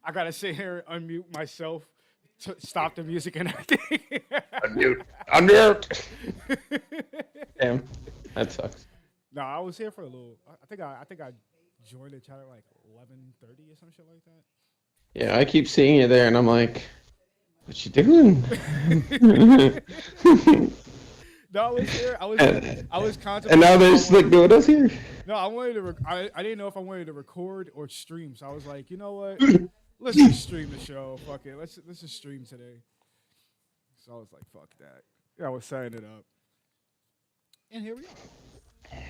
I gotta sit here and unmute myself to stop the music and everything. Unmute. Unmute. Damn, that sucks. No, I was here for a little. I think I joined the chat at like 11:30 or some shit like that. Yeah, I keep seeing you there, and I'm like, what you doing? No, I was here. I was And now contemplating. there's like no one else here. No, I wanted to. I didn't know if I wanted to record or stream. So I was like, you know what? Let's just stream the show. Fuck it. Let's just stream today. So I was like, fuck that. Yeah, I was setting it up, and here we are.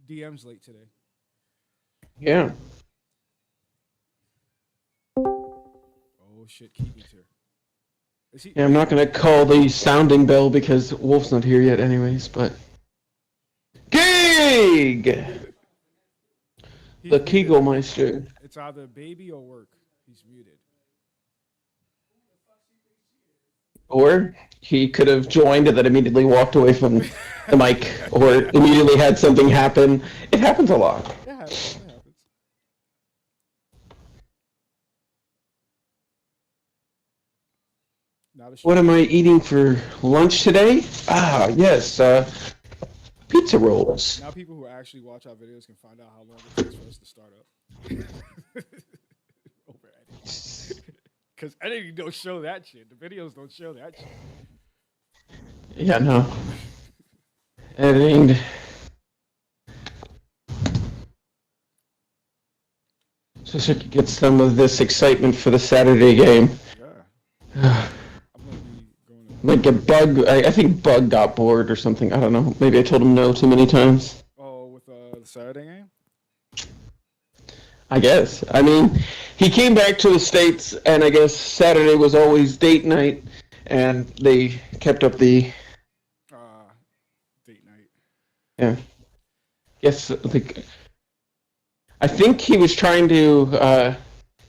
DM's late today. Yeah. Oh shit, Keegan's here. Is he? Yeah, I'm not gonna call the sounding bell because Wolf's not here yet, anyways. But Gig, He's the muted. Kegelmeister. It's either baby or work. He's muted. Or he could have joined and then immediately walked away from the mic, or immediately had something happen. It happens a lot. That happens. That happens. Now the What am I eating for lunch today? Ah, yes, pizza rolls. Now people who actually watch our videos can find out how long it takes for us to start up. Over editing. Because editing don't show that shit. The videos don't show that shit. Yeah, no. Editing. Just so I could get some of this excitement for the Saturday game. Yeah. I'm gonna be going to. Like a Bug, I think Bug got bored or something. I don't know. Maybe I told him no too many times. Oh, with the Saturday game. I guess. I mean, he came back to the States, and I guess Saturday was always date night, and they kept up the, Date night. yeah. Yes, I think he was trying to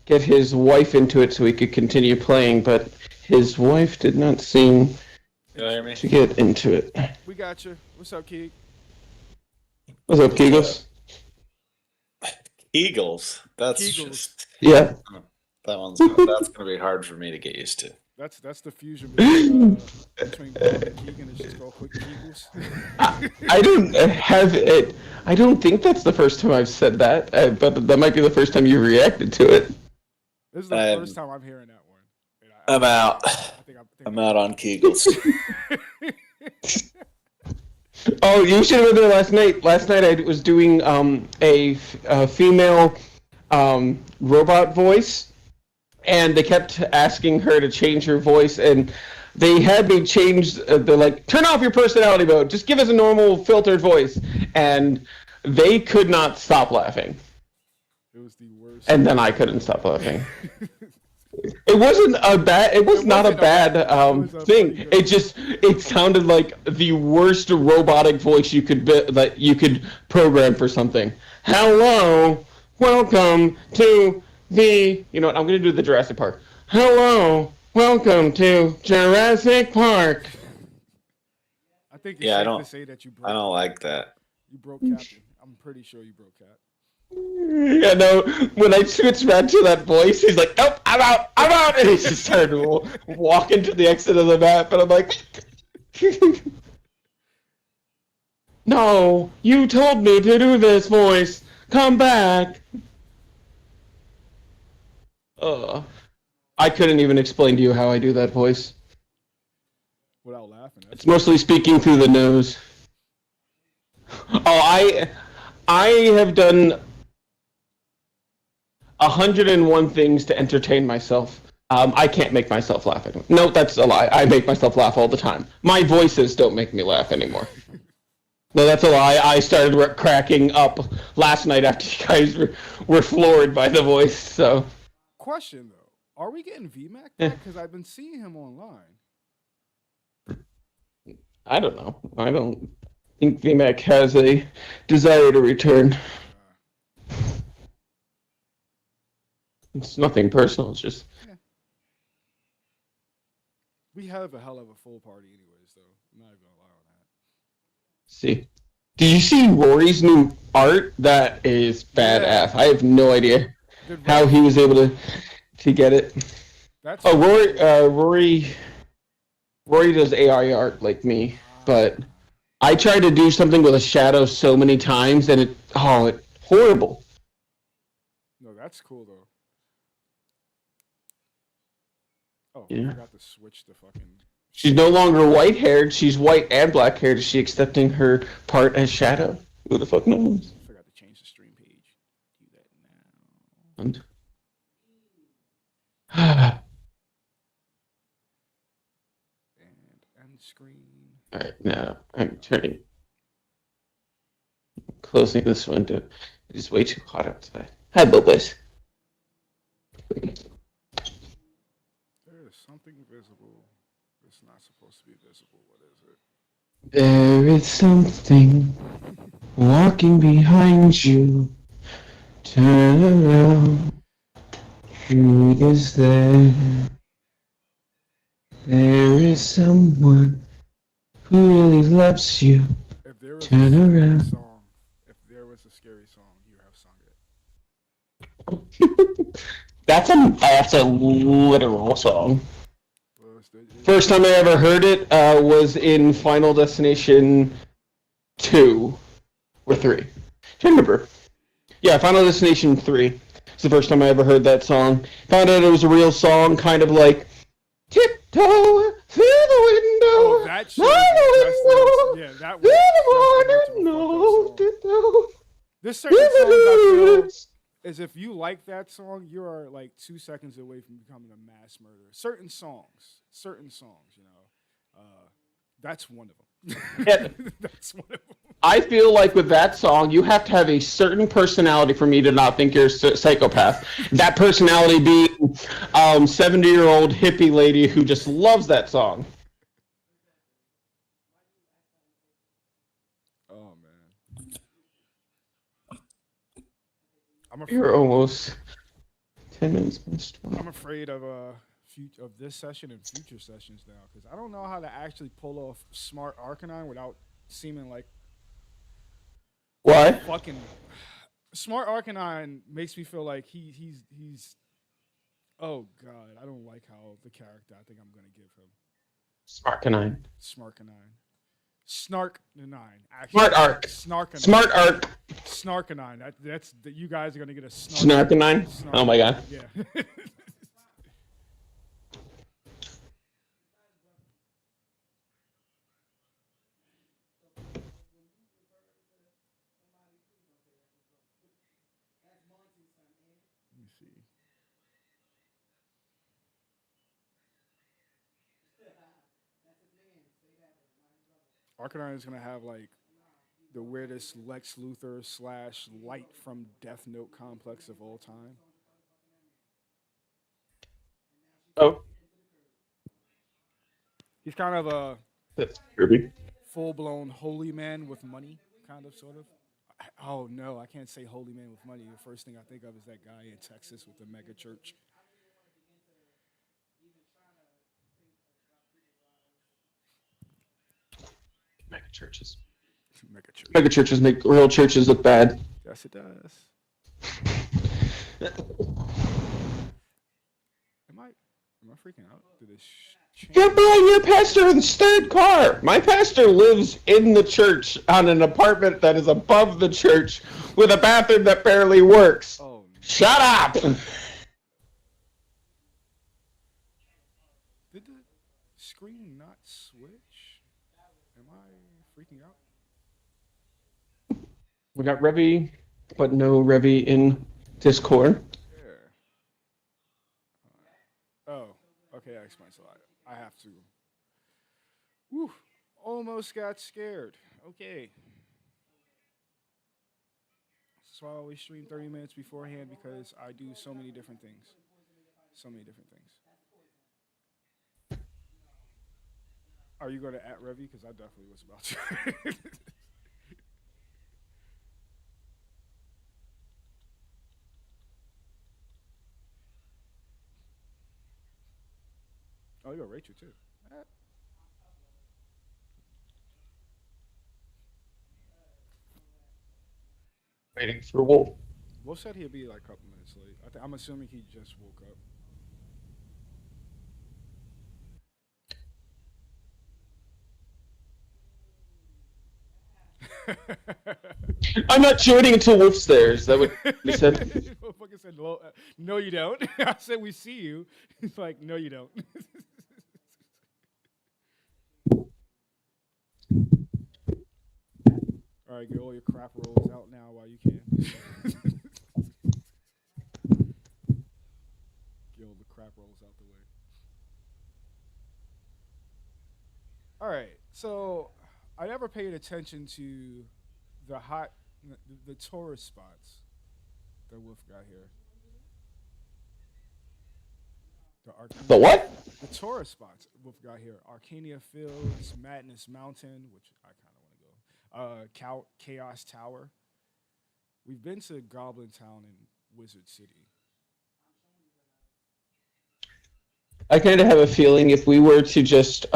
get his wife into it so he could continue playing, but his wife did not seem You hear me? to get into it. We got you. What's up, Keeg? What's up, Kegels? Eagles. That's Kegels. just Yeah. that's gonna be hard for me to get used to. That's the fusion between Bob and Keegan. It's just called quick Keegles. I don't have it. I don't think that's the first time I've said that, but that might be the first time you reacted to it. This is the first time I'm hearing that one. And I'm out. think I'm out on Kegels. Oh, you should have been there last night. Last night I was doing a female robot voice, and they kept asking her to change her voice, and they had me change. They're like, "Turn off your personality mode. Just give us a normal filtered voice," and they could not stop laughing. It was the worst. And then I couldn't stop laughing. It wasn't a bad. It was not a bad thing. It sounded like the worst robotic voice you could that you could program for something. Hello, welcome to the. You know what? I'm gonna do the Jurassic Park. Hello, welcome to Jurassic Park. I think it's Yeah, I safe don't- to say that you broke. I don't like that. You broke Captain. I'm pretty sure you broke Cap. Yeah, no. When I switched back to that voice, he's like, "Nope, I'm out," and he just started walking to the exit of the map, and I'm like, "No, you told me to do this voice. Come back." I couldn't even explain to you how I do that voice. Without laughing. It's mostly speaking through the nose. Oh, I have done 101 things to entertain myself. I can't make myself laugh anymore. No, that's a lie. I make myself laugh all the time. My voices don't make me laugh anymore. No, that's a lie. I started cracking up last night after you guys were floored by the voice. So, Question though, are we getting VMAC back? Because I've been seeing him online. I don't know. I don't think VMAC has a desire to return. It's nothing personal. It's just We have a hell of a full party, anyways. Though I'm not even gonna lie on that. see. Did you see Rory's new art? That is badass. I have no idea. how he was able to get it. That's Oh, really cool. Rory does AI art like me, but I tried to do something with a shadow so many times, and it horrible. No, that's cool though. Oh, I Yeah. forgot to switch the fucking. She's no longer white haired. She's white and black haired. Is she accepting her part as shadow? Who the fuck knows? I forgot to change the stream page. Do that now. And And end screen. all right, now I'm closing this window. It is way too hot outside. Hi, Bubbles. There is something visible. It's not supposed to be visible. What is it? There is something walking behind you. Turn around. Who is there? There is someone who really loves you. If there was Turn a scary around. song, if there was a scary song, you have sung it. That's a literal song. Well, First time I ever heard it was in Final Destination 2 or 3. Can't remember. Yeah, Final Destination 3. It's the first time I ever heard that song. Found out it was a real song, kind of like tiptoe through the window. Oh, that shit is yeah, that was. This certain songs I feel is if you like that song, you are like 2 seconds away from becoming a mass murderer. Certain songs, you know, that's one of them. Yeah. That's one of them. I feel like with that song, you have to have a certain personality for me to not think you're a psychopath. That personality being 70-year-old hippie lady who just loves that song. Oh man, I'm afraid. You're almost 10 minutes past 12. I'm afraid of this session and future sessions now because I don't know how to actually pull off smart Arcanine without seeming like Why? fucking smart Arcanine makes me feel like he's oh god, I don't like how the character I think I'm gonna give him. Smarkanine. Snark9. Actually, Smart Arc. Snarkanine. Smart Arc. Snarkanine. You guys are gonna get a Snarkanine? Oh my god. Yeah. Let me see. Arcanine is gonna have like the weirdest Lex Luthor slash Light from Death Note complex of all time. Oh. He's kind of a That's Kirby. full blown holy man with money, kind of, sort of. Oh no, I can't say holy man with money. The first thing I think of is that guy in Texas with the mega church. Mega churches. Mega church. Mega churches make real churches look bad. Yes, it does. Am I freaking out? Did this change? You're buying your pastor's third car. My pastor lives in the church on an apartment that is above the church with a bathroom that barely works. Oh, no. Shut up! Did the screen not switch? Am I freaking out? We got Revy, but no Revy in Discord. Yeah. Oh, okay, that explains a lot. I have to. Whew, almost got scared. Okay. So I always stream 30 minutes beforehand because I do so many different things. So many different things. Are you going to at Revy? Because I definitely was about to. Oh, you got Rachel too. Waiting for Wolf. Wolf said he'd be like a couple minutes late. I'm assuming he just woke up. I'm not joining until Wolf's there. Is that what he said? Motherfucker said, no, you don't. I said, we see you. He's like, no, you don't. All right, get all your crap rolls out now while you can. Get all the crap rolls out the way. All right, so I never paid attention to the tourist spots that Wolf got here. The what? The tourist spots Wolf got here: Arcania Fields, Madness Mountain, which I kind of want to go. Chaos Tower. We've been to Goblin Town and Wizard City. I kind of have a feeling if we were to just,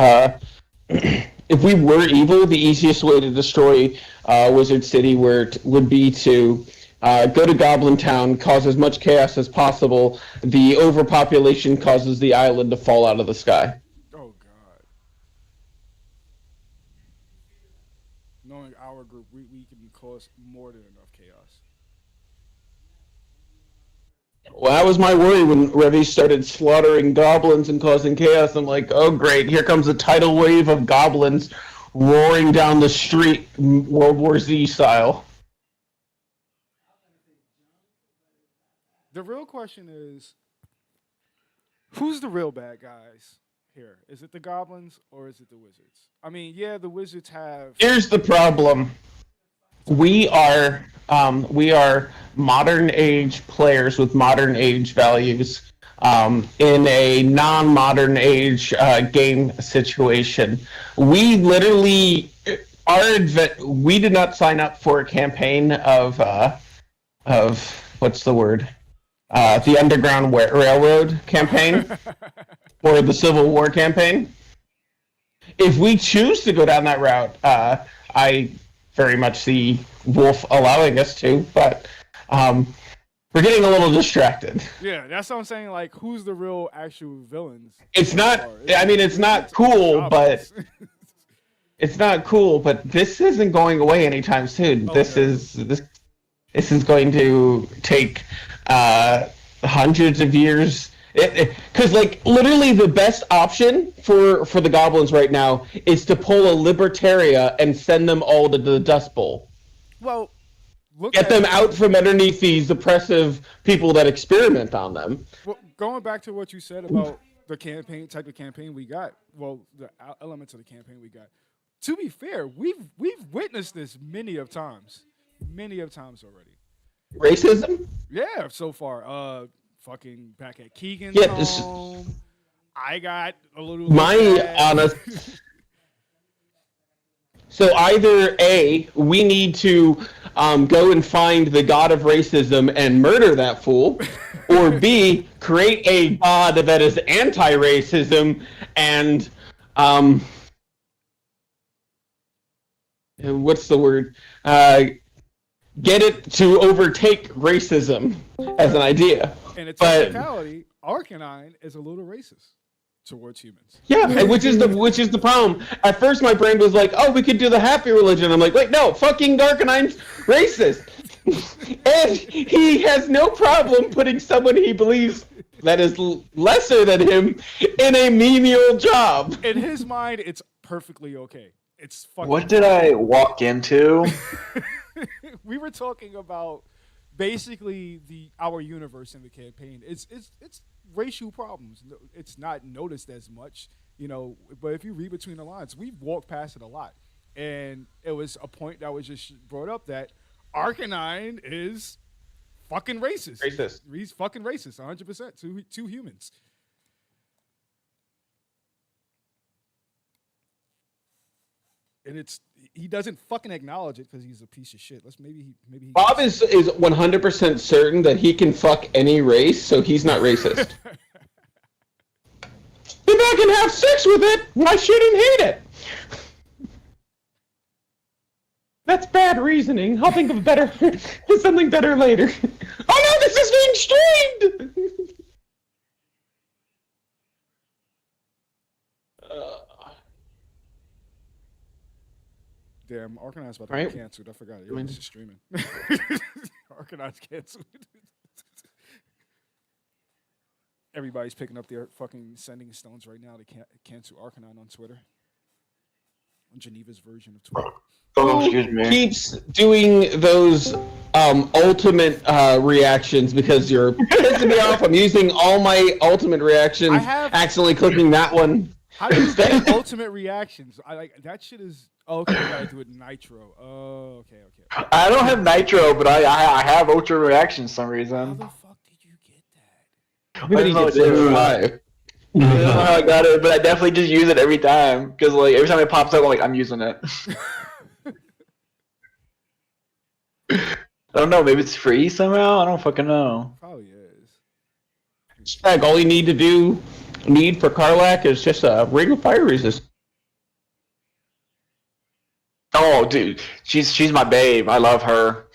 if we were evil, the easiest way to destroy Wizard City would be to go to Goblin Town, cause as much chaos as possible. The overpopulation causes the island to fall out of the sky. Oh, God. Knowing our group, we can cause more than enough chaos. Well, that was my worry when Revy started slaughtering goblins and causing chaos. I'm like, oh great, here comes a tidal wave of goblins roaring down the street, World War Z style. The real question is, who's the real bad guys here? Is it the goblins or is it the wizards? I mean, yeah, the wizards have... Here's the problem. We are modern age players with modern age values in a non-modern age game situation. We literally we did not sign up for a campaign of what's the word? The Underground Railroad campaign or the Civil War campaign. If we choose to go down that route, I very much see Wolf allowing us to, but we're getting a little distracted. Yeah, that's what I'm saying. Like, who's the real actual villains? It's not. I mean, it's not cool, but it's not cool. But this isn't going away anytime soon. This is going to take hundreds of years. Because, like, literally the best option for the goblins right now is to pull a Libertaria and send them all to the Dust Bowl. Well, get them out from underneath these oppressive people that experiment on them. Well, going back to what you said about the type of campaign we got, well, the elements of the campaign we got. To be fair, we've witnessed this many of times already. Racism? Yeah, so far. Fucking back at Keegan's home. I got a little. My honest. So either A, we need to go and find the god of racism and murder that fool, or B, create a god that is anti-racism and what's the word? Get it to overtake racism as an idea. And its technicality, Arcanine is a little racist towards humans. Yeah, which is the problem. At first, my brain was like, "Oh, we could do the happy religion." I'm like, "Wait, no, fucking Arcanine's racist," and he has no problem putting someone he believes that is lesser than him in a menial job. In his mind, it's perfectly okay. It's fucking. What did I walk into? We were talking about basically our universe in the campaign. It's racial problems. It's not noticed as much, but if you read between the lines, we've walked past it a lot. And it was a point that was just brought up that Arcanine is fucking racist. He's fucking racist, 100% to humans. And he doesn't fucking acknowledge it because he's a piece of shit. Maybe he Bob is 100% certain that he can fuck any race, so he's not racist. If I can have sex with it, why shouldn't hate it? That's bad reasoning. I'll think of something better later. Oh no, this is being streamed! Damn, Arcanon's about to Right. be canceled. I forgot. Yo, this is streaming. Arcanon's canceled. Everybody's picking up their fucking sending stones right now to cancel Arcanon on Twitter. On Geneva's version of Twitter. Oh, excuse me. Keeps doing those ultimate reactions because you're pissing me off. I'm using all my ultimate reactions. Accidentally clicking that one. How do you get ultimate reactions? I like that shit is. Oh, okay, you gotta do it Nitro. Oh, okay. I don't have Nitro, but I have Ultra Reaction for some How reason. the fuck did you get that? I'm gonna get 5. I don't know how I got it, but I definitely just use it every time. Because like every time it pops up, I'm using it. I don't know, maybe it's free somehow? I don't fucking know. Probably is. All you need for Karlak is just a ring of fire resist. Oh, dude, she's my babe. I love her.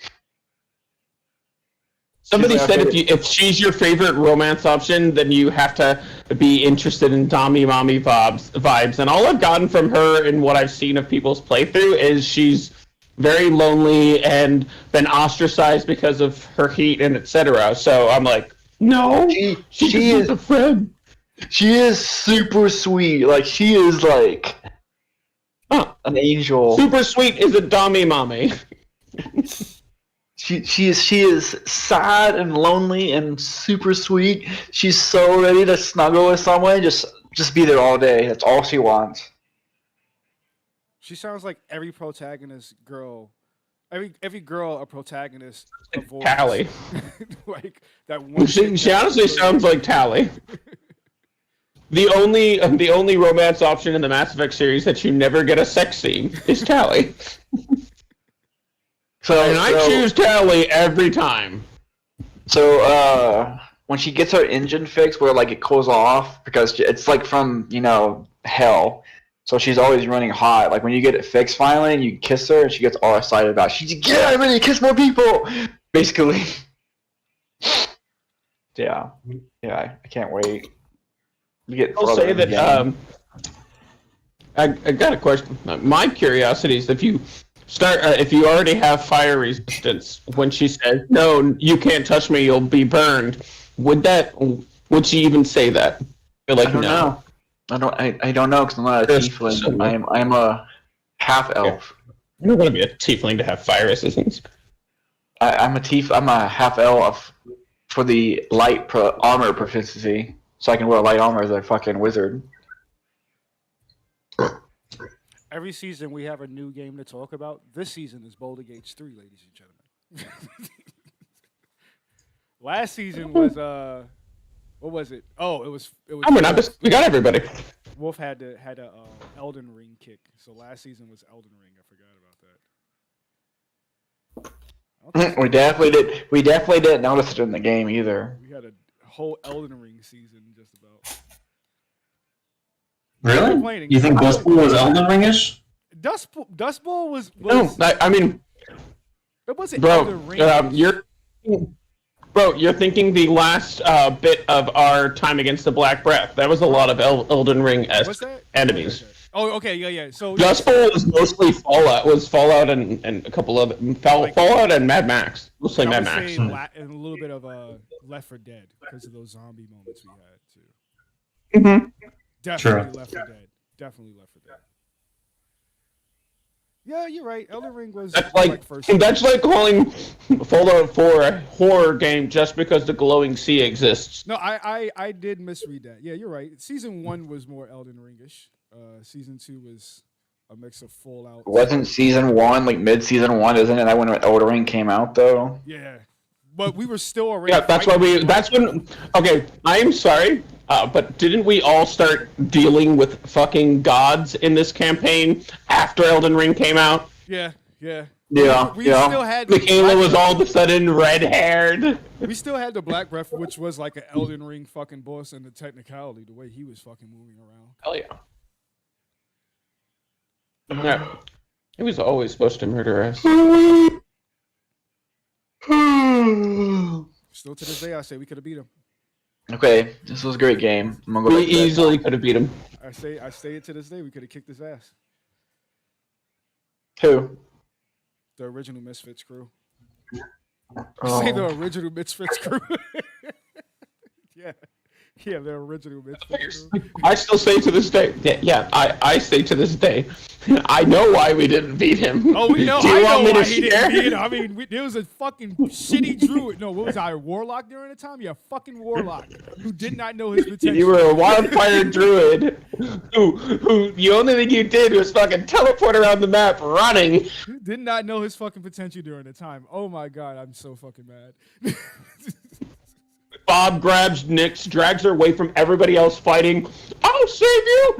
Somebody said if she's your favorite romance option, then you have to be interested in Dami Mommy vibes. And all I've gotten from her and what I've seen of people's playthrough is she's very lonely and been ostracized because of her heat and etc. So I'm like, no, she is a friend. She is super sweet. Like she is like an angel. Super sweet is a Dami Mommy. She is sad and lonely and super sweet. She's so ready to snuggle with someone, just be there all day. That's all she wants. She sounds like every protagonist girl. Every girl a protagonist avoids. Tally. Like that one. She honestly sounds like Tally. The only romance option in the Mass Effect series that you never get a sex scene is Tally. And I choose Tally every time. So when she gets her engine fixed, where like it cools off because it's like from hell, so she's always running hot. Like when you get it fixed finally, and you kiss her, and she gets all excited about it. She's like, "Yeah, I'm ready to kiss more people." Basically. Yeah, I can't wait. I'll say that I got a question. My curiosity is if you already have fire resistance, when she says, "No, you can't touch me, you'll be burned," would she even say that? Like, I don't know. I don't know because I'm not a tiefling. I'm a half elf. You're not gonna be a tiefling to have fire resistance. I'm a half elf for the light armor proficiency, so I can wear light armor as a fucking wizard. Every season we have a new game to talk about. This season is Boulder Gates 3, ladies and gentlemen. Last season was what was it? Oh, it was. We got everybody. Wolf had a Elden Ring kick. So last season was Elden Ring. I forgot about that. We definitely didn't notice it in the game either. We had a whole Elden Ring season just about. Really? You think Dust Bowl was Elden Ring-ish? Dust Bowl was No, I mean, it wasn't Elden Ring. You're thinking the last bit of our time against the Black Breath. That was a lot of Elden Ring-esque enemies. Okay. Oh, okay, yeah. So Dust Bowl was mostly Fallout. Was Fallout and a couple of Fallout and Mad Max. Mostly Mad Max. And a little bit of Left 4 Dead because of those zombie moments we had too. Mm-hmm. Definitely Left 4 Dead. Definitely Left 4 Dead. Yeah, you're right. Elden Ring was that's like calling Fallout 4 a horror game just because the glowing sea exists. No, I did misread that. Yeah, you're right. Season 1 was more Elden Ring-ish. Season 2 was a mix of Fallout. Wasn't season 1 like mid-season 1? Isn't it that when Elden Ring came out though? Yeah, but we were still already. Yeah, that's why that's when. Okay, I'm sorry. But didn't we all start dealing with fucking gods in this campaign after Elden Ring came out? Yeah. We still had Michaela was all of a sudden red-haired. We still had the Black Breath, which was like an Elden Ring fucking boss in the technicality, the way he was fucking moving around. Hell yeah. Yeah. He was always supposed to murder us. Still to this day, I say we could have beat him. Okay, this was a great game. I'm gonna go We back to bed. easily could have beat him. I say it to this day, we could have kicked his ass. Who? The original Misfits crew. Oh. Say the original Misfits crew. Yeah. Yeah, the original Misfits crew. I still say to this day. Yeah, I say to this day. I know why we didn't beat him. Oh, we know. Do you I want know me why to he share? didn't beat him. I mean, there was a fucking shitty druid. No, what was I? A warlock during the time? Yeah, fucking warlock who did not know his potential. You were a wildfire druid who the only thing you did was fucking teleport around the map running. Did not know his fucking potential during the time. Oh my god, I'm so fucking mad. Bob grabs Nyx, drags her away from everybody else fighting. I'll save you!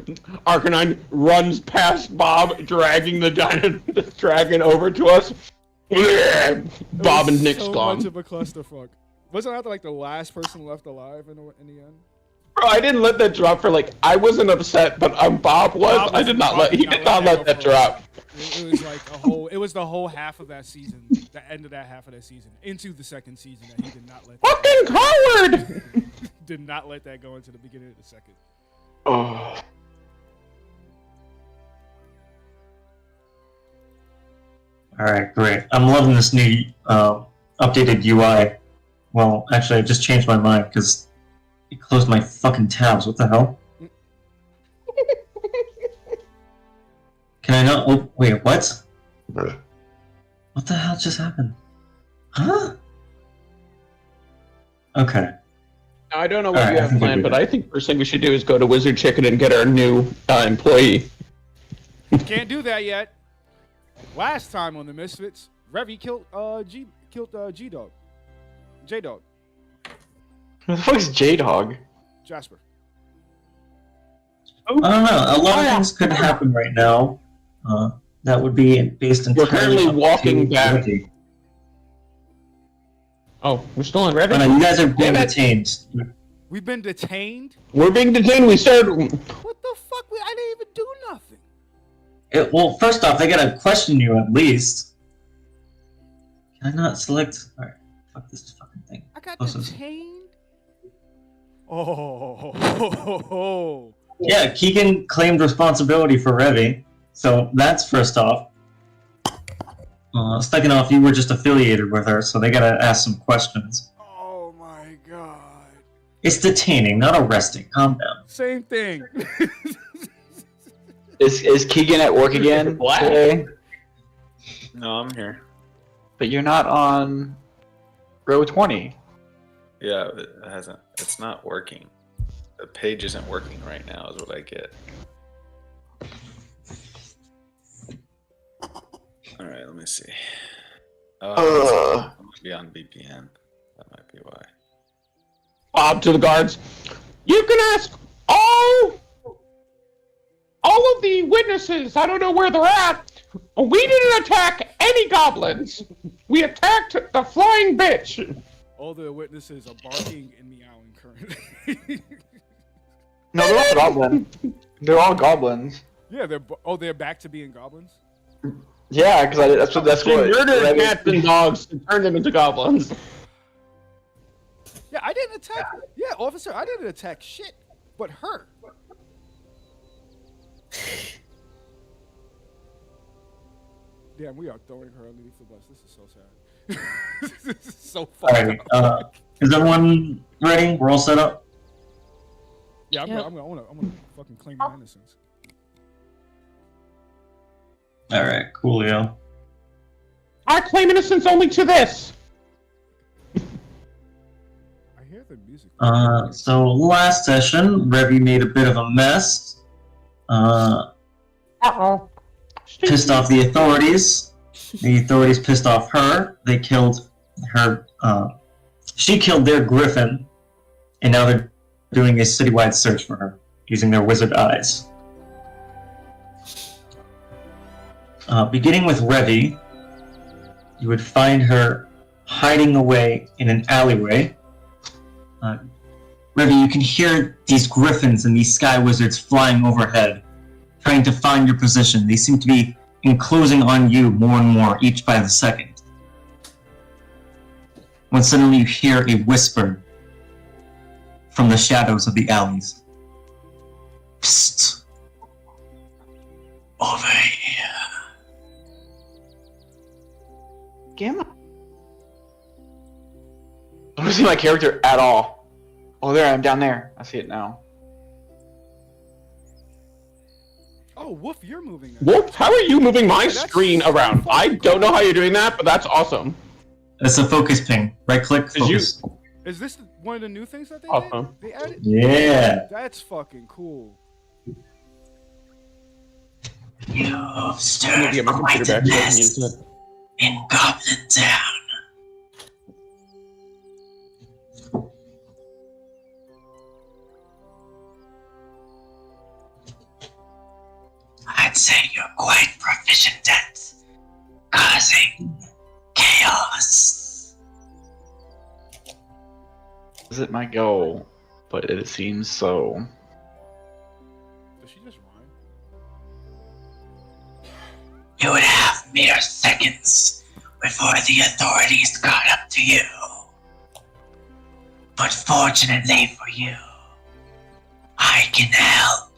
Arcanine runs past Bob, dragging the dragon over to us. Bob and Nyx so gone. much of a clusterfuck. Wasn't that like the last person left alive in the end? Bro, I didn't let that drop for I wasn't upset, but Bob was. I did not let. He did not let that drop. It was like a whole. It was the whole half of that season, the end of that half of that season, into the second season that he did not let. Fucking coward! Did not let that go into the beginning of the second. Oh. Alright, great. I'm loving this new updated UI. Well, actually, I just changed my mind because it closed my fucking tabs. What the hell? Can I not? Oh, wait, what? What the hell just happened? Huh? Okay. I don't know what All you right, have planned, but I think first thing we should do is go to Wizard Chicken and get our new employee. Can't do that yet. Last time on the Misfits, Revy killed G-Dog. J-Dog. Who the fuck is J-Dog? Jasper. I don't know. A lot of things could happen right now. That would be based entirely. We're currently on walking back. activity. Oh, we're still on Reddit? Oh, no, you guys are being Damn it. detained. We've been detained. We're being detained. We started. What the fuck? I didn't even do nothing. Well, first off, they gotta question you at least. Can I not select? Alright, fuck this fucking thing. I got Close this. detained. Oh. Yeah, Keegan claimed responsibility for Revy, so that's first off. Second off, you were just affiliated with her, so they gotta ask some questions. Oh my god. It's detaining, not arresting. Calm down. Same thing. Is Keegan at work again What? today? No, I'm here. But you're not on row 20. Yeah, it hasn't. It's not working. The page isn't working right now, is what I get. All right, let me see. Oh, I might be on VPN. That might be why. Bob to the guards. You can ask all of the witnesses. I don't know where they're at. We didn't attack any goblins. We attacked the flying bitch. All the witnesses are barking and meowing currently. No, they're all goblins. They're all goblins. Yeah, they're back to being goblins. Yeah, because that's They what. murdered cats and dogs and turned them into goblins. Yeah, I didn't attack. Yeah, officer, I didn't attack shit, but her. Damn, we are throwing her underneath the bus. This is so sad. This is so fucking. Alright, is everyone ready? We're all set up? Yeah, I'm gonna fucking claim my innocence. Alright, coolio. I claim innocence only to this. I hear the music. So last session, Revy made a bit of a mess. Uh-oh. Pissed off the authorities. The authorities pissed off her. They killed her. She killed their griffin, and now they're doing a citywide search for her using their wizard eyes. Beginning with Revy, you would find her hiding away in an alleyway. Revy, you can hear these griffins and these sky wizards flying overhead, trying to find your position. They seem to be enclosing on you more and more, each by the second. When suddenly you hear a whisper from the shadows of the alleys. Psst. Over here. Gamma. I don't see my character at all. Oh, there I am down there. I see it now. Oh, Woof, you're moving. That. Whoop, how are you moving my That's screen around? I don't know how you're doing that, but that's awesome. That's a focus ping. Right click, focus. Is this one of the new things that they Awesome. did? They added? Yeah. That's fucking cool. You've I'm gonna stirred get my quite computer a back so I can mess use it. in Goblin Town. I'd say you're quite proficient at causing chaos. Isn't my goal, but it seems so. Does she just rhyme? You would have mere seconds before the authorities caught up to you. But fortunately for you, I can help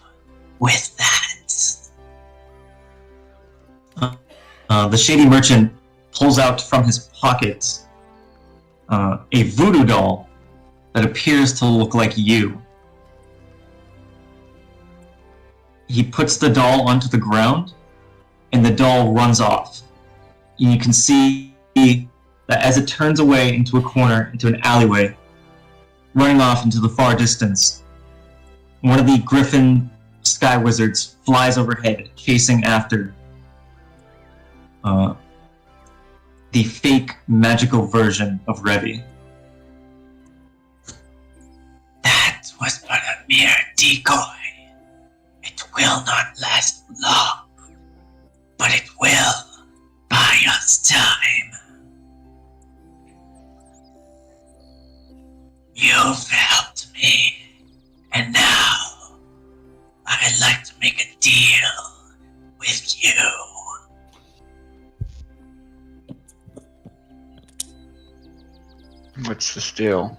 with that. The shady merchant pulls out from his pocket a voodoo doll that appears to look like you. He puts the doll onto the ground, and the doll runs off. And you can see that as it turns away into a corner, into an alleyway, running off into the far distance, one of the griffin sky wizards flies overhead, chasing after the fake magical version of Revi. That was but a mere decoy. It will not last long, but it will buy us time. You've helped me, and now I'd like to make a deal with you. What's the deal?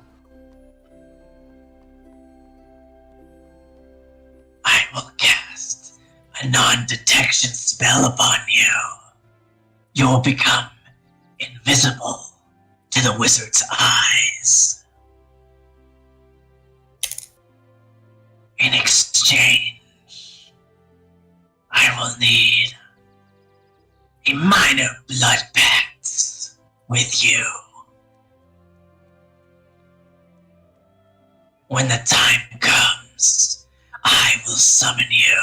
I will cast a non-detection spell upon you. You will become invisible to the wizard's eyes. In exchange, I will need a minor blood pact with you. When the time comes, I will summon you,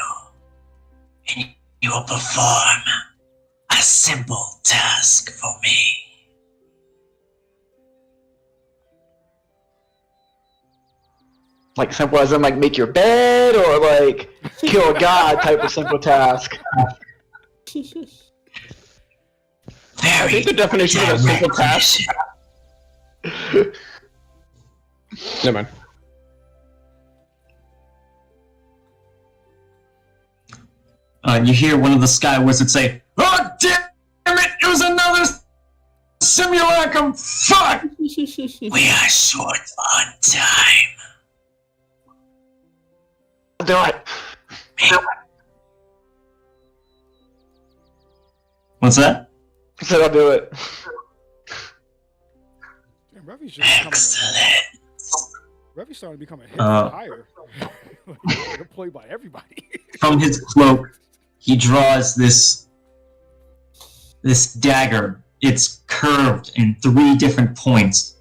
and you will perform a simple task for me. Like simple as in like make your bed or like kill a god type of simple task. I think the definition of a simple task. Never mind. You hear one of the sky wizards say, "Oh, damn it! It was another simulacrum! Fuck! We are short on time." Do it. What's that? I said I'll do it. Damn, Revi's just Excellent. Revi's starting to become a hit Uh, higher. Like, played by everybody. From his cloak, he draws this dagger. It's curved in 3 different points.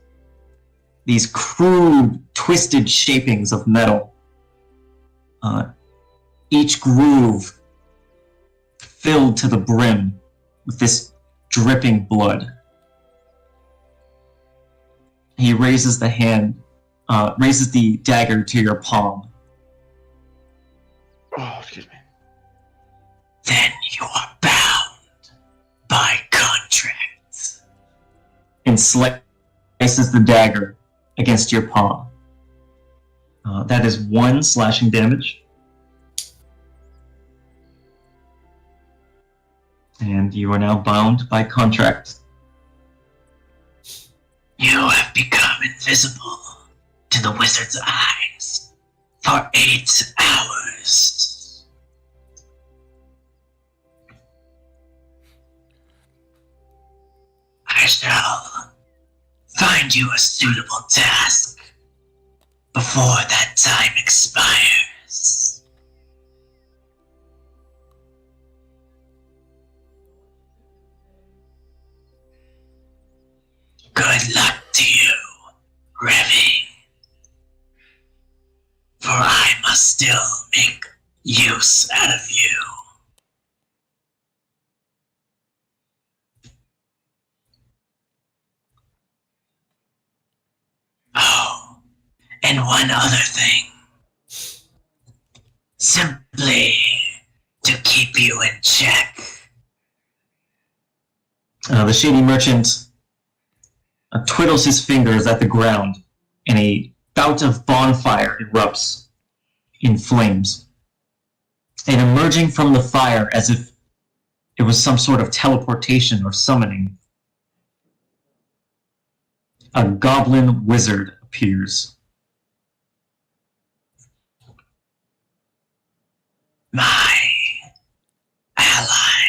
These crude, twisted shapings of metal. Each groove filled to the brim with this dripping blood. He raises the dagger to your palm. Oh, excuse me. Then you are bound by contract. And slices the dagger against your palm. That is 1 slashing damage. And you are now bound by contract. You have become invisible to the wizard's eyes for 8 hours. I shall find you a suitable task before that time expires. Good luck to you, Revy. For I must still make use out of you. Oh, and one other thing. Simply to keep you in check. The shady merchant twiddles his fingers at the ground, and a bout of bonfire erupts in flames. And emerging from the fire as if it was some sort of teleportation or summoning, a goblin wizard appears. My ally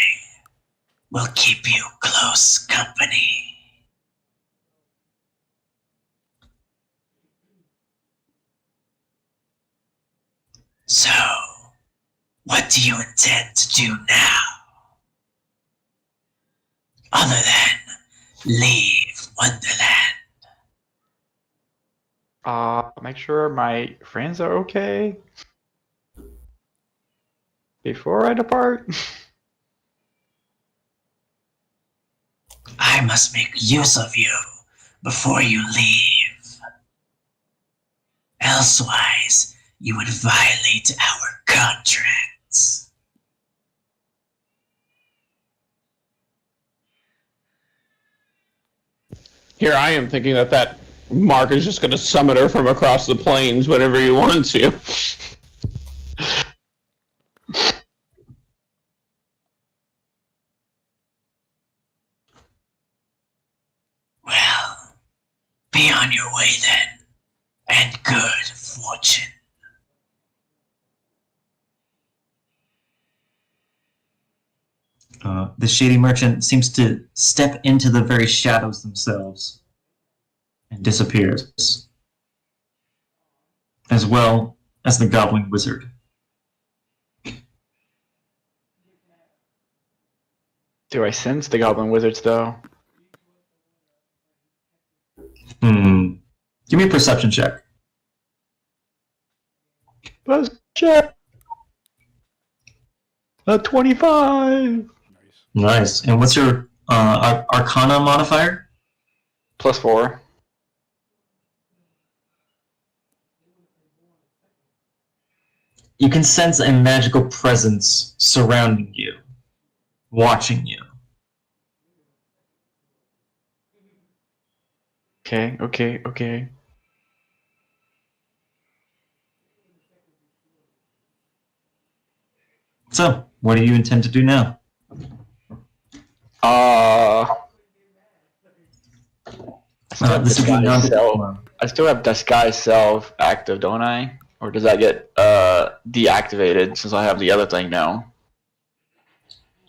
will keep you close company. So, what do you intend to do now? Other than leave Wonderland? Make sure my friends are okay before I depart. I must make use of you before you leave. Elsewise, you would violate our contracts. Here I am thinking that Mark is just going to summon her from across the plains whenever he wants to. Well, be on your way then, and good fortune. The shady merchant seems to step into the very shadows themselves and disappears, as well as the goblin wizard. Do I sense the goblin wizards though? Give me a perception check. Let's check. 25. Nice. And what's your Arcana modifier? +4. You can sense a magical presence surrounding you, watching you. Okay. So, what do you intend to do now? I still have disguise self active, don't I? Or does that get deactivated since I have the other thing now?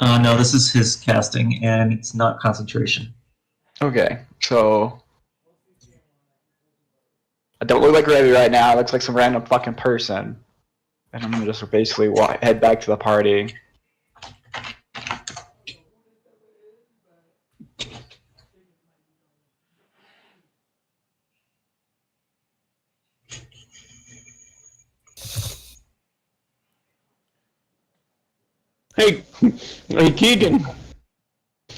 No, this is his casting, and it's not concentration. Okay, so I don't look like Revy right now. It looks like some random fucking person, and I'm gonna just basically head back to the party. Hey, Keegan.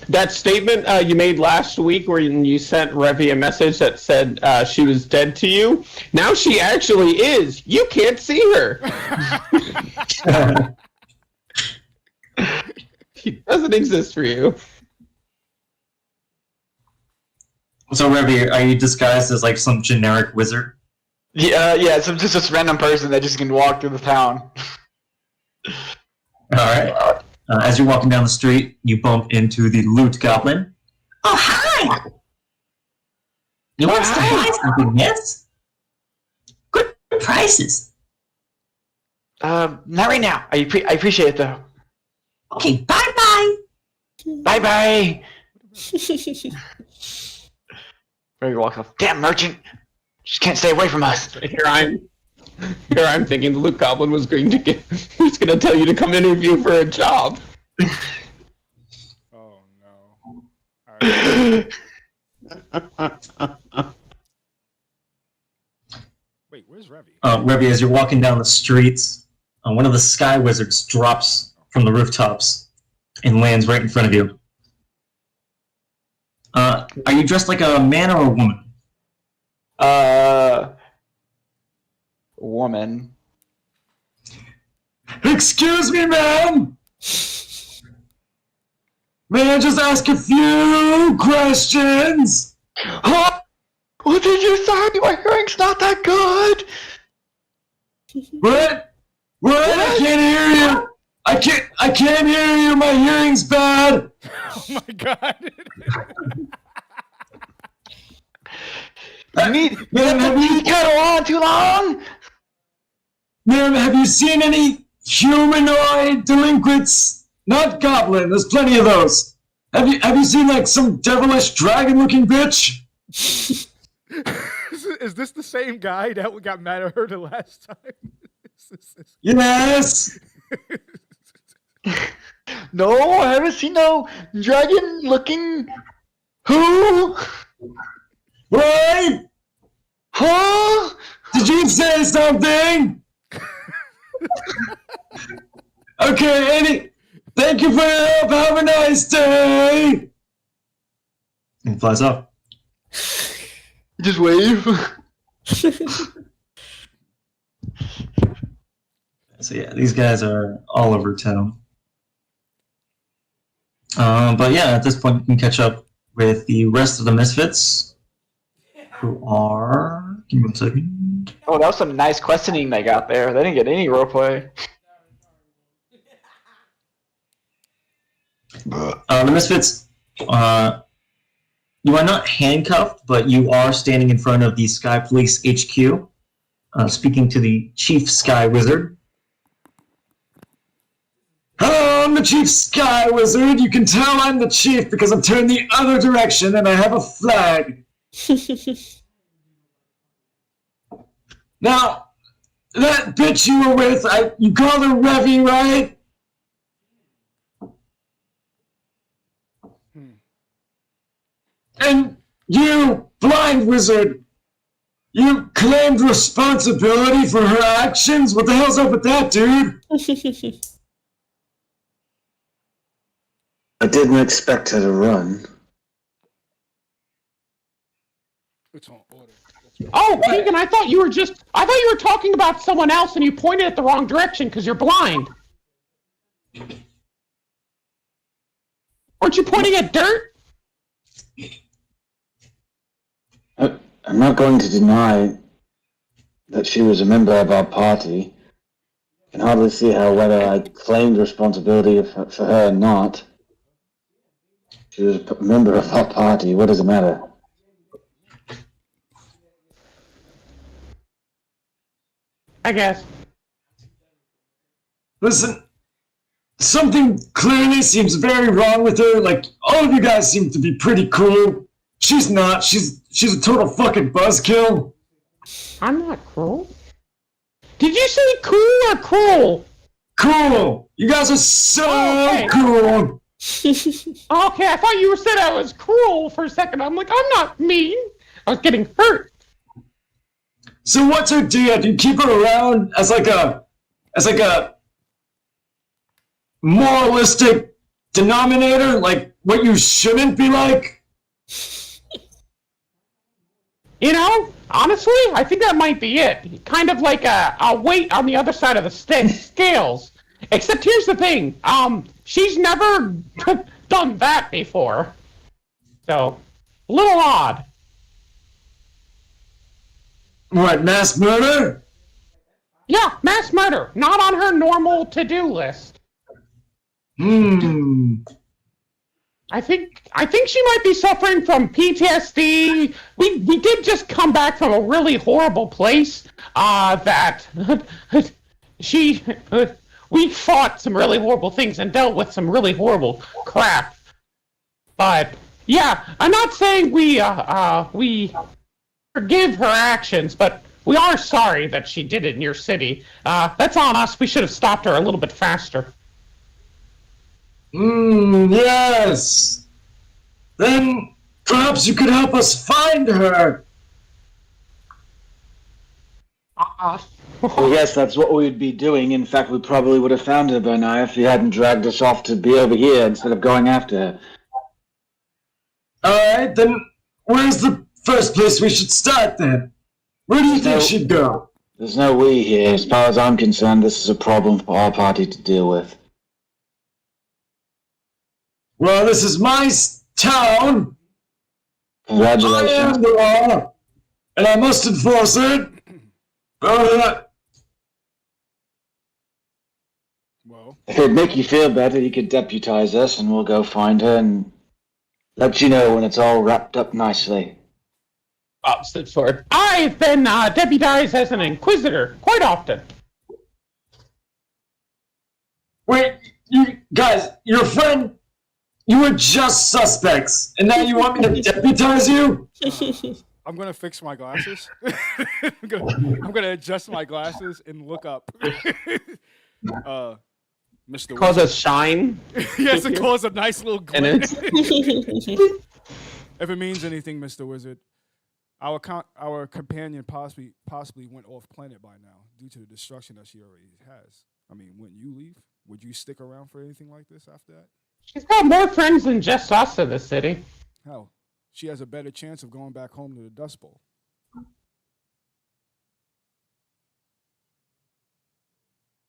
That statement you made last week where you sent Revy a message that said she was dead to you, now she actually is. You can't see her. She doesn't exist for you. So, Revy, are you disguised as like some generic wizard? Yeah, some just this random person that just can walk through the town. Alright. As you're walking down the street, you bump into the loot goblin. Oh, hi! You want us to buy something, yes? Good prices. Not right now. I appreciate it though. Okay, bye-bye. Bye. Maybe walk off. Damn merchant! Just can't stay away from us. Here I'm thinking the Luke Goblin was going to tell you to come interview for a job. Oh no. Alright. Wait, where's Revy? Revy, as you're walking down the streets, one of the sky wizards drops from the rooftops and lands right in front of you. Are you dressed like a man or a woman? Woman. Excuse me, ma'am! May I just ask a few questions? Huh? What did you say? My hearing's not that good. What? I can't hear you! I can't hear you! My hearing's bad! Oh my god. Ma'am, have you kettle on too long? Ma'am, have you seen any humanoid delinquents? Not goblin, there's plenty of those. Have you seen like some devilish dragon-looking bitch? Is this the same guy that got mad at her the last time? Yes! No, I haven't seen no dragon-looking. Who? What? Huh? Did you say something? Okay, Andy. Thank you for your help. Have a nice day. And he flies off. Just wave. So yeah, these guys are all over town. But yeah, at this point you can catch up with the rest of the Misfits, who are... Give me 1 second. Oh, that was some nice questioning they got there. They didn't get any roleplay. The Misfits, you are not handcuffed, but you are standing in front of the Sky Police HQ, speaking to the Chief Sky Wizard. Hello, I'm the Chief Sky Wizard. You can tell I'm the Chief because I'm turned the other direction and I have a flag. Now, that bitch you were with, you called her Revy, right? And you, blind wizard, you claimed responsibility for her actions? What the hell's up with that, dude? I didn't expect her to run. It's on order. Oh, Keegan, I thought you were talking about someone else and you pointed at the wrong direction because you're blind. Weren't you pointing at dirt? I'm not going to deny that she was a member of our party. I can hardly see how whether I claimed responsibility for her or not. She was a member of our party. What does it matter? I guess. Listen, something clearly seems very wrong with her. Like, all of you guys seem to be pretty cool. She's not. She's a total fucking buzzkill. I'm not cruel. Did you say cool or cruel? Cool. You guys are so cool. Okay, I thought you said I was cruel for a second. I'm like, I'm not mean. I was getting hurt. So what's her deal? Do you keep her around as like a moralistic denominator? Like what you shouldn't be like? You know, honestly, I think that might be it. Kind of like a weight on the other side of the scales. Except here's the thing. She's never done that before. So, a little odd. What, mass murder? Yeah, mass murder. Not on her normal to-do list. I think she might be suffering from PTSD. We did just come back from a really horrible place. That we fought some really horrible things and dealt with some really horrible crap. But yeah, I'm not saying we forgive her actions, but we are sorry that she did it in your city. That's on us. We should have stopped her a little bit faster. Yes. Then perhaps you could help us find her. Well, yes, that's what we'd be doing. In fact, we probably would have found her by now if you hadn't dragged us off to be over here instead of going after her. Alright, then where's the first place we should start then? Where do you think she'd go? There's no we here. As far as I'm concerned, this is a problem for our party to deal with. Well, this is my town. Congratulations. I am the law, and I must enforce it. Well, If it'd make you feel better, you could deputize us and we'll go find her and let you know when it's all wrapped up nicely. Bob steps forward. I've been deputized as an inquisitor quite often. Wait, you guys, your friend, you were just suspects, and now you want me to deputize you? I'm gonna fix my glasses. I'm gonna adjust my glasses and look up. Mr. Cause Wizard. us shine. Yes, it causes a nice little And glint. it's If it means anything, Mr. Wizard, our companion possibly went off planet by now due to the destruction that she already has. I mean, wouldn't you leave? Would you stick around for anything like this after that? she's got more friends than just us in the city. Hell, she has a better chance of going back home to the Dust Bowl.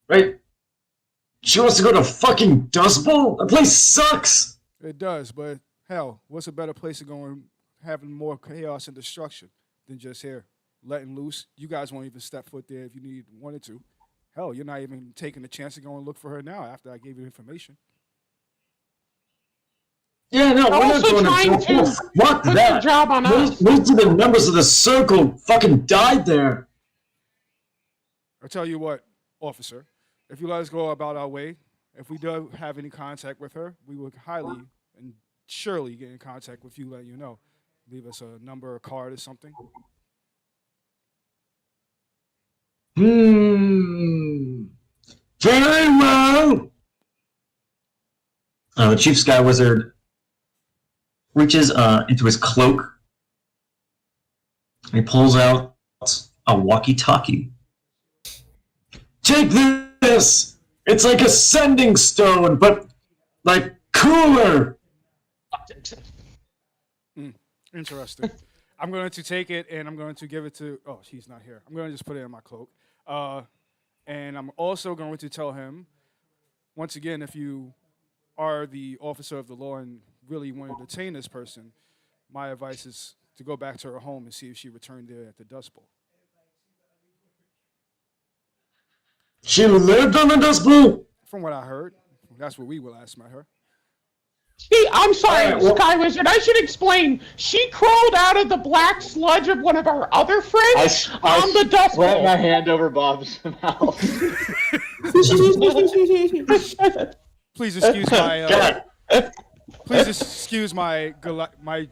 Right? She wants to go to fucking Dust Bowl? That place sucks! It does, but hell, what's a better place to go and having more chaos and destruction than just here? Letting loose. You guys won't even step foot there if you wanted to. Hell, you're not even taking the chance to go and look for her now after I gave you information. Yeah, no, we're not also going trying to to fuck put that. the job on us. Most of the members of the circle fucking died there. I'll tell you what, officer, if you let us go about our way, if we do have any contact with her, we will highly and surely get in contact with you, let you know. Leave us a number or card or something. Very well. The Chief Sky Wizard reaches into his cloak. And he pulls out a walkie-talkie. Take this! It's like a sending stone, but like cooler. Interesting. I'm going to take it and I'm going to give it to. Oh, he's not here. I'm going to just put it in my cloak. And I'm also going to tell him, once again, if you are the officer of the law and really want to detain this person, my advice is to go back to her home and see if she returned there at the Dust Bowl. She lived on the Dust Bowl? From what I heard, that's what we will ask about her. I'm sorry, Alright, well- Sky Wizard. I should explain. She crawled out of the black sludge of one of our other friends on the Dust Swept Bowl. my hand over Bob's mouth. Please excuse my. Please excuse my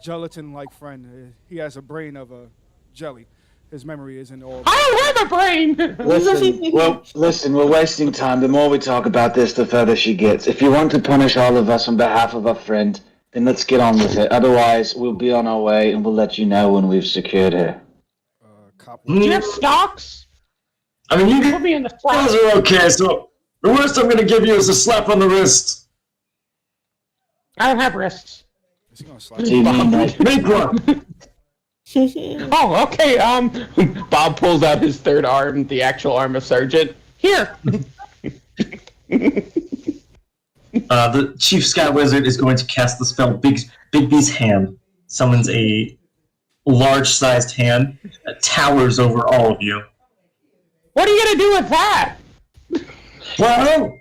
gelatin-like friend. He has a brain of a jelly. His memory isn't all. I don't have a brain. Listen, we're wasting time. The more we talk about this, the further she gets. If you want to punish all of us on behalf of our friend, then let's get on with it. Otherwise, we'll be on our way and we'll let you know when we've secured her. Do you have stocks? I mean, you Put me in the guys slot. are okay, so the worst I'm going to give you is a slap on the wrist. I don't have wrists. Is he gonna slap Do you mean like Make one. Oh, okay. Bob pulls out his third arm, the actual arm of Sergeant. Here. The Chief Sky Wizard is going to cast the spell Bigby's Hand. Summons a large-sized hand that towers over all of you. What are you gonna do with that? Well,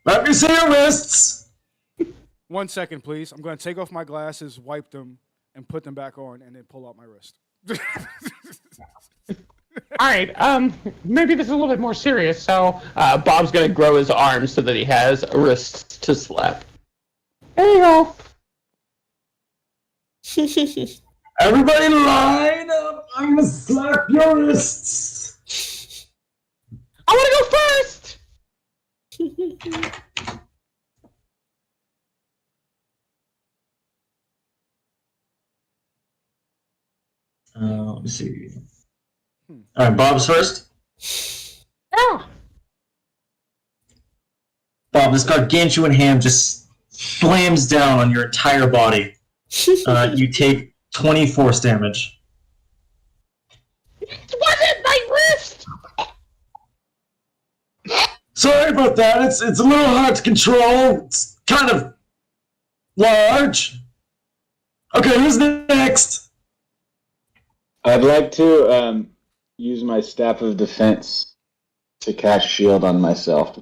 let me see your wrists. 1 second, please. I'm going to take off my glasses, wipe them, and put them back on, and then pull out my wrist. All right, maybe this is a little bit more serious. So, Bob's gonna grow his arms so that he has wrists to slap. There you go. Everybody line up! I'm gonna slap your wrists! I want to go first. Let me see. Alright, Bob's first. Yeah. Bob, this gargantuan hand just slams down on your entire body. You take 20 force damage. It wasn't my wrist. Sorry about that. It's a little hard to control. It's kind of large. Okay, who's next? I'd like to use my staff of defense to cast shield on myself.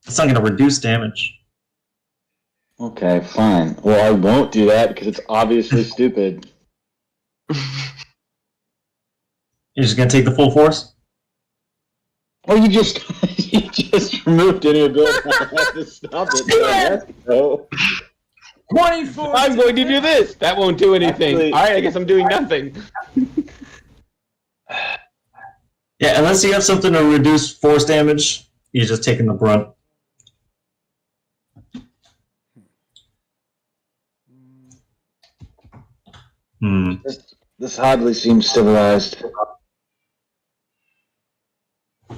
It's not going to reduce damage. Okay, fine. Well, I won't do that because it's obviously stupid. You're just going to take the full force? Oh, you just removed any ability to stop it. No. 24! I'm going to do this. That won't do anything. Actually- All right, I guess I'm doing nothing. Yeah, unless you have something to reduce force damage, you're just taking the brunt. This hardly seems civilized.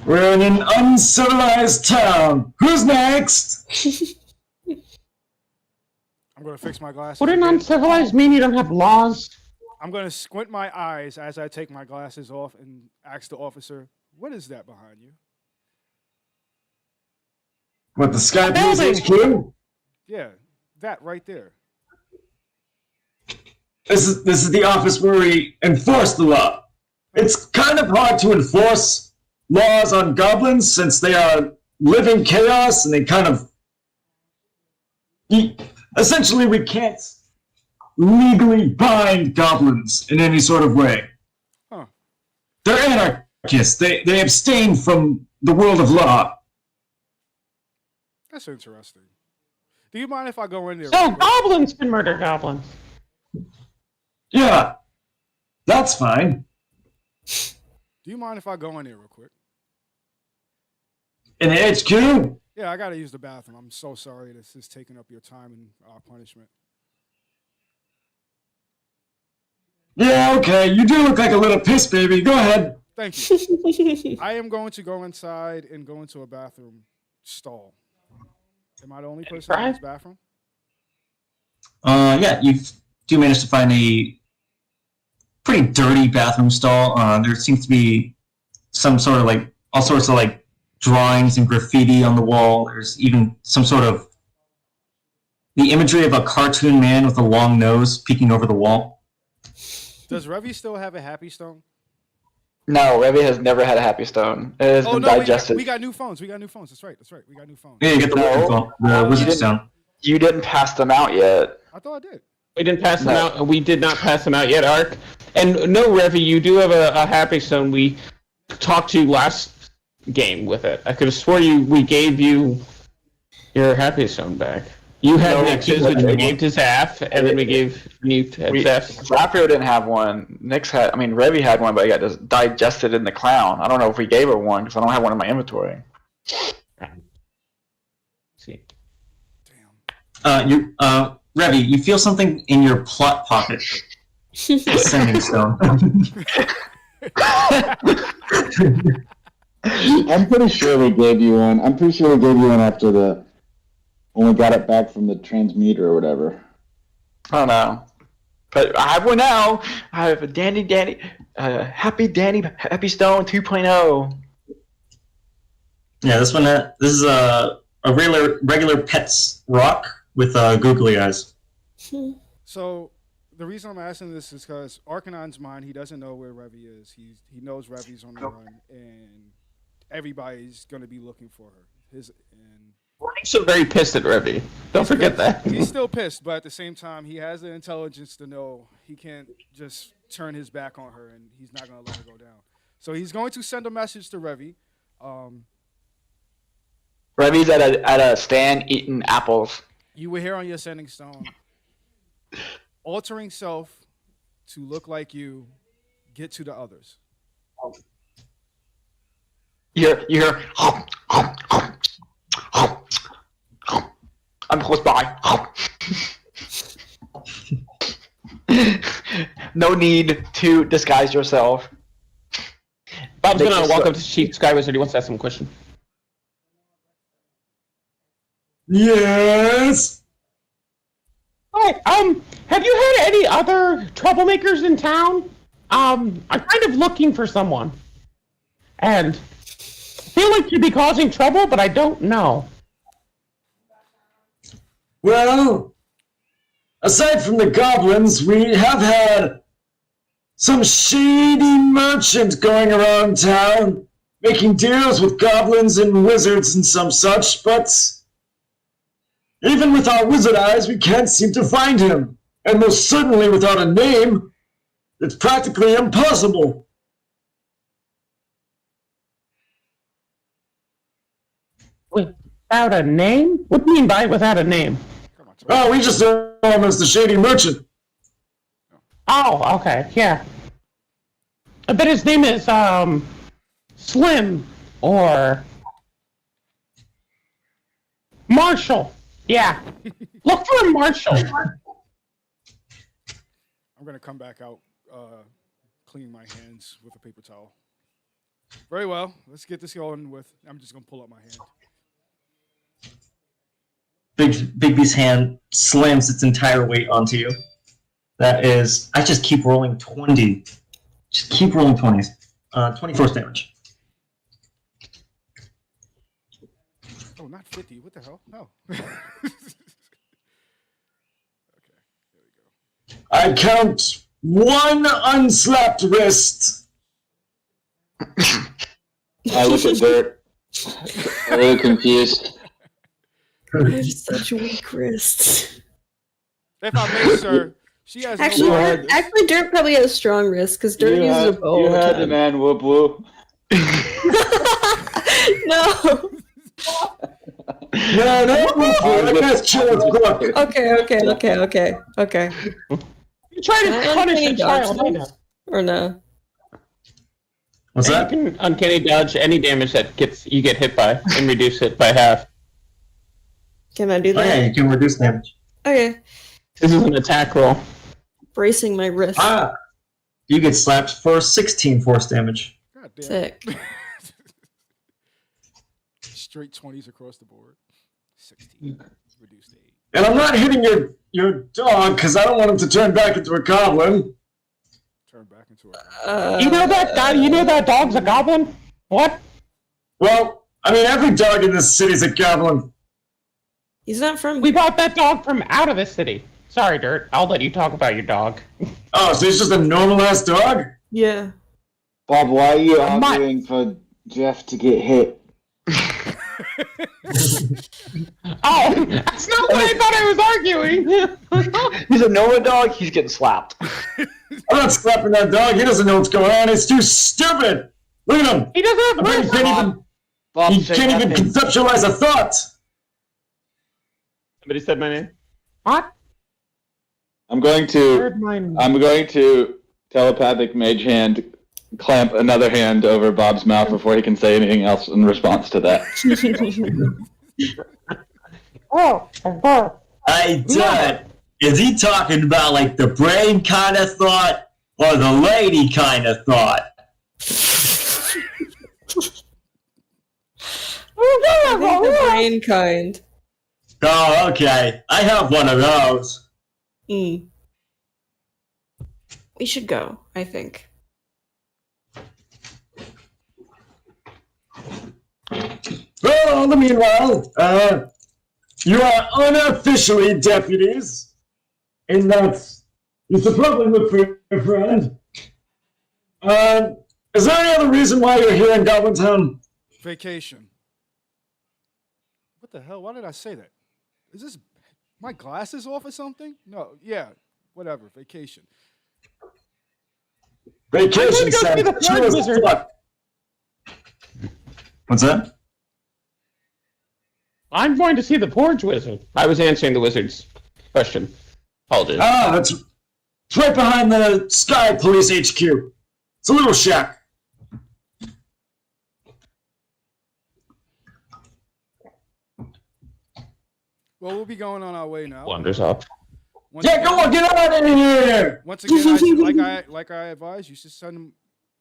We're in an uncivilized town. Who's next? I'm going to fix my glasses. Wouldn't again. uncivilized mean you don't have laws? I'm going to squint my eyes as I take my glasses off and ask the officer, what is that behind you? What, the Sky Blues Building. HQ? Yeah, that right there. This is the office where we enforce the law. It's kind of hard to enforce laws on goblins since they are living chaos and they kind of... Essentially, we can't legally bind goblins in any sort of way. Huh. They're anarchists. They abstain from the world of law. That's interesting. Do you mind if I go in there? So real quick? goblins can murder goblins. Yeah, that's fine. Do you mind if I go in there real quick? In the HQ? Yeah, I gotta use the bathroom. I'm so sorry this is taking up your time and our punishment. Yeah, okay. You do look like a little piss baby. Go ahead. Thank you. I am going to go inside and go into a bathroom stall. Am I the only person in this bathroom? Yeah, you do manage to find a pretty dirty bathroom stall. There seems to be some sort of like all sorts of like drawings and graffiti on the wall. There's even some sort of the imagery of a cartoon man with a long nose peeking over the wall. Does Revy still have a happy stone? No, Revy has never had a happy stone. It has been digested. We got new phones. We got new phones. That's right. That's right. We got new phones. Yeah, you get the No. wizard stone. You didn't pass them out yet. I thought I did. We didn't pass them out. We did not pass them out yet, Ark. And no, Revy, you do have a happy stone. We talked to you last game with it. I could have swore we gave you your happy stone back. You had Nix's, which we gave to Zaf, and then we gave you to Zaf. Raphael didn't have one. Revy had one, but it got just digested in the clown. I don't know if we gave her one because I don't have one in my inventory. See. Revy, you feel something in your plot pocket. Ascending stone. I'm pretty sure we gave you one. I'm pretty sure we gave you one after when we got it back from the transmuter or whatever. I don't know. But I have one now. I have a Happy Stone 2.0. Yeah, this is a regular Pets rock with googly eyes. So the reason I'm asking this is because Arcanon's mind, he doesn't know where Revy is. He knows Revy's on the run, and everybody's going to be looking for her. and We're also very pissed at Revy. Don't forget that. he's still pissed, but at the same time, he has the intelligence to know he can't just turn his back on her, and he's not going to let her go down. So he's going to send a message to Revy. Revy's at a stand eating apples. You will hear on your sending stone, altering self to look like you, get to the others. You're I'm close by. No need to disguise yourself. Bob's Make gonna this walk up. up to Chief Sky Wizard. He wants to ask him a question. Yes. Hi. Have you had any other troublemakers in town? I'm kind of looking for someone, and feel like you'd be causing trouble, but I don't know. Well, aside from the goblins, we have had some shady merchant going around town, making deals with goblins and wizards and some such, but even with our wizard eyes, we can't seem to find him. And most certainly without a name, it's practically impossible. Without a name? What do you mean by without a name? Oh, we just know him as the shady merchant. Oh, okay, yeah. I bet his name is, Slim, or Marshall. Yeah. Look for Marshall. I'm going to come back out, clean my hands with a paper towel. Very well. Let's get this going with... I'm just going to pull up my hand. Bigby's hand slams its entire weight onto you. That is... I just keep rolling 20. Just keep rolling 20s. 20 force damage. Oh, not 50. What the hell? No. Okay, there we go. I count 1 unslapped wrist. I look at Dirt, a little confused. I have such weak wrists. If I may, sir, she has Actually, no actually, Dirt probably has strong wrists because Dirt uses a bow. You all the had the time. man whoop whoop. No. No, I guess chill with Gluck. Okay. You try to Can I punish uncanny a child. dodge those? Or no? What's You that? can uncanny dodge any damage that you get hit by and reduce it by half. Can I do Oh, yeah, that? you can reduce damage. Okay. This is an attack roll. Bracing my wrist. You get slapped for 16 force damage. God damn. Sick. Straight 20s across the board. 16. Reduced to 8. And I'm not hitting your dog because I don't want him to turn back into a goblin. Turn back into a... You know that guy? You know that dog's a goblin? What? Well, I mean, every dog in this city's a goblin. He's not from. We bought that dog from out of the city. Sorry, Dirt. I'll let you talk about your dog. Oh, so he's just a normal-ass dog? Yeah. Bob, why are you My- arguing for Jeff to get hit? Oh, that's not what I thought I was arguing. He's a normal dog. He's getting slapped. I'm not slapping that dog. He doesn't know what's going on. It's too stupid. Look at him. He doesn't have I bet he brains. he can't even conceptualize a thought. Somebody said my name. What? I'm going to Heard mine. telepathic mage hand clamp another hand over Bob's mouth before he can say anything else in response to that. Hey, Dad, is he talking about like the brain kind of thought or the lady kind of thought? I think the brain kind. Oh, okay. I have one of those. We should go, I think. Well, in the meanwhile, you are unofficially deputies, and that's you should probably look for your friend. Is there any other reason why you're here in Goblin Town? Vacation. What the hell? Why did I say that? Is this my glasses off or something? No, yeah, whatever. Vacation. Vacation I'm gonna go see sounds the true Forge as Wizard. fuck. What's that? I'm going to see the Forge Wizard. I was answering the wizard's question. Apologies. Ah, that's it's right behind the Sky Police HQ. It's a little shack. Well, we'll be going on our way now. Wonders up. Once Yeah, again- come on, get out of here! Once again, like I advised, you should send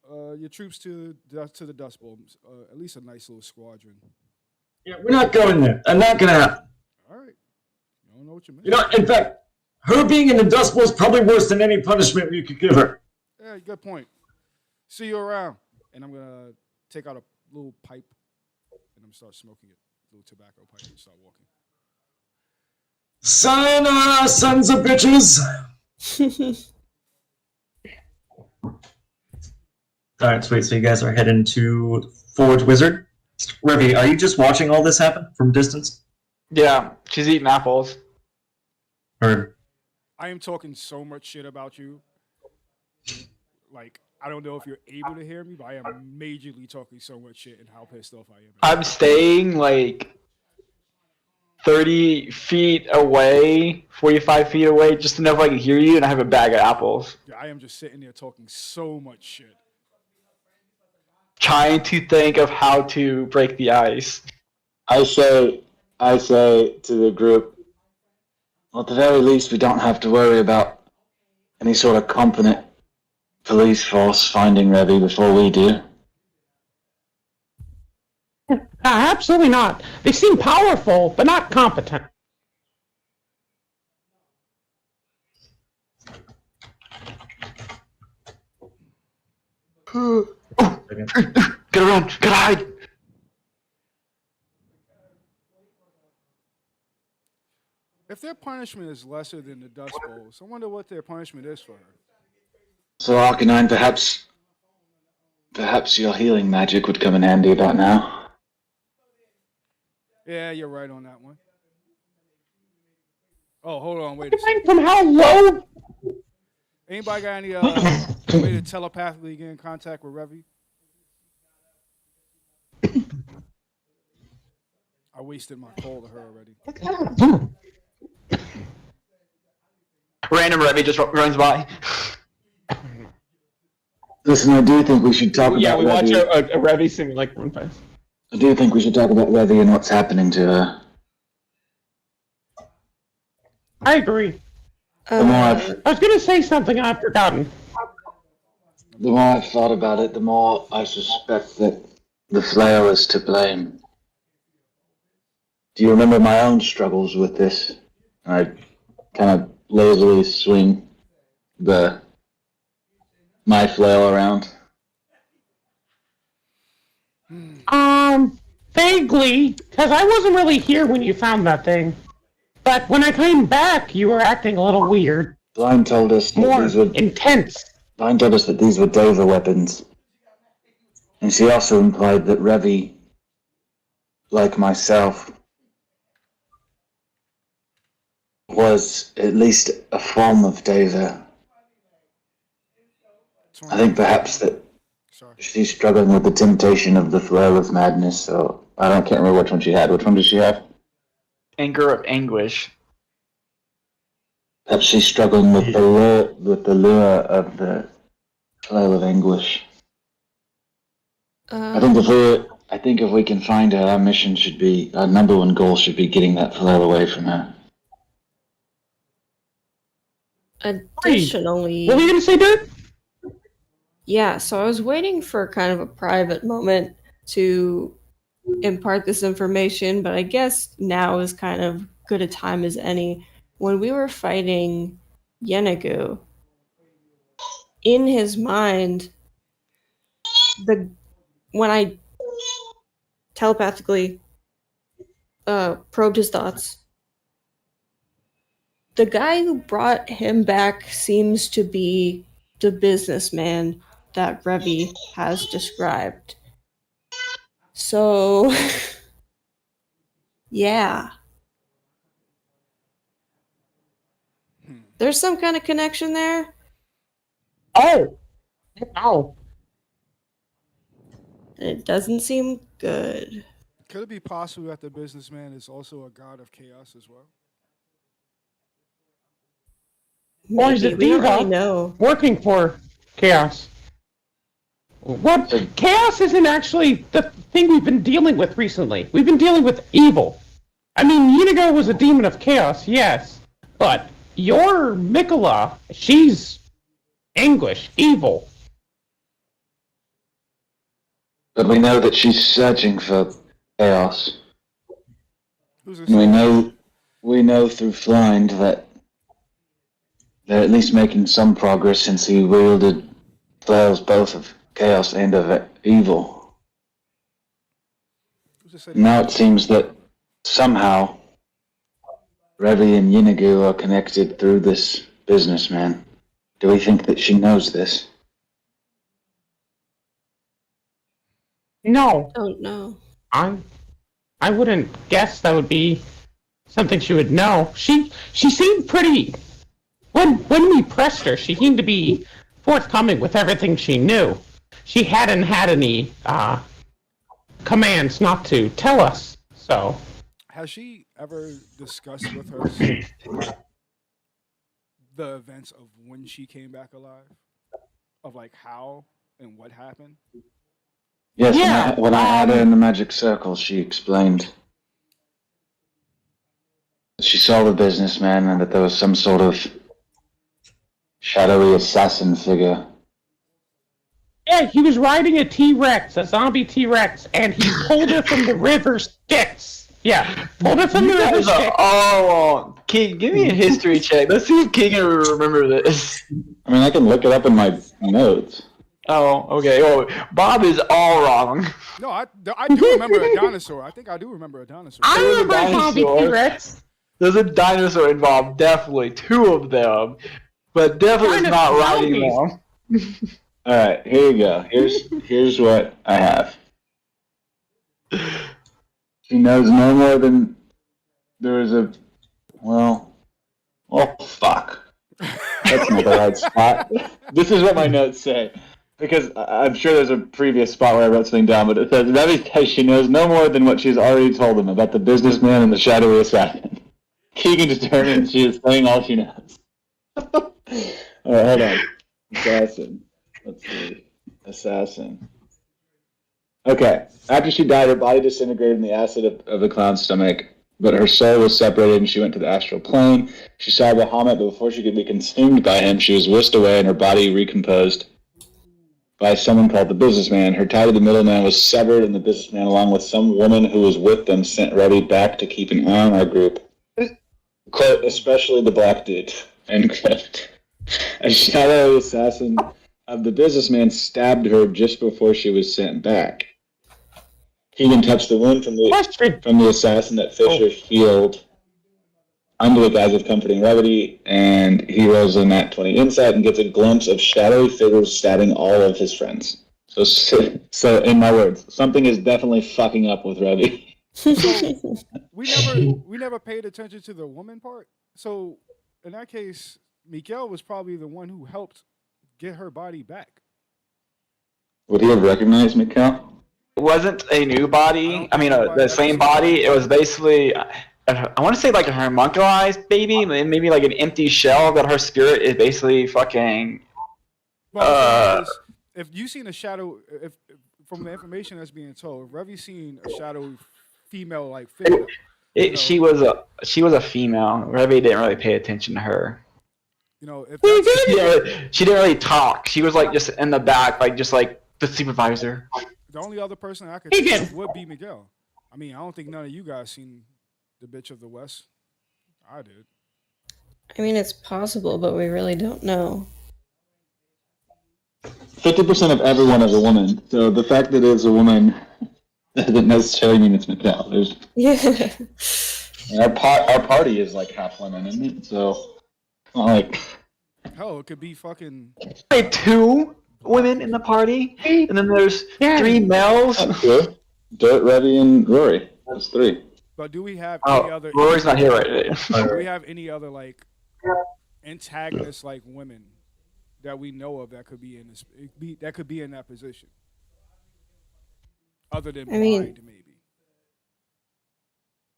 your troops to the Dust Bowl. At least a nice little squadron. Yeah, we're not going there. I'm not gonna happen. All right. I don't know what you mean. You know, in fact, her being in the Dust Bowl is probably worse than any punishment you could give her. Yeah, good point. See you around. And I'm gonna take out a little pipe and I'm gonna start smoking it. A little tobacco pipe and start walking. Sayonara, sons of bitches! Alright, sweet. So you guys are heading to Forge Wizard. Revy, are you just watching all this happen from distance? Yeah, she's eating apples. Or I am talking so much shit about you. Like, I don't know if you're able to hear me, but I am majorly talking so much shit and how pissed off I am. I'm staying like 30 feet away, 45 feet away, just enough I can hear you, and I have a bag of apples. Yeah, I am just sitting there talking so much shit. Trying to think of how to break the ice. I say to the group, well, at the very least, we don't have to worry about any sort of competent police force finding Revy before we do. Absolutely not. They seem powerful, but not competent. Get around, get hide. If their punishment is lesser than the Dust Bowls, I wonder what their punishment is for her. So, Arcanine, perhaps your healing magic would come in handy about now. Yeah, you're right on that one. Oh, hold on, wait a second. Depending from how low. Anybody got any way to telepathically get in contact with Revy? I wasted my call to her already. Random Revy just runs by. Listen, I do think we should talk Yeah, about we watch Revy. a Revy sing like one face. I do think we should talk about Revy and what's happening to her. I agree. The more I've I was going to say something I've forgotten. The more I've thought about it, the more I suspect that the flail is to blame. Do you remember my own struggles with this? I kind of lazily swing my flail around. Vaguely, because I wasn't really here when you found that thing. But when I came back, you were acting a little weird. Blind told us that More these were intense. Blind told us that these were Deva weapons. And she also implied that Revy, like myself, was at least a form of Deva. I think perhaps that Sorry. she's struggling with the temptation of the flail of madness, so can't remember which one she had. Which one did she have? Anger of anguish. Perhaps she's struggling with the lure of the flail of anguish. I think if we can find her, our number one goal should be getting that flail away from her. Additionally, What were you going to say, dude? yeah, so I was waiting for kind of a private moment to impart this information, but I guess now is kind of good a time as any. When we were fighting Yenagu, in his mind, when I telepathically probed his thoughts, the guy who brought him back seems to be the businessman that Revy has described. So, Yeah. There's some kind of connection there. Oh! Oh. And it doesn't seem good. Could it be possible that the businessman is also a god of chaos as well? Or is Maybe. it We don't really Diva know. working for Chaos? What? Chaos isn't actually the thing we've been dealing with recently. We've been dealing with evil. I mean, Unigo was a demon of chaos, yes. But your Mikola, she's English, evil. But we know that she's searching for chaos. Who's this? And we know through Flind that they're at least making some progress since he wielded flails both of chaos and of evil. Who's this? Now it seems that somehow Revi and Yinagu are connected through this businessman. Do we think that she knows this? No, Don't know. I wouldn't guess that would be something she would know. She seemed pretty. When we pressed her, she seemed to be forthcoming with everything she knew. She hadn't had any commands not to tell us. So, Has she ever discussed with her the events of when she came back alive? Of like how and what happened? Yes, Yeah, when I had her in the magic circle, she explained that she saw the businessman and that there was some sort of shadowy assassin figure. yeah, he was riding a T-Rex, a zombie T-Rex, and he pulled her from the river Styx. Yeah, pulled her from the river Styx. Oh, Keegan, give me a history check. Let's see if Keegan will remember this. I mean, I can look it up in my notes. Oh, okay. Oh, Bob is all wrong. No, I do remember a dinosaur. I think I do remember a dinosaur. I remember a zombie dinosaur. T-Rex. There's a dinosaur involved, definitely. 2 of them. But definitely Kind of not riding zombies. them. Alright, here you go. Here's what I have. She knows no more than there is a fuck. That's not the right spot. This is what my notes say. Because I'm sure there's a previous spot where I wrote something down, but it says that is because she knows no more than what she's already told them about the businessman and the shadowy assassin. Keegan determined she is saying all she knows. Alright, hold on. Assassin. Let's see. Assassin. Okay. After she died, her body disintegrated in the acid of the clown's stomach, but her soul was separated and she went to the astral plane. She saw Bahamut, but before she could be consumed by him, she was whisked away and her body recomposed by someone called the businessman. Her tie to the middleman was severed, and the businessman, along with some woman who was with them, sent Reddy back to keep an eye on our group. Quote, especially the black dude. End quote. A shadowy assassin of the businessman stabbed her just before she was sent back. Keegan touched the wound from the assassin that Fisher healed under the guise of comforting levity, and he rolls a nat 20 insight and gets a glimpse of shadowy figures stabbing all of his friends. So in my words, something is definitely fucking up with Revy. We never paid attention to the woman part. So in that case, Miguel was probably the one who helped get her body back. Would he have recognized Mikkel? It wasn't a new body. I mean, the same body. It was basically, I want to say like a homunculized baby, maybe like an empty shell that her spirit is basically fucking. Well, if you seen a shadow, if from the information that's being told, if Revy's seen a shadow female like figure. She was a female. Revy didn't really pay attention to her. You know, if she didn't really talk. She was like just in the back, like just like the supervisor. The only other person I could think of would be Miguel. I mean, I don't think none of you guys seen the bitch of the West. I did. I mean, it's possible, but we really don't know. 50% of everyone is a woman, so the fact that it's a woman doesn't necessarily mean it's Mikkel. Yeah. Our party is like half women, isn't it? So, like, hell, it could be fucking. Like 2 women in the party, and then there's 3 males. That's true. Dirt, Revy, and Rory. That's 3. But do we have any other? Rory's not here right now. Do we have any other like antagonists like women that we know of that could be in this? That could be in that position. Other than Bride, maybe.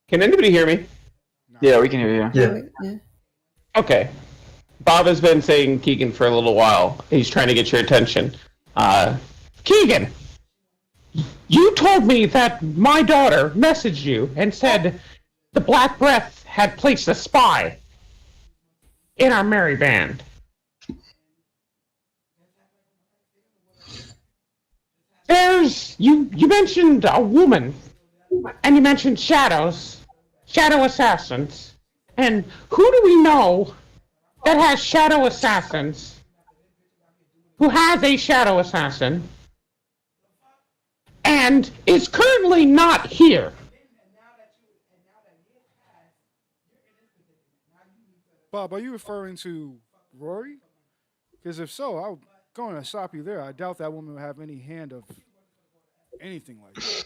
Can anybody hear me? No. Yeah, we can hear you. Yeah. Okay. Bob has been saying Keegan for a little while. He's trying to get your attention. Keegan, you told me that my daughter messaged you and said the Black Breath had placed a spy in our merry band. You mentioned a woman, and you mentioned shadow assassins, and who do we know that has shadow assassins? Who has a shadow assassin and is currently not here? Bob, are you referring to Rory? Because if so, I'm going to stop you there. I doubt that woman will have any hand of anything like that.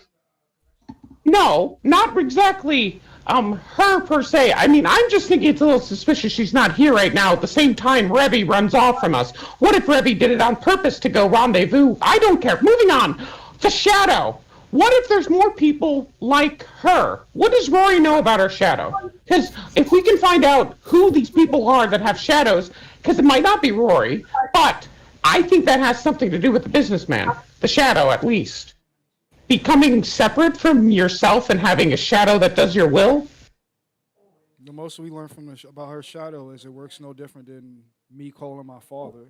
No, not exactly her per se. I mean, I'm just thinking it's a little suspicious she's not here right now. At the same time, Revy runs off from us. What if Revy did it on purpose to go rendezvous? I don't care. Moving on. The Shadow. What if there's more people like her? What does Rory know about her shadow? Because if we can find out who these people are that have shadows, because it might not be Rory, but I think that has something to do with the businessman. The shadow, at least. Becoming separate from yourself and having a shadow that does your will? The most we learn from about her shadow is it works no different than me calling my father.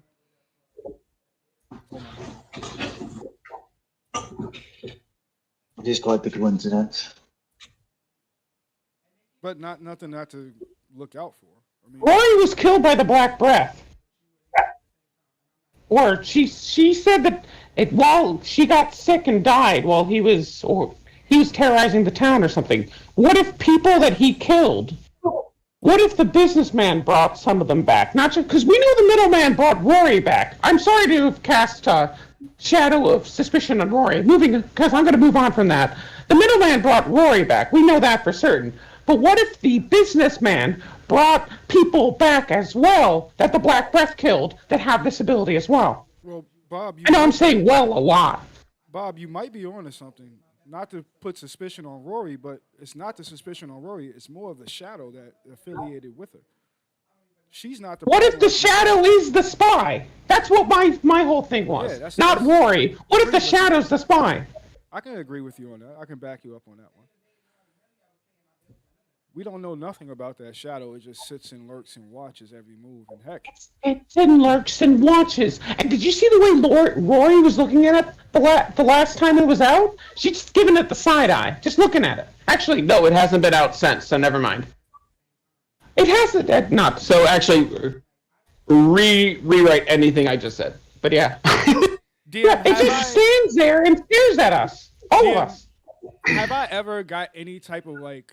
It is quite the coincidence. But nothing not to look out for. I mean, Rory was killed by the Black Breath. Or she said that while she got sick and died while he was terrorizing the town or something. What if people that he killed? What if the businessman brought some of them back? Not just because we know the middleman brought Rory back. I'm sorry to have cast a shadow of suspicion on Rory. Because I'm going to move on from that. The middleman brought Rory back. We know that for certain. But what if the businessman brought people back as well that the Black Breath killed that have this ability as well? Well, Bob, I know I'm saying a lot. Bob, you might be onto something. Not to put suspicion on Rory, but it's not the suspicion on Rory. It's more of the shadow that affiliated with her. She's not the. What if the shadow is the spy? That's what my whole thing was. Yeah, not Rory. What if the shadow's the spy? I can agree with you on that. I can back you up on that one. We don't know nothing about that shadow. It just sits and lurks and watches every move. And heck, It's in lurks and watches. And did you see the way Rory was looking at it the last time it was out? She's just giving it the side eye, just looking at it. Actually, no, it hasn't been out since, so never mind. It hasn't, not. So actually, rewrite anything I just said. But yeah. DM, It just stands there and stares at us. All of us. Have I ever got any type of like...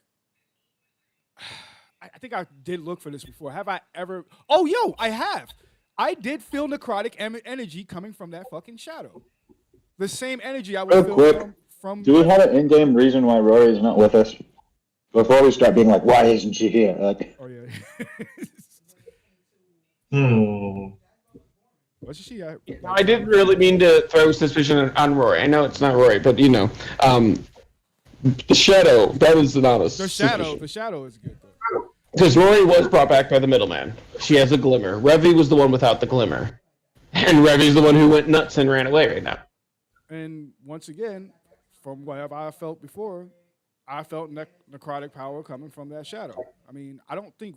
I think I did look for this before. Have I ever... Oh, yo, I have. I did feel necrotic energy coming from that fucking shadow. The same energy I would feel from... Do we have an in-game reason why Rory is not with us? Before we start being like, why isn't she here? Like... Oh, yeah. What's she? No, I didn't really mean to throw suspicion on Rory. I know it's not Rory, but you know. The shadow, that is not a suspicion. The shadow is good, though. Because Rory was brought back by the middleman. She has a glimmer. Revy was the one without the glimmer. And Revy's the one who went nuts and ran away right now. And once again, from whatever I felt before, I felt necrotic power coming from that shadow. I mean, I don't think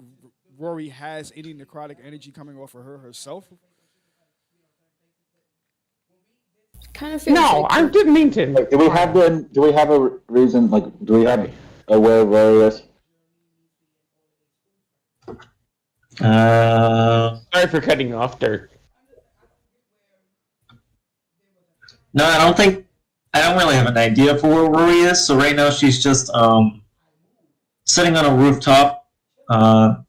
Rory has any necrotic energy coming off of her herself. Kind of feels No, I didn't mean to. Like, do we have a reason, like, do we have a where Rory is? Sorry for cutting you off, Dirk. No, I don't really have an idea for where Rory is, so right now she's just sitting on a rooftop. The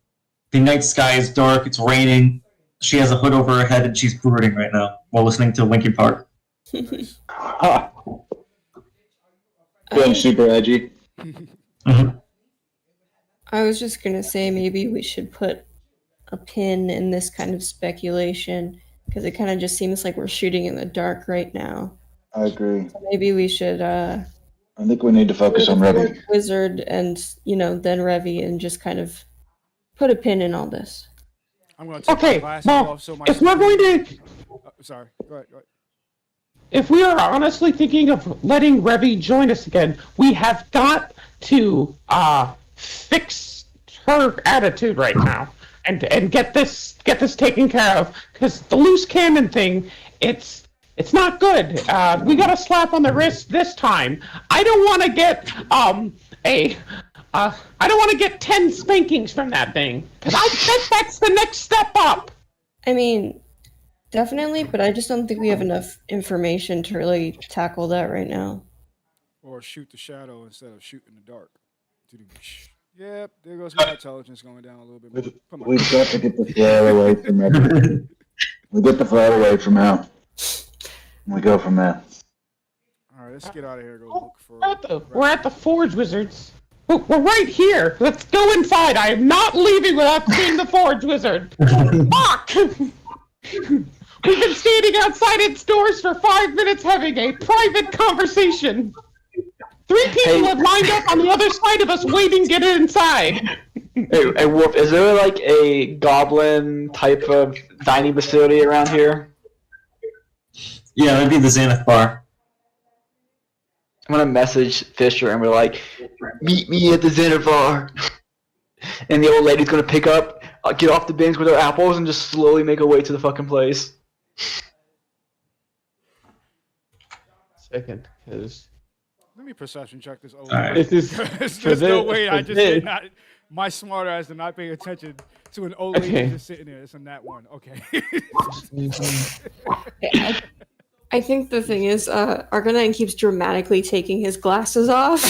night sky is dark, it's raining. She has a hood over her head and she's brooding right now while listening to Linkin Park. Feeling super edgy. Mm-hmm. I was just gonna say maybe we should put a pin in this kind of speculation because it kind of just seems like we're shooting in the dark right now. I agree. So maybe we should I think we need to focus on Revy. Wizard and then Revy and just kind of put a pin in all this. I'm going to take my glasses off so my... if we're going to... sorry, go ahead. If we are honestly thinking of letting Revy join us again, we have got to fix her attitude right now and get this taken care of, because the loose cannon thing, it's not good. We got a slap on the wrist this time. I don't want to get I don't want to get 10 spankings from that thing, because I think that's the next step up. I mean, definitely, but I just don't think we have enough information to really tackle that right now. Or shoot the shadow instead of shooting the dark. Yep, there goes my intelligence going down a little bit more. We've got to get the flare away from Revy. We get the flare away from her. We go from there. Alright, let's get out of here and go look for... We're at the Forge Wizards. We're right here. Let's go inside. I am not leaving without seeing the Forge Wizard. Fuck! We've been standing outside its doors for 5 minutes having a private conversation. 3 people have lined up on the other side of us waiting to get inside. Hey, Wolf, is there like a goblin type of dining facility around here? Yeah, that'd be the Xanath bar. I'm gonna message Fisher and we're like, meet me at the Xanath bar. And the old lady's gonna pick up, get off the bench with her apples and just slowly make her way to the fucking place. Second, because... Let me perception check this old Right. lady. There's no way I just did not... My smart ass did not pay attention to an old lady just sitting there. It's a nat 1. Okay. I think the thing is, Arcanine keeps dramatically taking his glasses off.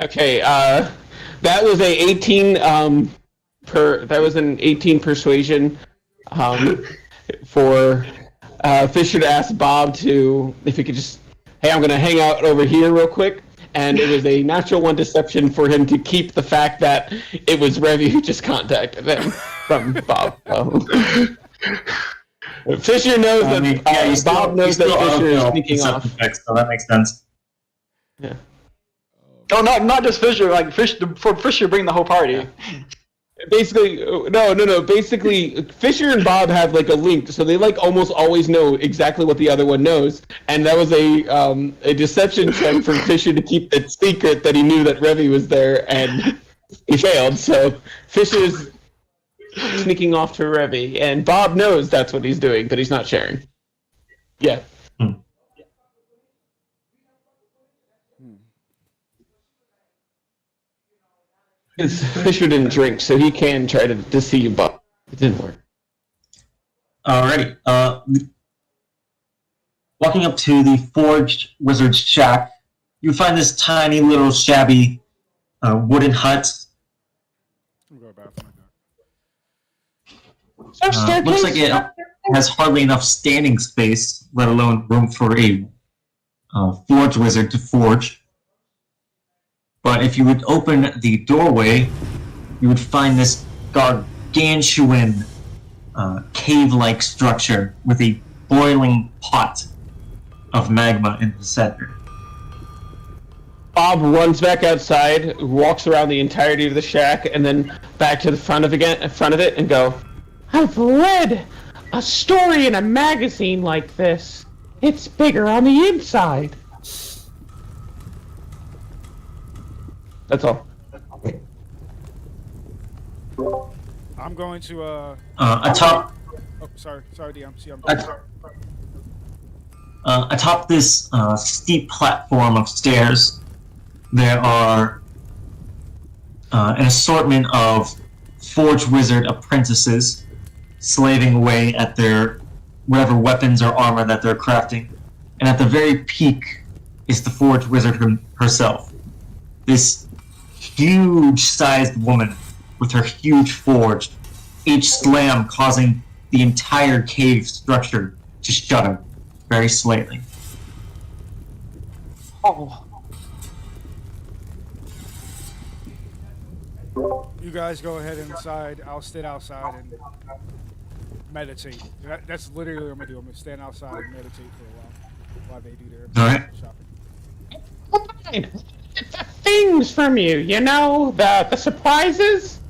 Okay, that was a 18 that was an 18 persuasion for Fisher to ask Bob to, if he could just, hey, I'm gonna hang out over here real quick. And it was a natural 1 deception for him to keep the fact that it was Revy who just contacted him from Bob. Fisher knows that Bob knows that Fisher is sneaking off. So that makes sense. Yeah. Oh, not just Fisher. Like for Fisher, bring the whole party. Yeah. Basically, no. Basically, Fisher and Bob have like a link, so they like almost always know exactly what the other one knows. And that was a deception check for Fisher to keep it secret that he knew that Revy was there, and he failed. So Fisher's sneaking off to Revy, and Bob knows that's what he's doing, but he's not sharing. Yeah. Fisher didn't drink, so he can try to deceive Bob. It didn't work. Alrighty. Walking up to the Forged Wizard's shack, you find this tiny little shabby wooden hut. Looks like it has hardly enough standing space, let alone room for a Forge Wizard to forge. But if you would open the doorway, you would find this gargantuan cave-like structure with a boiling pot of magma in the center. Bob runs back outside, walks around the entirety of the shack, and then back to the front of it, and go, I've read a story in a magazine like this. It's bigger on the inside. That's all. I'm going to atop. Oh, sorry, DM. Atop this steep platform of stairs, there are an assortment of Forge Wizard apprentices slaving away at their whatever weapons or armor that they're crafting. And at the very peak is the Forge Wizard herself. This huge-sized woman with her huge forge, each slam causing the entire cave structure to shudder very slightly. Oh. You guys go ahead inside. I'll sit outside and meditate. That's literally what I'm gonna do. I'm gonna stand outside and meditate for a while they do their Alright. shopping. Fine. The things from you, you know, the surprises.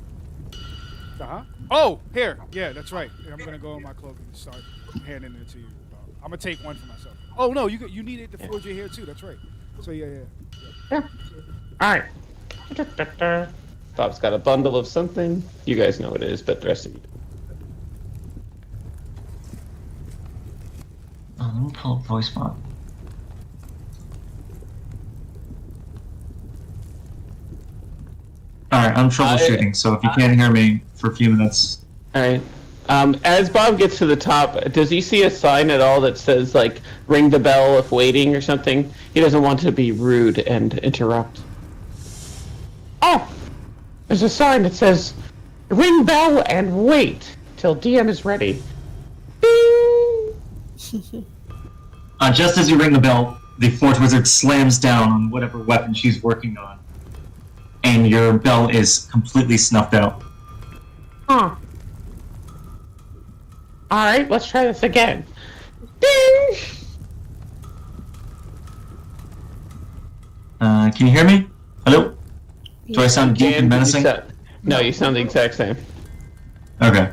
Oh, here. Yeah, that's right. I'm gonna go in my clothing and start handing it to you. I'm gonna take one for myself. Oh no, you need it to forge your hair too. That's right. So yeah. All right. Bob's got a bundle of something. You guys know what it is, but the rest of you. Oh, let me pull up voice mod. Alright, I'm troubleshooting, so if you can't hear me for a few minutes. All right. As Bob gets to the top, does he see a sign at all that says, like, ring the bell if waiting or something? He doesn't want to be rude and interrupt. Oh! There's a sign that says, ring bell and wait till DM is ready. Ding! Just as you ring the bell, the Forge Wizard slams down on whatever weapon she's working on, and your bell is completely snuffed out. Huh. Alright, let's try this again. Ding! Can you hear me? Hello? Do I sound deep and menacing? No, you sound the exact same. Okay.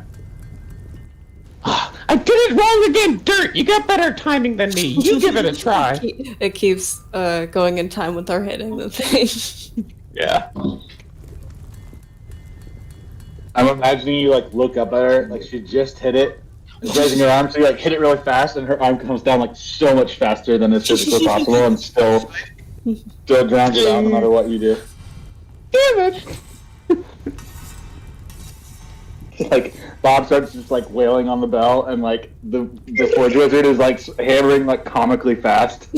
I did it wrong again, Dirt! You got better timing than me. You give it a try. It keeps going in time with our hitting the thing. Yeah. I'm imagining you like look up at her, like she just hit it, and raising her arm, so you like hit it really fast, and her arm comes down like so much faster than is physically possible, and still drowns it out no matter what you do. Damn it! Like Bob starts just like wailing on the bell, and like the Forge Wizard is like hammering like comically fast.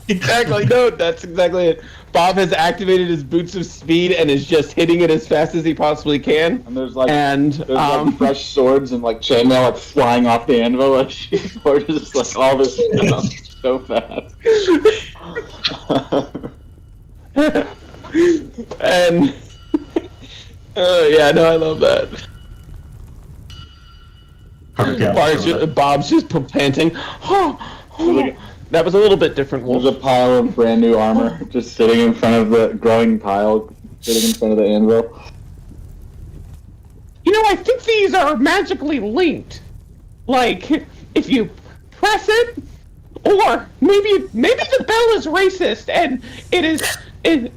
Exactly, no, that's exactly it. Bob has activated his boots of speed and is just hitting it as fast as he possibly can. And there's like And fresh swords and like chainmail like flying off the anvil. Like she forges like all this stuff so fast. And yeah, no, I love that. Bob's just panting. That was a little bit different, Wolf. There's a pile of brand new armor just sitting in front of the growing pile, sitting in front of the anvil. You know, I think these are magically linked. Like, if you press it, or maybe the bell is racist and it is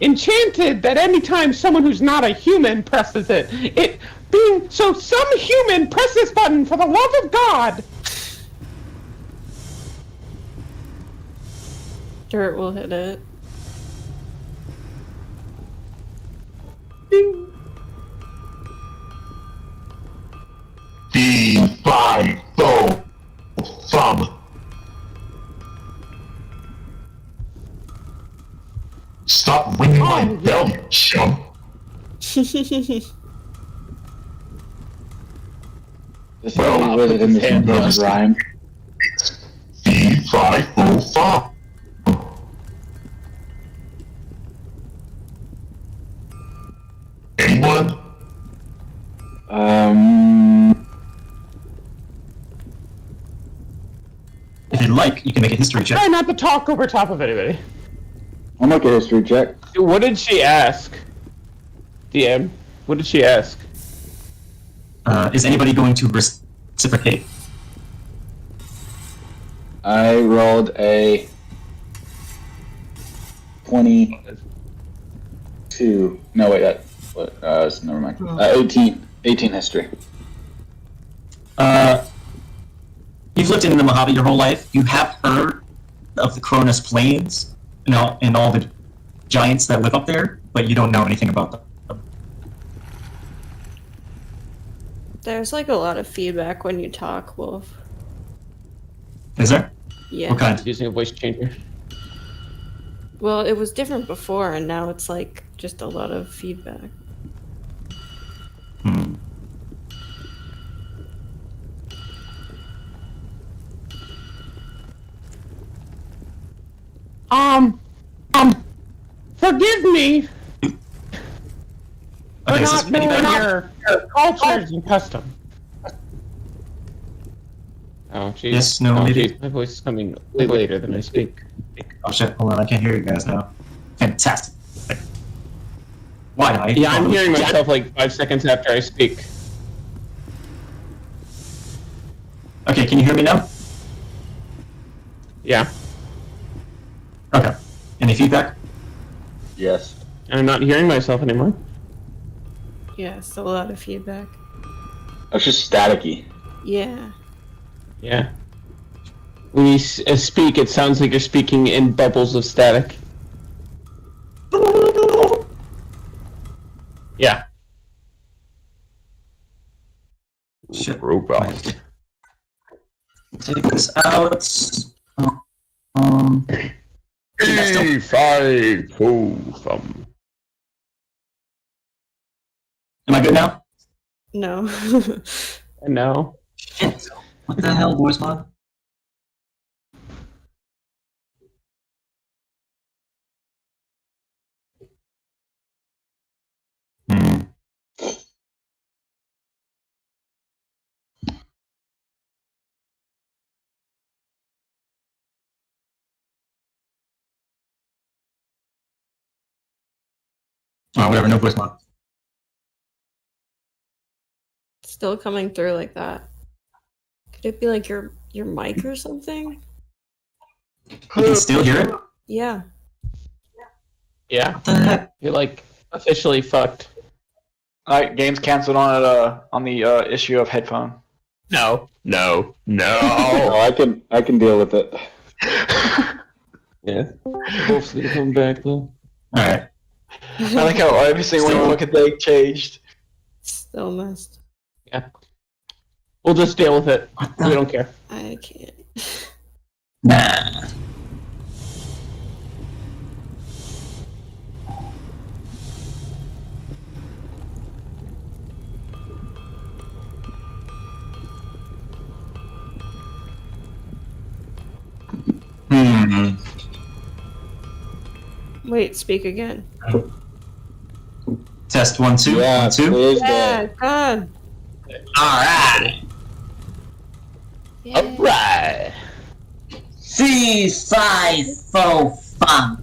enchanted that anytime someone who's not a human presses it, so some human press this button for the love of God. Dirt will hit it. Ding. Stop ringing my bell, you chump. Just with it in this rhyme. V505. Anyone? If you'd like, you can make a history check. Try not to talk over top of anybody. I'll make a history check. What did she ask? DM, what did she ask? Is anybody going to reciprocate? I rolled a 22. No, wait, never mind. 18 history. You've lived in the Mojave your whole life. You have heard of the Cronus Plains and all the giants that live up there, but you don't know anything about them. There's like a lot of feedback when you talk, Wolf. Is there? Yeah. What kind? Using a voice changer. Well, it was different before, and now it's like just a lot of feedback. me for Okay, so not knowing your cultures and customs. Oh, jeez. Yes, no, maybe. Geez. My voice is coming way later than I speak. Oh shit, hold on, I can't hear you guys now. Fantastic. Why? Yeah, I'm hearing myself like 5 seconds after I speak. Okay, can you hear me now? Yeah. Okay. Any feedback? Yes. I'm not hearing myself anymore. Yeah, still a lot of feedback. It's just staticky. Yeah. Yeah. When you speak, it sounds like you're speaking in bubbles of static. Yeah. Shit. Robot. Take this out. E5 Am I good now? No. No. Shit. What the hell, voice mod? Oh, whatever, no voice mod. Still coming through like that. Could it be like your mic or something? You can still hear it? Yeah. Yeah. What the heck? You're like officially fucked. Alright, game's cancelled on the issue of headphone. No. No, I can deal with it. Yeah. Hopefully come back though. Alright. I like how every single fucking thing changed. Still missed. Yeah. We'll just deal with it. What the? We don't care. I can't. Nah. Wait, speak again. Test 1, 2. Yeah, 1, 2. there's Yeah, that. God. Alright. Yeah. Alright. C5 funk.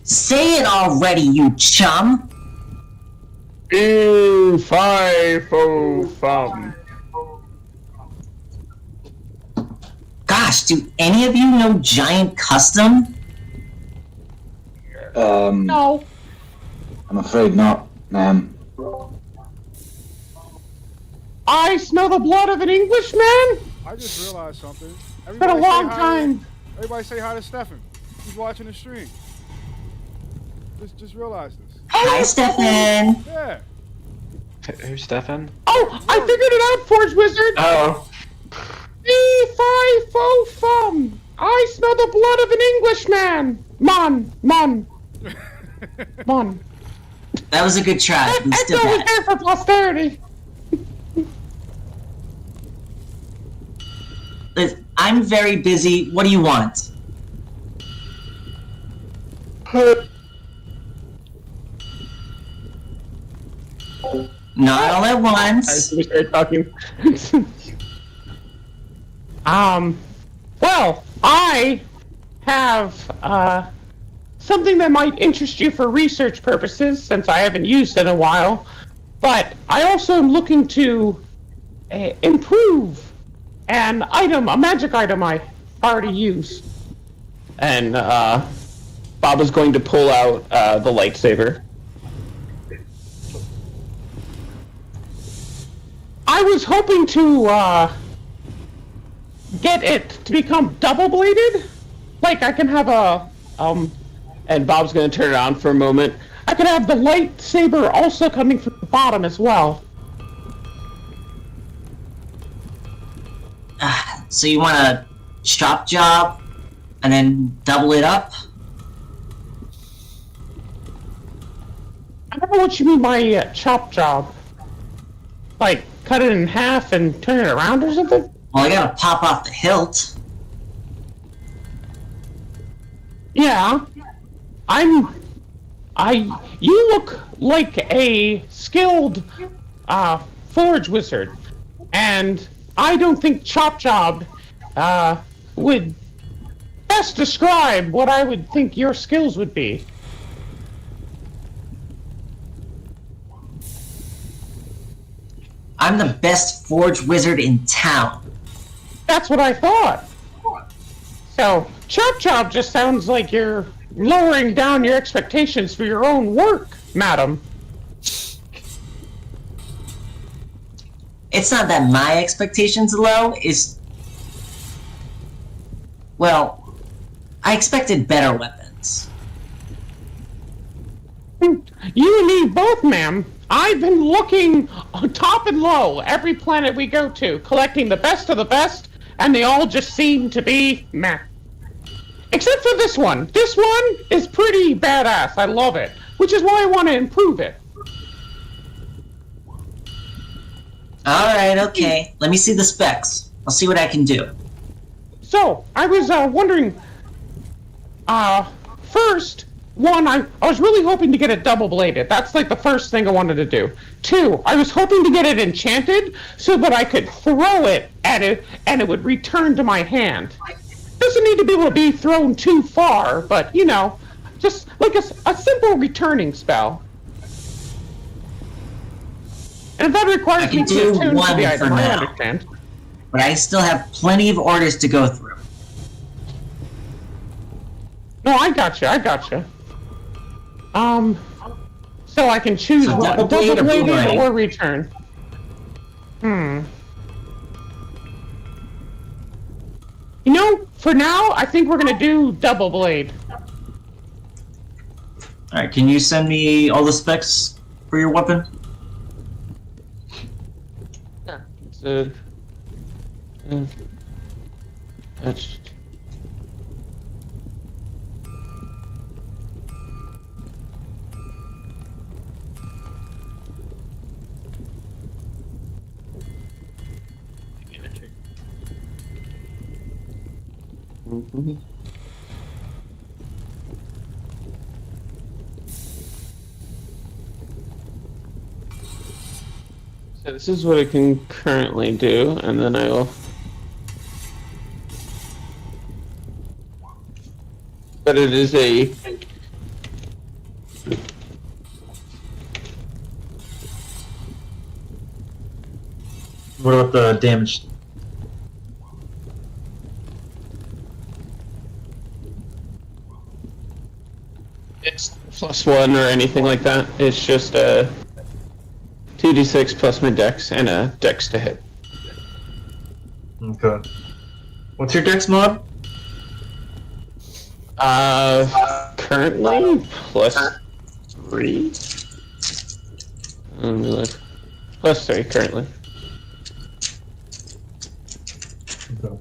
Say it already, you chum. E5 Gosh, do any of you know Giant Custom? No. I'm afraid not, ma'am. I smell the blood of an Englishman? I just realized something. It's been a long say hi time. Everybody say hi to Stefan. He's watching the stream. Just realize this. Hi, Stefan. Yeah. Who's Stefan? Oh, I figured it out, Forge Wizard. Oh. E5 I smell the blood of an Englishman. Mon. That was a good try. We still Echo got was it. there for posterity. Listen, I'm very busy. What do you want? Not all at once. We started talking. Well, I have, something that might interest you for research purposes, since I haven't used it in a while. But I also am looking to improve an item, a magic item I already use. And, Bob is going to pull out, the lightsaber. I was hoping to, get it to become double-bladed. Like, I can have a, and Bob's gonna turn it on for a moment. I could have the lightsaber also coming from the bottom as well. So you want a chop job and then double it up? I don't know what you mean by chop job. Like, cut it in half and turn it around or something? Well, I gotta pop off the hilt. Yeah, you look like a skilled, forge wizard, and I don't think Chop Job, would best describe what I would think your skills would be. I'm the best forge wizard in town. That's what I thought. So, Chop Chop just sounds like you're lowering down your expectations for your own work, madam. It's not that my expectations are low, well, I expected better weapons. You and me both, ma'am. I've been looking on top and low every planet we go to, collecting the best of the best, and they all just seem to be meh. Except for this one. This one is pretty badass. I love it, which is why I want to improve it. Alright, okay. Let me see the specs. I'll see what I can do. So, I was wondering, first, one, I was really hoping to get it double-bladed. That's like the first thing I wanted to do. Two, I was hoping to get it enchanted so that I could throw it at it and it would return to my hand. Doesn't need to be able to be thrown too far, but, you know, just like a simple returning spell. And if that requires me to attune to the item, I understand. But I still have plenty of orders to go through. No, I gotcha. So I can choose So one, double-bladed or return. You know, for now, I think we're gonna do double blade. Alright, can you send me all the specs for your weapon? Yeah. That's... So this is what I can currently do, and then I will... But it is a... What about the damage? It's +1 or anything like that. It's just a 2d6 plus my dex and a dex to hit. Okay. What's your dex mod? Currently +3. Let me look. +3 currently. Okay.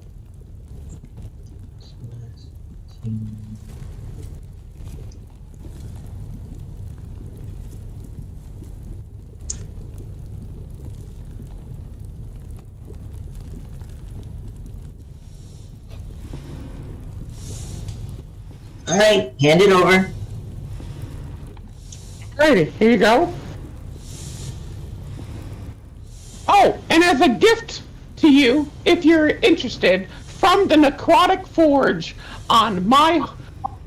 Alright, hand it over. Alrighty, here you go. Oh, and as a gift to you, if you're interested, from the Necrotic Forge on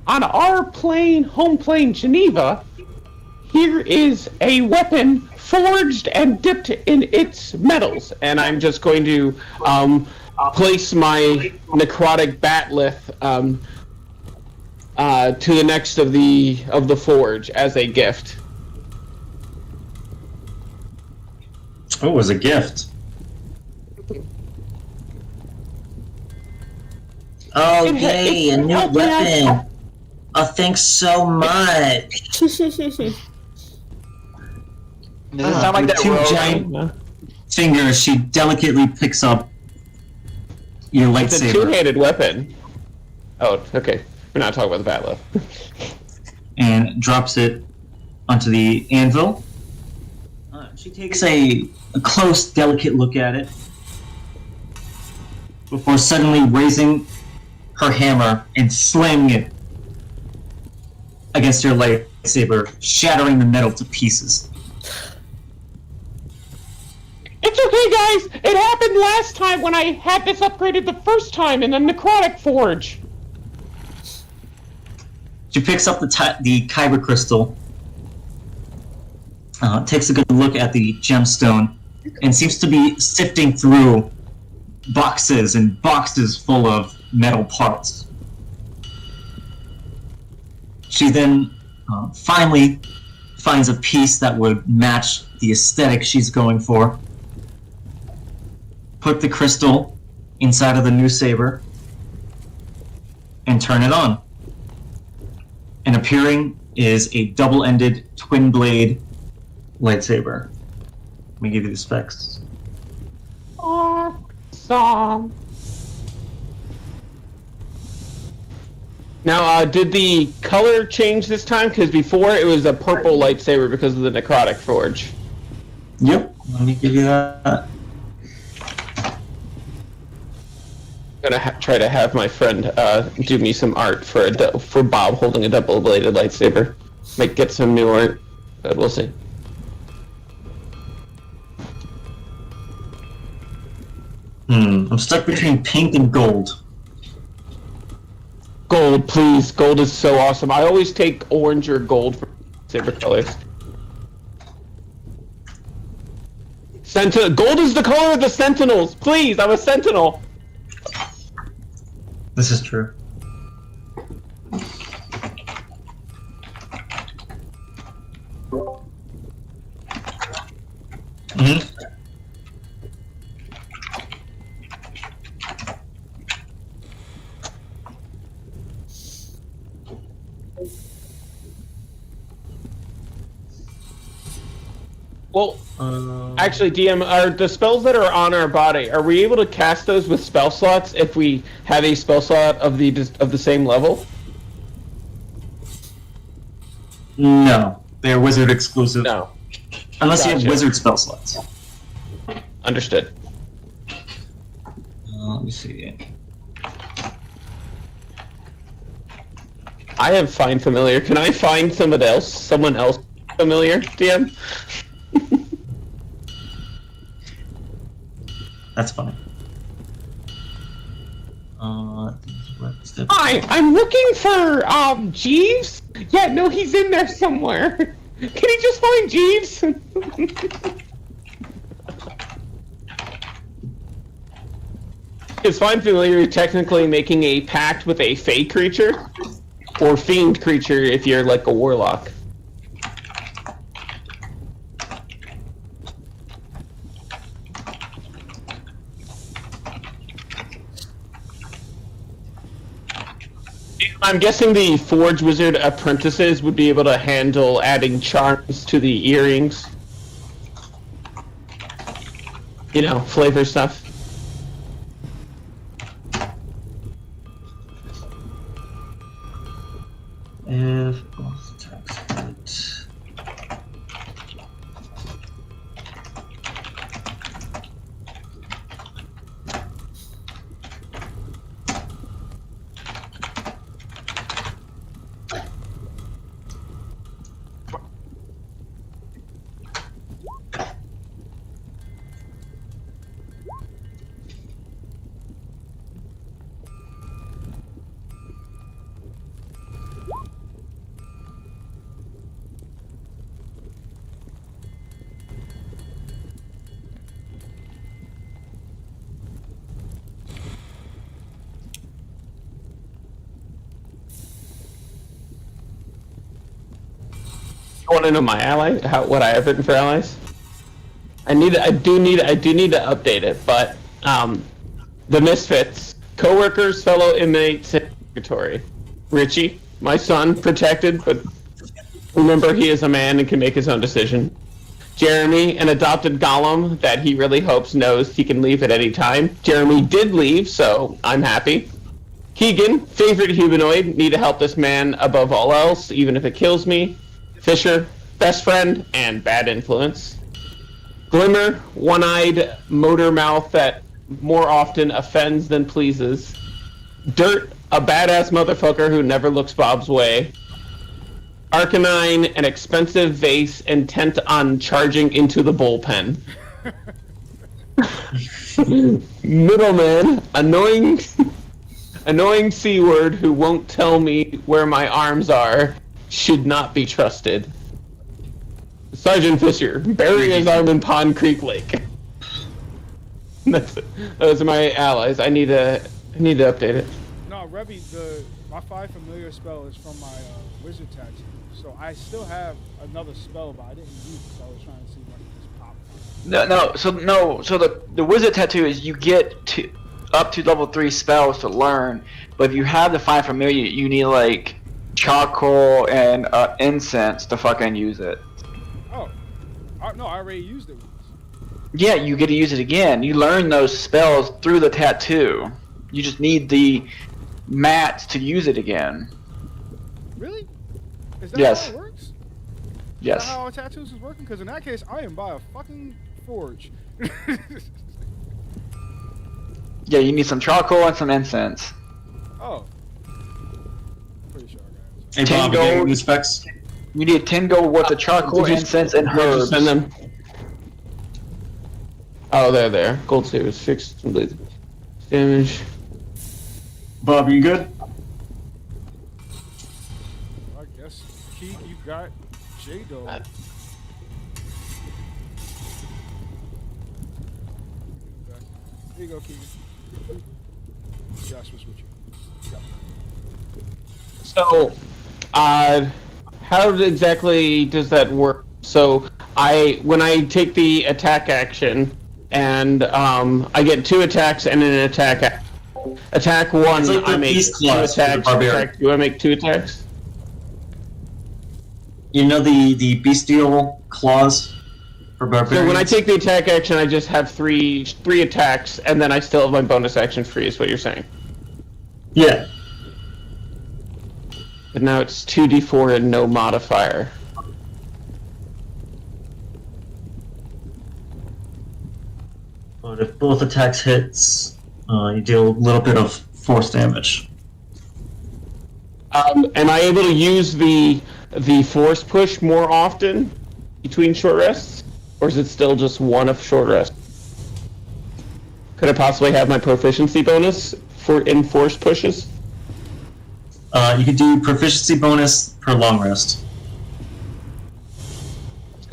our plane, home plane, Geneva, here is a weapon forged and dipped in its metals. And I'm just going to place my necrotic batleth to the next of the forge as a gift. Oh, as a gift. Oh, yay, a new weapon. Oh, thanks so much. Does it sound like that With two rogue? giant fingers, she delicately picks up your It's a lightsaber two-handed weapon. Oh, okay. We're not talking about the batleth. and drops it onto the anvil. She takes a close, delicate look at it before suddenly raising her hammer and slamming it against your lightsaber, shattering the metal to pieces. It's okay, guys! It happened last time when I had this upgraded the first time in the necrotic forge! She picks up the kyber crystal, takes a good look at the gemstone, and seems to be sifting through boxes and boxes full of metal parts. She then finally finds a piece that would match the aesthetic she's going for. Put the crystal inside of the new saber and turn it on. And appearing is a double-ended twin blade lightsaber. Let me give you the specs. Awesome. Now, did the color change this time? Because before it was a purple lightsaber because of the necrotic forge. Yep, let me give you that. I'm gonna try to have my friend do me some art for Bob holding a double-bladed lightsaber. Might get some new art, but we'll see. I'm stuck between pink and gold. Gold, please. Gold is so awesome. I always take orange or gold for saber colors. Gold is the color of the Sentinels. Please, I'm a Sentinel. This is true. Well, actually, DM, are the spells that are on our body, are we able to cast those with spell slots if we have a spell slot of the same level? No, they're wizard exclusive. No. Unless you have wizard spell slots. Understood. Let me see. I have find familiar. Can I find someone else familiar, DM? That's funny. Hi, I'm looking for Jeeves. Yeah, no, he's in there somewhere. Can he just find Jeeves? Is find familiar technically making a pact with a fey creature, or fiend creature if you're like a warlock? I'm guessing the Forge Wizard apprentices would be able to handle adding charms to the earrings. You know, flavor stuff. If both attacks hit. You want to know my ally? What I have written for allies? I do need to update it, but the Misfits, co-workers, fellow inmates, in purgatory. Richie, my son, protected, but remember he is a man and can make his own decision. Jeremy, an adopted golem that he really hopes knows he can leave at any time. Jeremy did leave, so I'm happy. Keegan, favorite humanoid, need to help this man above all else, even if it kills me. Fisher, best friend and bad influence. Glimmer, one-eyed motor mouth that more often offends than pleases. Dirt, a badass motherfucker who never looks Bob's way. Arcanine, an expensive vase intent on charging into the bullpen. Middleman, annoying C word who won't tell me where my arms are, should not be trusted. Sergeant Fisher, bury his arm in Pond Creek Lake. Those are my allies. I need to update it. No, Rebby, my 5 familiar spell is from my wizard tattoo. So I still have another spell, but I didn't use it, so I was trying to see if I could just pop. So the wizard tattoo is you get up to level 3 spells to learn, but if you have the 5 familiar, you need like charcoal and incense to fucking use it. Oh, no, I already used it once. Yeah, you get to use it again. You learn those spells through the tattoo. You just need the mats to use it again. Really? Is that Yes. how it works? Yes. Is that how our tattoos is working? Because in that case, I am by a fucking forge. Yeah, you need some charcoal and some incense. Oh. Pretty sure I got it. Hey 10 Bob, you getting gold. the specs? You need 10 gold worth of charcoal, incense, and Where'd you herbs. send them? Oh, they're there. Gold savers fixed. Damage. Bob, you good? I guess, Keith, you got J-Dog. Here you go, Keith. Josh was with you. So, how exactly does that work? So, when I take the attack action, and I get 2 attacks and an attack. Attack 1, It's like the I make beast 2 class for the attacks. barbarian. Attack 2, I make 2 attacks. You know the bestial claws for barbarians? So when I take the attack action, I just have three attacks, and then I still have my bonus action free, is what you're saying. Yeah. But now it's 2d4 and no modifier. But if both attacks hits, you deal a little bit of force damage. Am I able to use the force push more often between short rests? Or is it still just one of short rest? Could I possibly have my proficiency bonus in force pushes? You could do proficiency bonus per long rest.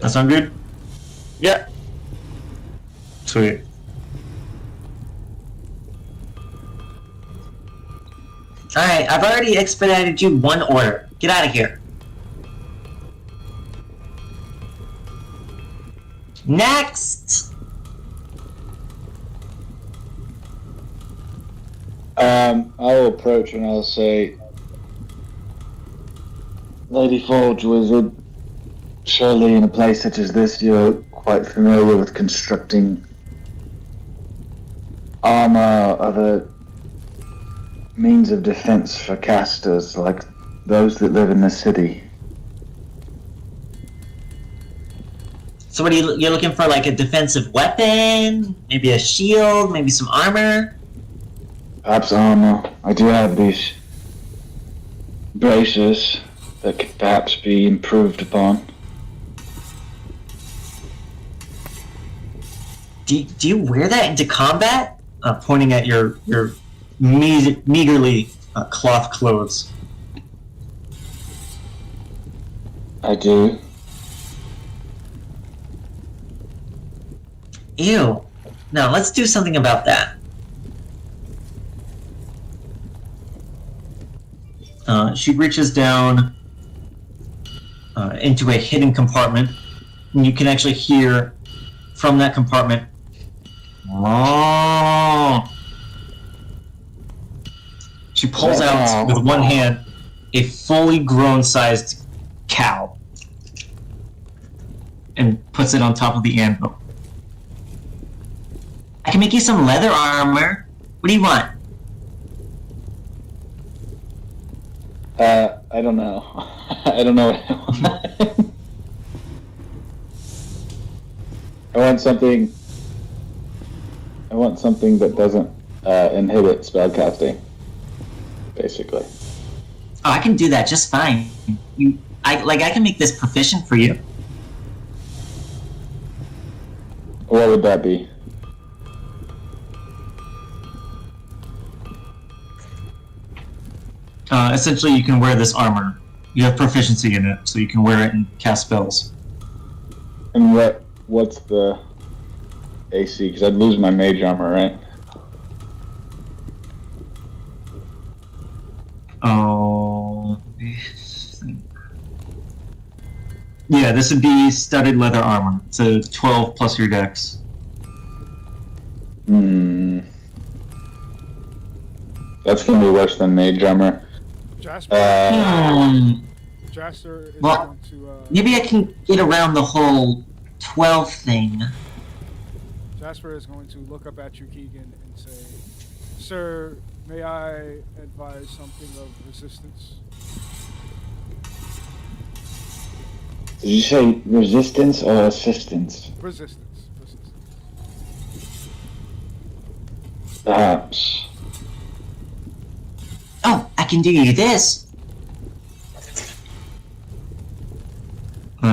That sound good? Yeah. Sweet. Alright, I've already expedited you 1 order. Get out of here. Next! I'll approach and I'll say, Lady Forge Wizard, surely in a place such as this you're quite familiar with constructing armor, other means of defense for casters like those that live in the city. So what are you're looking for, like a defensive weapon? Maybe a shield? Maybe some armor? Perhaps armor. I do have these braces that could perhaps be improved upon. Do you wear that into combat? Pointing at your meagerly cloth clothes. I do. Ew. No, let's do something about that. She reaches down into a hidden compartment, and you can actually hear from that compartment. "Oh." She pulls out with one hand a fully grown sized cow and puts it on top of the anvil. I can make you some leather armor. What do you want? I don't know. I don't know what I want. I want something that doesn't inhibit spellcasting, basically. Oh, I can do that just fine. I can make this proficient for you. What would that be? Essentially, you can wear this armor. You have proficiency in it, so you can wear it and cast spells. And what's the AC? Because I'd lose my mage armor, right? Oh. Yeah, this would be studded leather armor. It's a 12 plus your dex. That's gonna be worse than mage armor. Jasper. Jasper is Well, going to. Maybe I can get around the whole 12 thing. Jasper is going to look up at you, Keegan, and say, "Sir, may I advise something of resistance?" Did you say resistance or assistance? Resistance. Perhaps. Oh, I can do you this.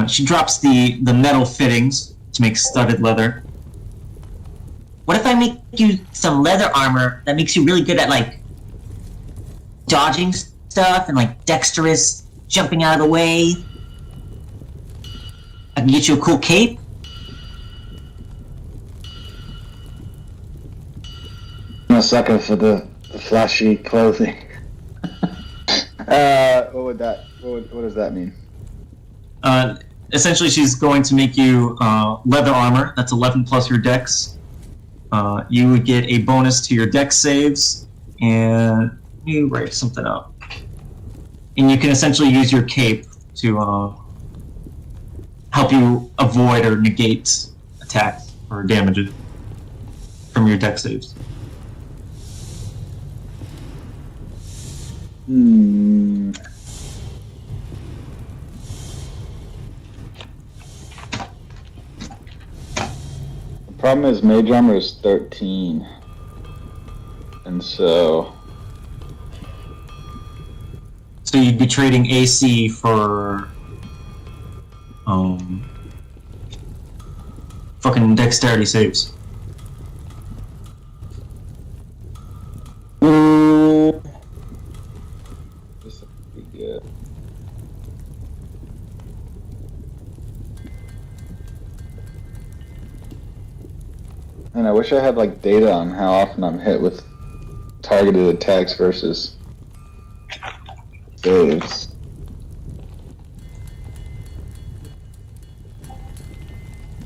She drops the metal fittings to make studded leather. What if I make you some leather armor that makes you really good at, like, dodging stuff and, like, dexterous jumping out of the way? I can get you a cool cape. I'm a sucker for the flashy clothing. What does that mean? Essentially, she's going to make you leather armor. That's 11 plus your dex. You would get a bonus to your dex saves, and you write something up. And you can essentially use your cape to help you avoid or negate attacks or damages from your dex saves. The problem is mage armor is 13. And so you'd be trading AC for fucking dexterity saves. this would be good. And I wish I had like data on how often I'm hit with targeted attacks versus saves.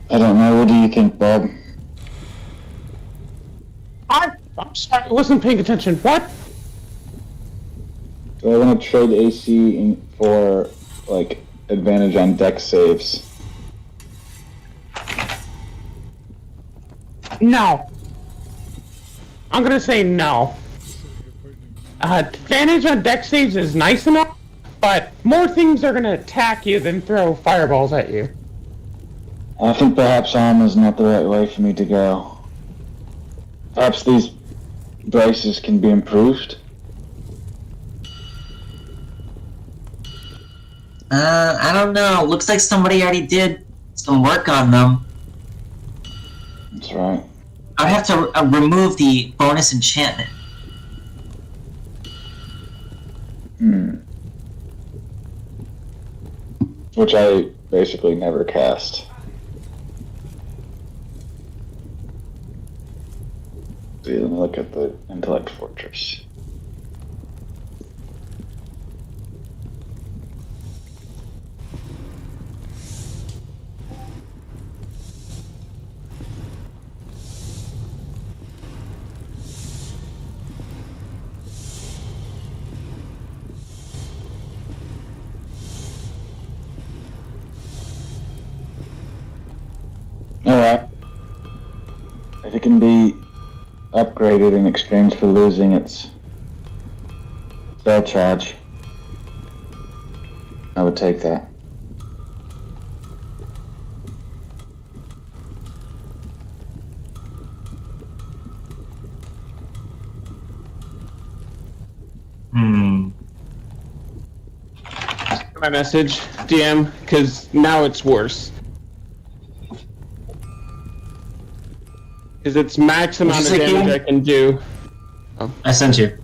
I don't know. What do you think, Bob? I'm sorry, I wasn't paying attention. What? Do I want to trade AC for like advantage on dex saves? No. I'm gonna say no. Advantage on dex saves is nice enough, but more things are gonna attack you than throw fireballs at you. I think perhaps armor's not the right way for me to go. Perhaps these braces can be improved. I don't know. Looks like somebody already did some work on them. That's right. I'd have to remove the bonus enchantment. Which I basically never cast. See, let me look at the Intellect Fortress. Alright. If it can be upgraded in exchange for losing its spell charge, I would take that. my message, DM, because now it's worse. Because it's max amount of damage I can do. Oh. I sent you.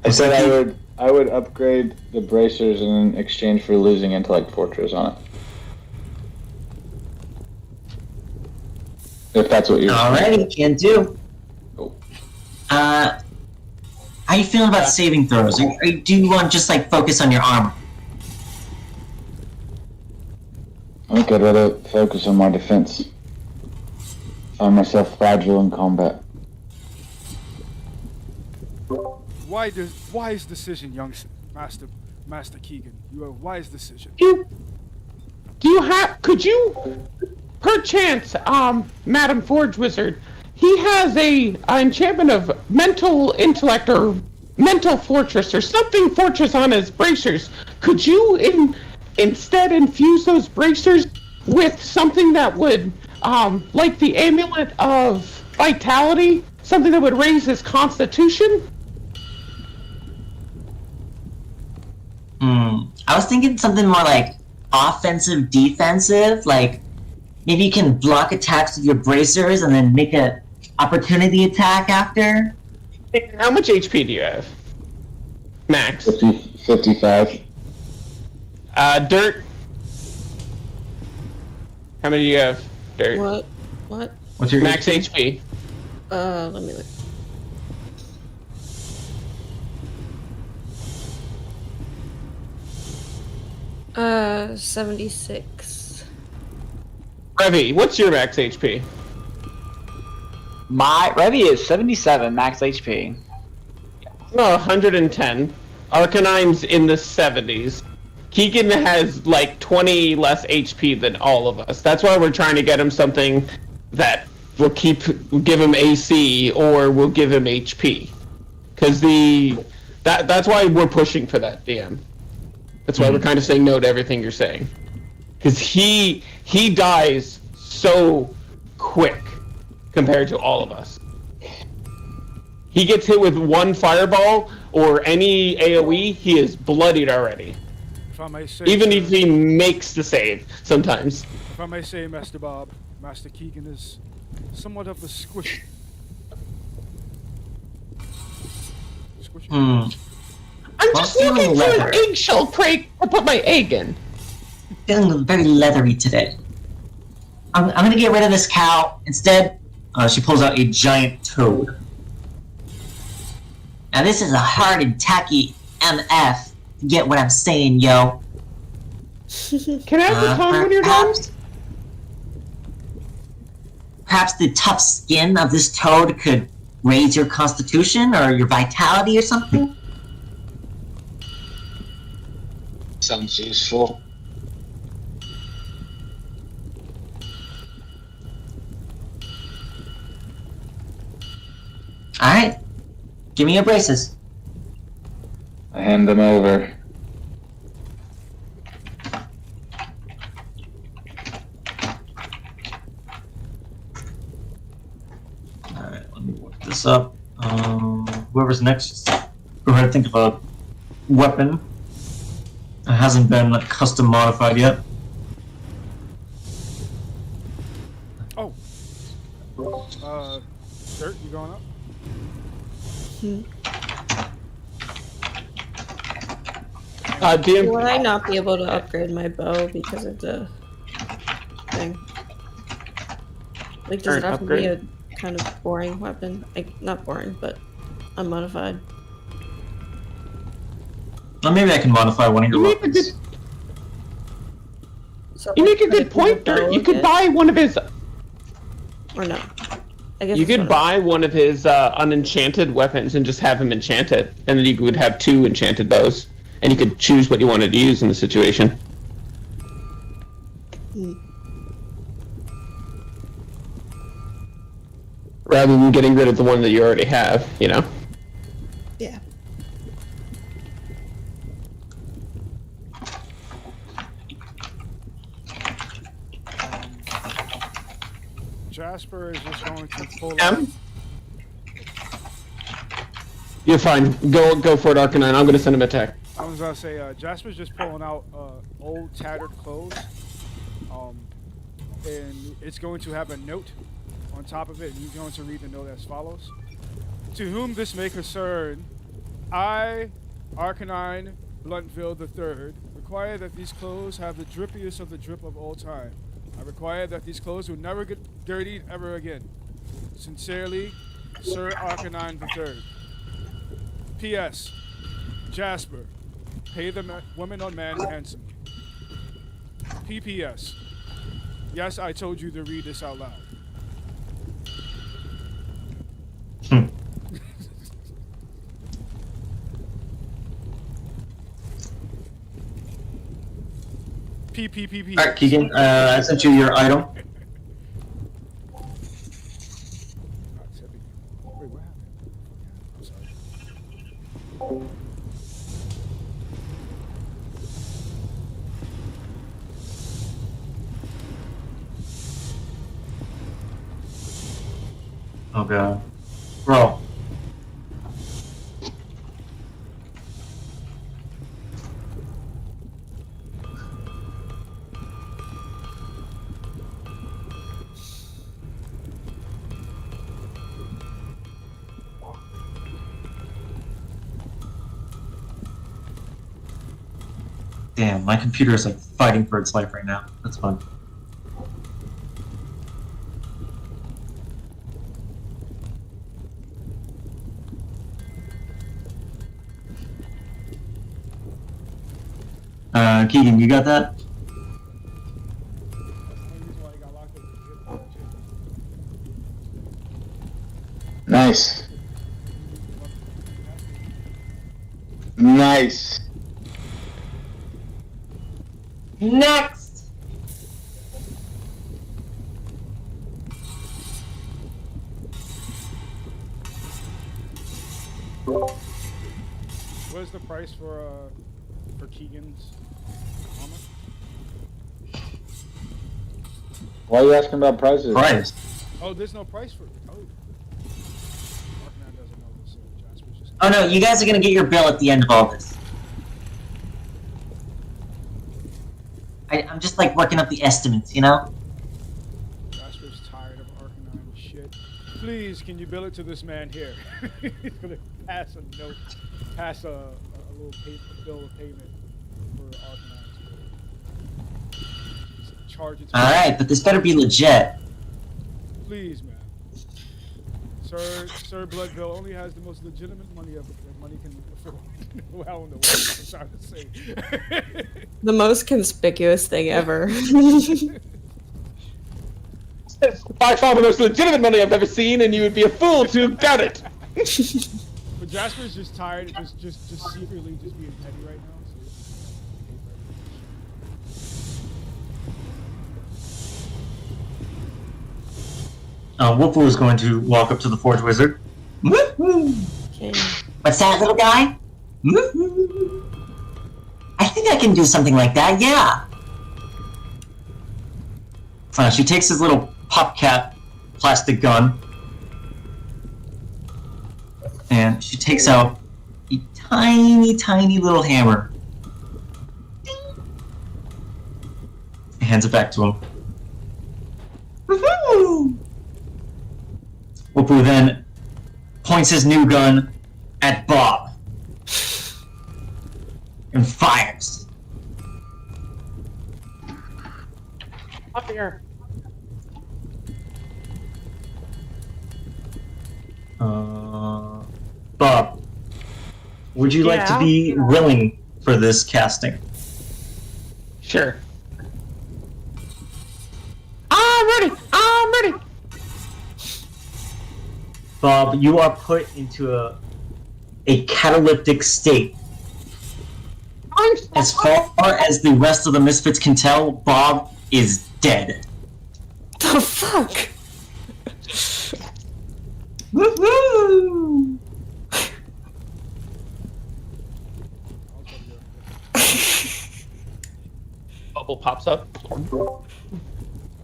I said I would upgrade the bracers in exchange for losing Intellect Fortress on it. If that's what you're Alrighty, can do. Cool. How you feeling about saving throws? Or do you want to just like focus on your armor? I think I'd rather focus on my defense. Find myself fragile in combat. Wise decision, young Master Keegan. You are wise decision. Could you, perchance, Madam Forge Wizard, he has a enchantment of mental intellect or mental fortress or something fortress on his bracers. Could you instead infuse those bracers with something that would, like the amulet of vitality, something that would raise his constitution? I was thinking something more like offensive, defensive. Like maybe you can block attacks with your bracers and then make a opportunity attack after. How much HP do you have? Max. 55. Dirt. How many do you have, Dirt? What? What's your Max HP? Let me look. Uh, 76. Revy, what's your max HP? My Revy is 77 max HP. No, 110. Arcanine's in the 70s. Keegan has like 20 less HP than all of us. That's why we're trying to get him something that will give him AC or will give him HP. Because that's why we're pushing for that, DM. That's why we're kind of saying no to everything you're saying. Because he dies so quick compared to all of us. He gets hit with one fireball or any AoE, he is bloodied already. If I may say, Even if he makes the save, sometimes. If I may say, Master Bob, Master Keegan is somewhat of a squishy. I'm just looking for an eggshell crate to put my egg in. Feeling very leathery today. I'm gonna get rid of this cow. Instead, she pulls out a giant toad. now this is a hard and tacky MF. You get what I'm saying, yo. Can I have the tongue when you're done? Perhaps the tough skin of this toad could raise your constitution or your vitality or something? Sounds useful. Alright. Give me your braces. I hand them over. Alright, let me work this up. Whoever's next, go ahead and think of a weapon. It hasn't been custom modified yet. Oh. Dirt, you going up? DM. Would I not be able to upgrade my bow because of the thing? Like, does it have to be a kind of boring weapon? Like, not boring, but unmodified. Well, maybe I can modify one of your weapons. So You make a could I good point, bow Dirt. You could again? buy one of his. Or no? I guess You that's could what buy one of his unenchanted weapons and just have him enchant it, and then you would have 2 enchanted bows, and you could choose what you wanted to use in the situation. Rather than getting rid of the one that you already have, you know. Yeah. Jasper is just going to pull out. You're fine. Go for it, Arcanine. I'm gonna send him a text. I was gonna say, Jasper's just pulling out old tattered clothes, and it's going to have a note on top of it, and he's going to read the note as follows: To whom this may concern, I, Arcanine Bluntville III, require that these clothes have the drippiest of the drip of all time. I require that these clothes will never get dirtied ever again. Sincerely, Sir Arcanine III. P.S. Jasper, pay the woman on man handsomely. P.P.S. Yes, I told you to read this out loud. P. Alright, Keegan, I sent you your item. Wait, what happened? I'm sorry. Oh god. Bro. Damn, my computer is like fighting for its life right now. That's fun. Keegan, you got that? Nice. Nice. Next! What is the price for Keegan's armor? Why are you asking about prices? Price. Oh, there's no price for it. Oh. Markman doesn't know this, so Jasper's just... Oh no, you guys are gonna get your bill at the end of all this. I'm just like working up the estimates, you know? Jasper's tired of Arcanine shit. Please, can you bill it to this man here? He's gonna pass a note, pass a little bill of payment for Arcanine's bill. Charge it to Alright, but this better be legit. Please, man. Sir Bloodville only has the most legitimate money that money can afford. Well, I don't know what I'm trying to say. The most conspicuous thing ever. By far the most legitimate money I've ever seen, and you would be a fool to doubt it. But Jasper's just tired of just secretly just being petty right now. Whooper is going to walk up to the Forge Wizard. Okay. What's that, little guy? I think I can do something like that, yeah. She takes his little pop cap plastic gun. And she takes out a tiny, tiny little hammer. And hands it back to him. Whooper then points his new gun at Bob and fires. Up here. Bob, would you like to Yeah? be willing for this casting? Sure. I'm ready! I'm ready! Bob, you are put into a catalyptic state. As far as the rest of the Misfits can tell, Bob is dead. The fuck? Woohoo! Bubble pops up.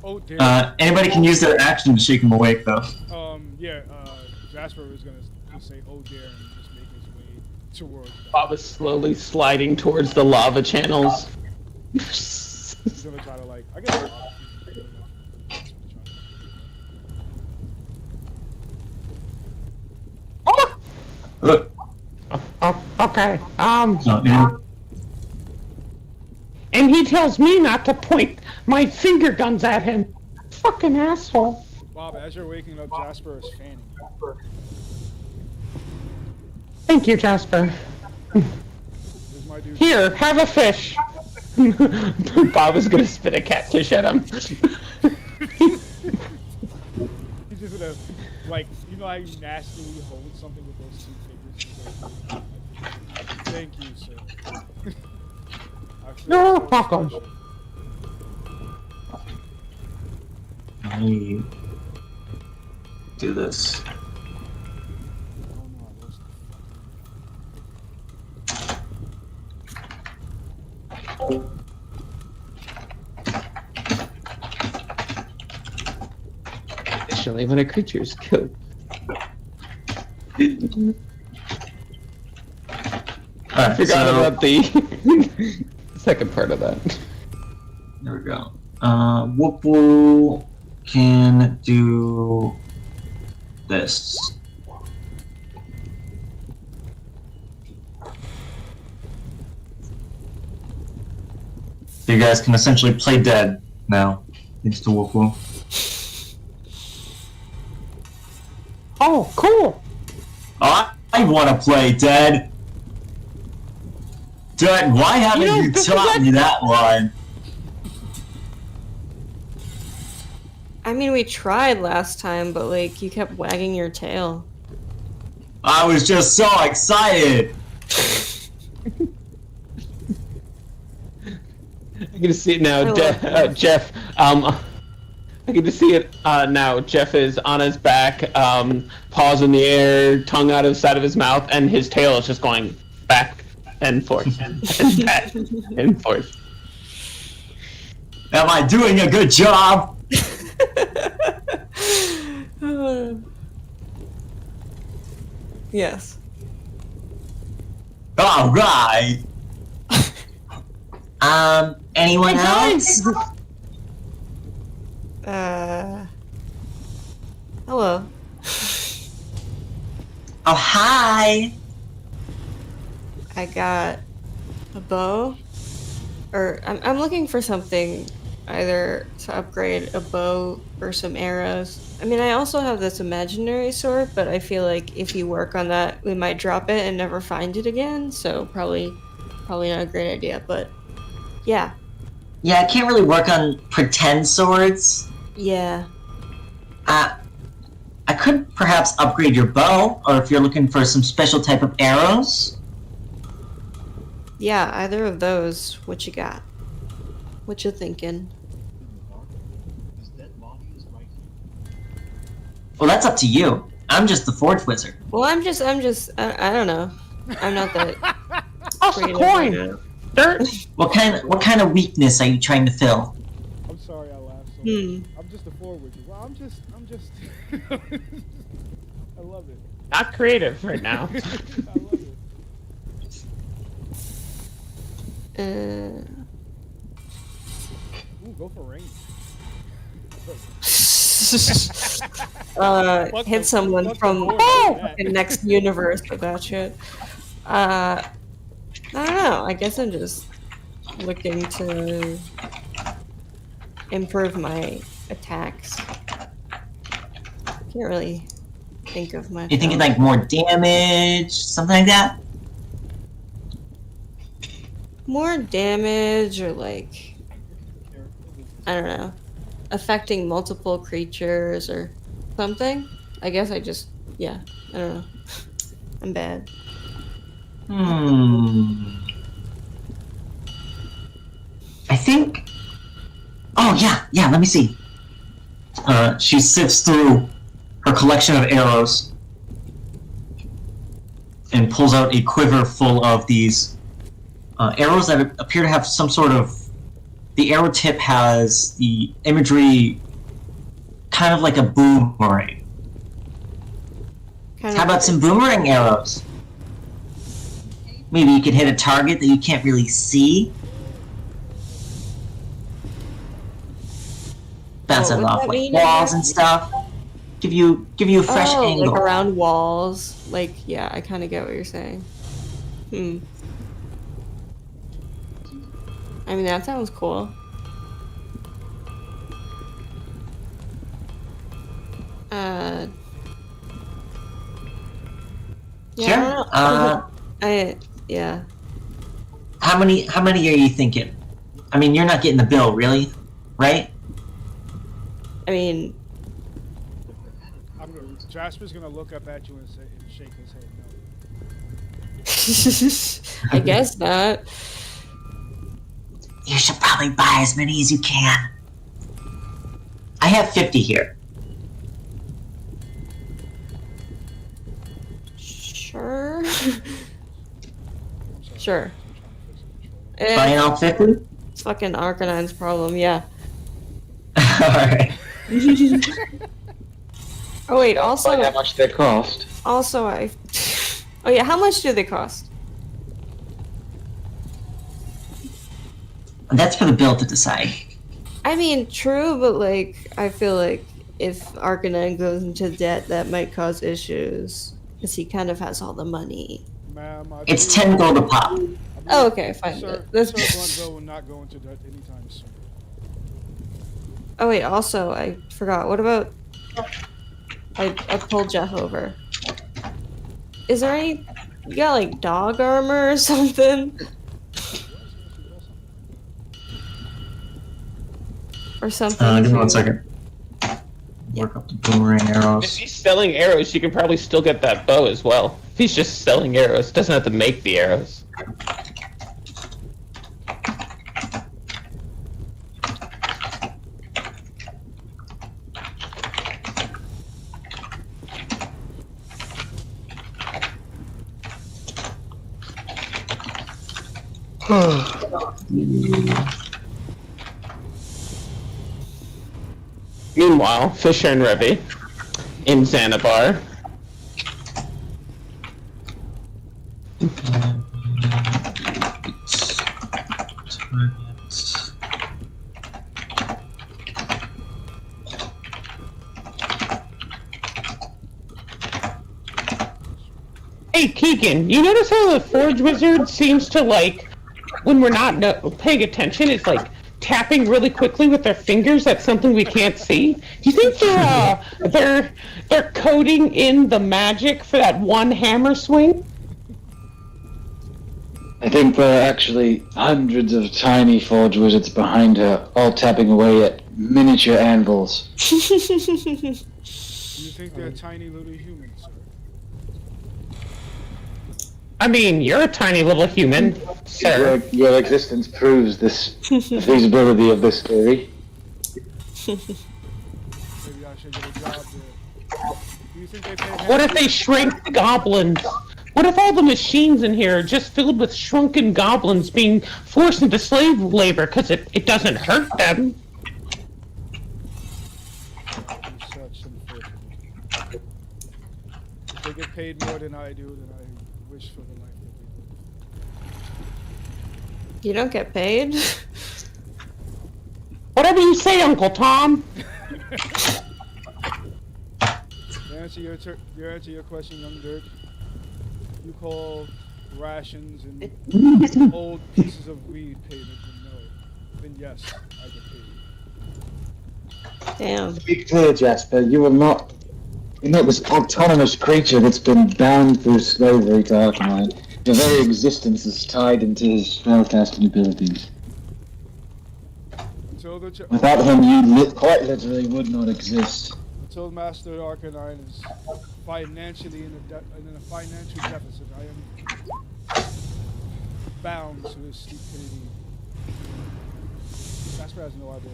Oh, damn. Anybody can use their action to shake him awake, though. Yeah, Jasper was gonna just say, "Oh dear," and just make his way towards. Bob is slowly sliding towards the lava channels. He's gonna try to like. I guess. Look. Oh, okay. No, man. And he tells me not to point my finger guns at him. Fucking asshole. Bob, as you're waking up, Jasper is fanning. Thank you, Jasper. Here's my dude. Here, have a fish. Bob is gonna spit a catfish at him. He's just gonna, like, you know how you nastily hold something with those two fingers? Like, thank you, sir. I feel You're so welcome. special. Let me do this. Oh no, I lost Additionally, when a creature is killed. I forgot about the second part of that. There we go. Whoop can do this. You guys can essentially play dead now, thanks to Whoop. Oh, cool! I want to play dead. Dad, why haven't you taught me that line? I mean, we tried last time, but like you kept wagging your tail. I was just so excited. I can see it now, I love Jeff. I can just see it now. Jeff is on his back, paws in the air, tongue out of the side of his mouth, and his tail is just going back and forth and back and forth. Am I doing a good job? Yes. All right. Anyone else? Hello. Oh, hi. I got a bow, or I'm looking for something, either to upgrade a bow or some arrows. I mean, I also have this imaginary sword, but I feel like if you work on that, we might drop it and never find it again. So probably not a great idea. But yeah, Yeah, I can't really work on pretend swords. yeah. I could perhaps upgrade your bow, or if you're looking for some special type of arrows. Yeah, either of those. What you got? What you thinking? Well, that's up to you. I'm just the forge wizard. Well, I'm just, I don't know. I'm not that. Toss a creative coin! right now. Dirt! What kind of weakness are you trying to fill? I'm sorry I laughed so Hmm. much. I'm just a forward. Well, I'm just. I love it. Not creative right now. I love it. Ooh, go for range. Hit someone from the next universe with that shit. I don't know. I guess I'm just looking to improve my attacks. Can't really think of much. You thinking like more damage, something like that? More damage, or like, I don't know, affecting multiple creatures or something? I guess I just, yeah, I don't know. I'm bad. I think... Oh, yeah, let me see. She sifts through her collection of arrows and pulls out a quiver full of these arrows that appear to have some sort of... The arrow tip has the imagery kind of like a boomerang. Kind How of about some boomerang arrows? Maybe you could hit a target that you can't really see. Bounce What it would off that like mean walls exactly? and stuff. Give you a fresh Oh, angle. like around walls. Like, yeah, I kind of get what you're saying. I mean, that sounds cool. Yeah, Sure. yeah. How many are you thinking? I mean, you're not getting the bill, really, right? I mean, Jasper's gonna look up at you and say and shake his head no. I guess not. You should probably buy as many as you can. I have 50 here. Sure. Sure. Buying all 50? It's fucking Arcanine's problem, yeah. Alright. Oh wait, also Find how much they cost. oh yeah, how much do they cost? That's for the bill to decide. I mean, true, but like, I feel like if Arcanine goes into debt, that might cause issues. Because he kind of has all the money. Ma'am, It's 10 gold a pop. Oh, okay, fine. Sir, That's Bluntgo will not go into debt anytime soon. Oh wait, also, I forgot. What about... I pulled Jeff over. Is there any... You got, like, dog armor or something? Or something? Give me 1 second. Work up the boomerang If arrows. he's selling arrows, you can probably still get that bow as well. If he's just selling arrows, doesn't have to make the arrows. Meanwhile, Fisher and Revy in Xanabar. Hey Keegan, you notice how the Forge Wizard seems to like, when we're not paying attention, it's like tapping really quickly with their fingers. That's something we can't see. Do you think they're coding in the magic for that one hammer swing? I think there are actually hundreds of tiny forge wizards behind her, all tapping away at miniature anvils. Do you think they're tiny little humans, sir? I mean, you're a tiny little human, sir. Your existence proves the feasibility of this theory. Maybe I should get a job there. Do you think they pay What if they shrink goblins? What if all the machines in here are just filled with shrunken goblins being forced into slave labor because it doesn't hurt them? Such unfortunate. If they get paid more than I do, then I wish for the life that they You don't get paid? Whatever you say, Uncle Tom. live. To answer your question, young Dirk, you call rations and old pieces of weed payment, then yes, I get paid. Damn. To be clear, Jasper, you're not this autonomous creature that's been bound through slavery to Arcanine. Your very existence is tied into his spellcasting abilities. Without him, you quite literally would not exist. Until Master Arcanine is financially in a financial deficit, I am bound to his stupidity. Jasper has no idea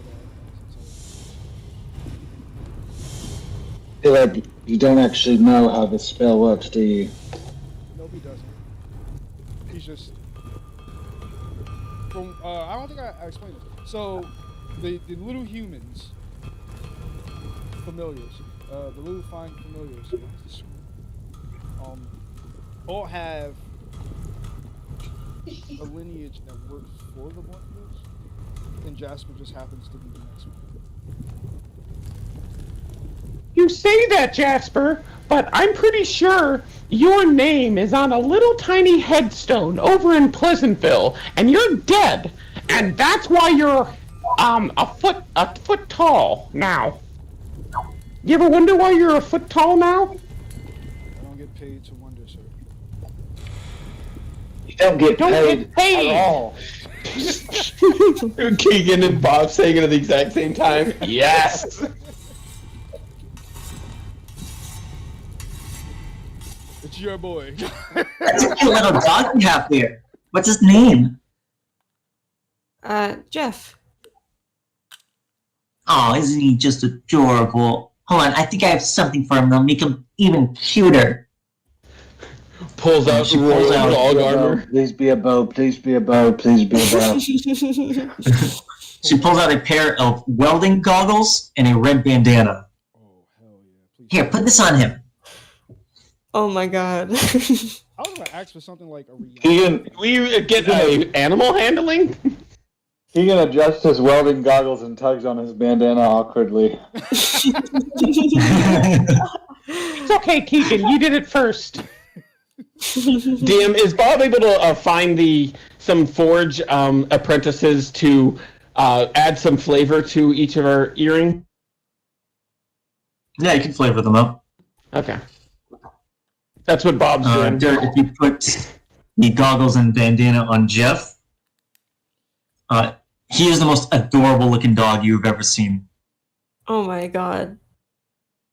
I feel like you don't actually know how this spell works, do you? Nope, he doesn't. He's just... I don't think I explained this. So, the little humans, familiars, the little fine familiars, all have a lineage that works for the Bluntwoods, and Jasper just happens to be the next one. You say that, Jasper, but I'm pretty sure your name is on a little tiny headstone over in Pleasantville, and you're dead, and that's why you're a foot tall now. You ever wonder why you're a foot tall now? I don't get paid to wonder, sir. You don't get Don't paid get at all. Keegan and Bob saying it at the exact same time. Yes. It's your boy. That's a cute little dog you have there. What's his name? Jeff. Oh, isn't he just adorable? Hold on, I think I have something for him that'll make him even cuter. Pulls out She royal pulls out dog armor. Please be a bow. Please be a bow. Please be a bow. She pulls out a pair of welding goggles and a red bandana. Oh hell yeah! Please. Here, put this on him. Oh my god. I was gonna ask for something like a Rihanna. Can we get animal handling? Keegan adjusts his welding goggles and tugs on his bandana awkwardly. It's okay, Keegan. You did it first. DM, is Bob able to find some forge apprentices to add some flavor to each of our earring? Yeah, you can flavor them up. Okay. That's what Bob's doing. Derek, if you put the goggles and bandana on Jeff, he is the most adorable looking dog you've ever seen. Oh my god.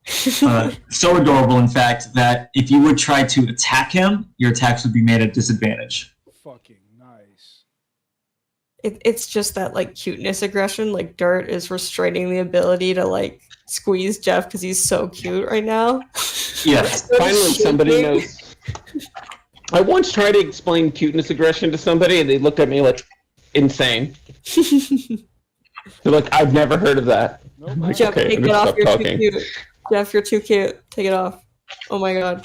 So adorable, in fact, that if you would try to attack him, your attacks would be made at disadvantage. Fucking nice. It's just that like cuteness aggression. Like Dirt is restraining the ability to like squeeze Jeff because he's so cute right now. Yes. Finally, somebody knows. I once tried to explain cuteness aggression to somebody, and they looked at me like insane. They're like, "I've never heard of that." Nope. I'm like, Jeff, okay, take I'm it gonna off. stop You're talking. too cute. Jeff, you're too cute. Take it off. Oh my god.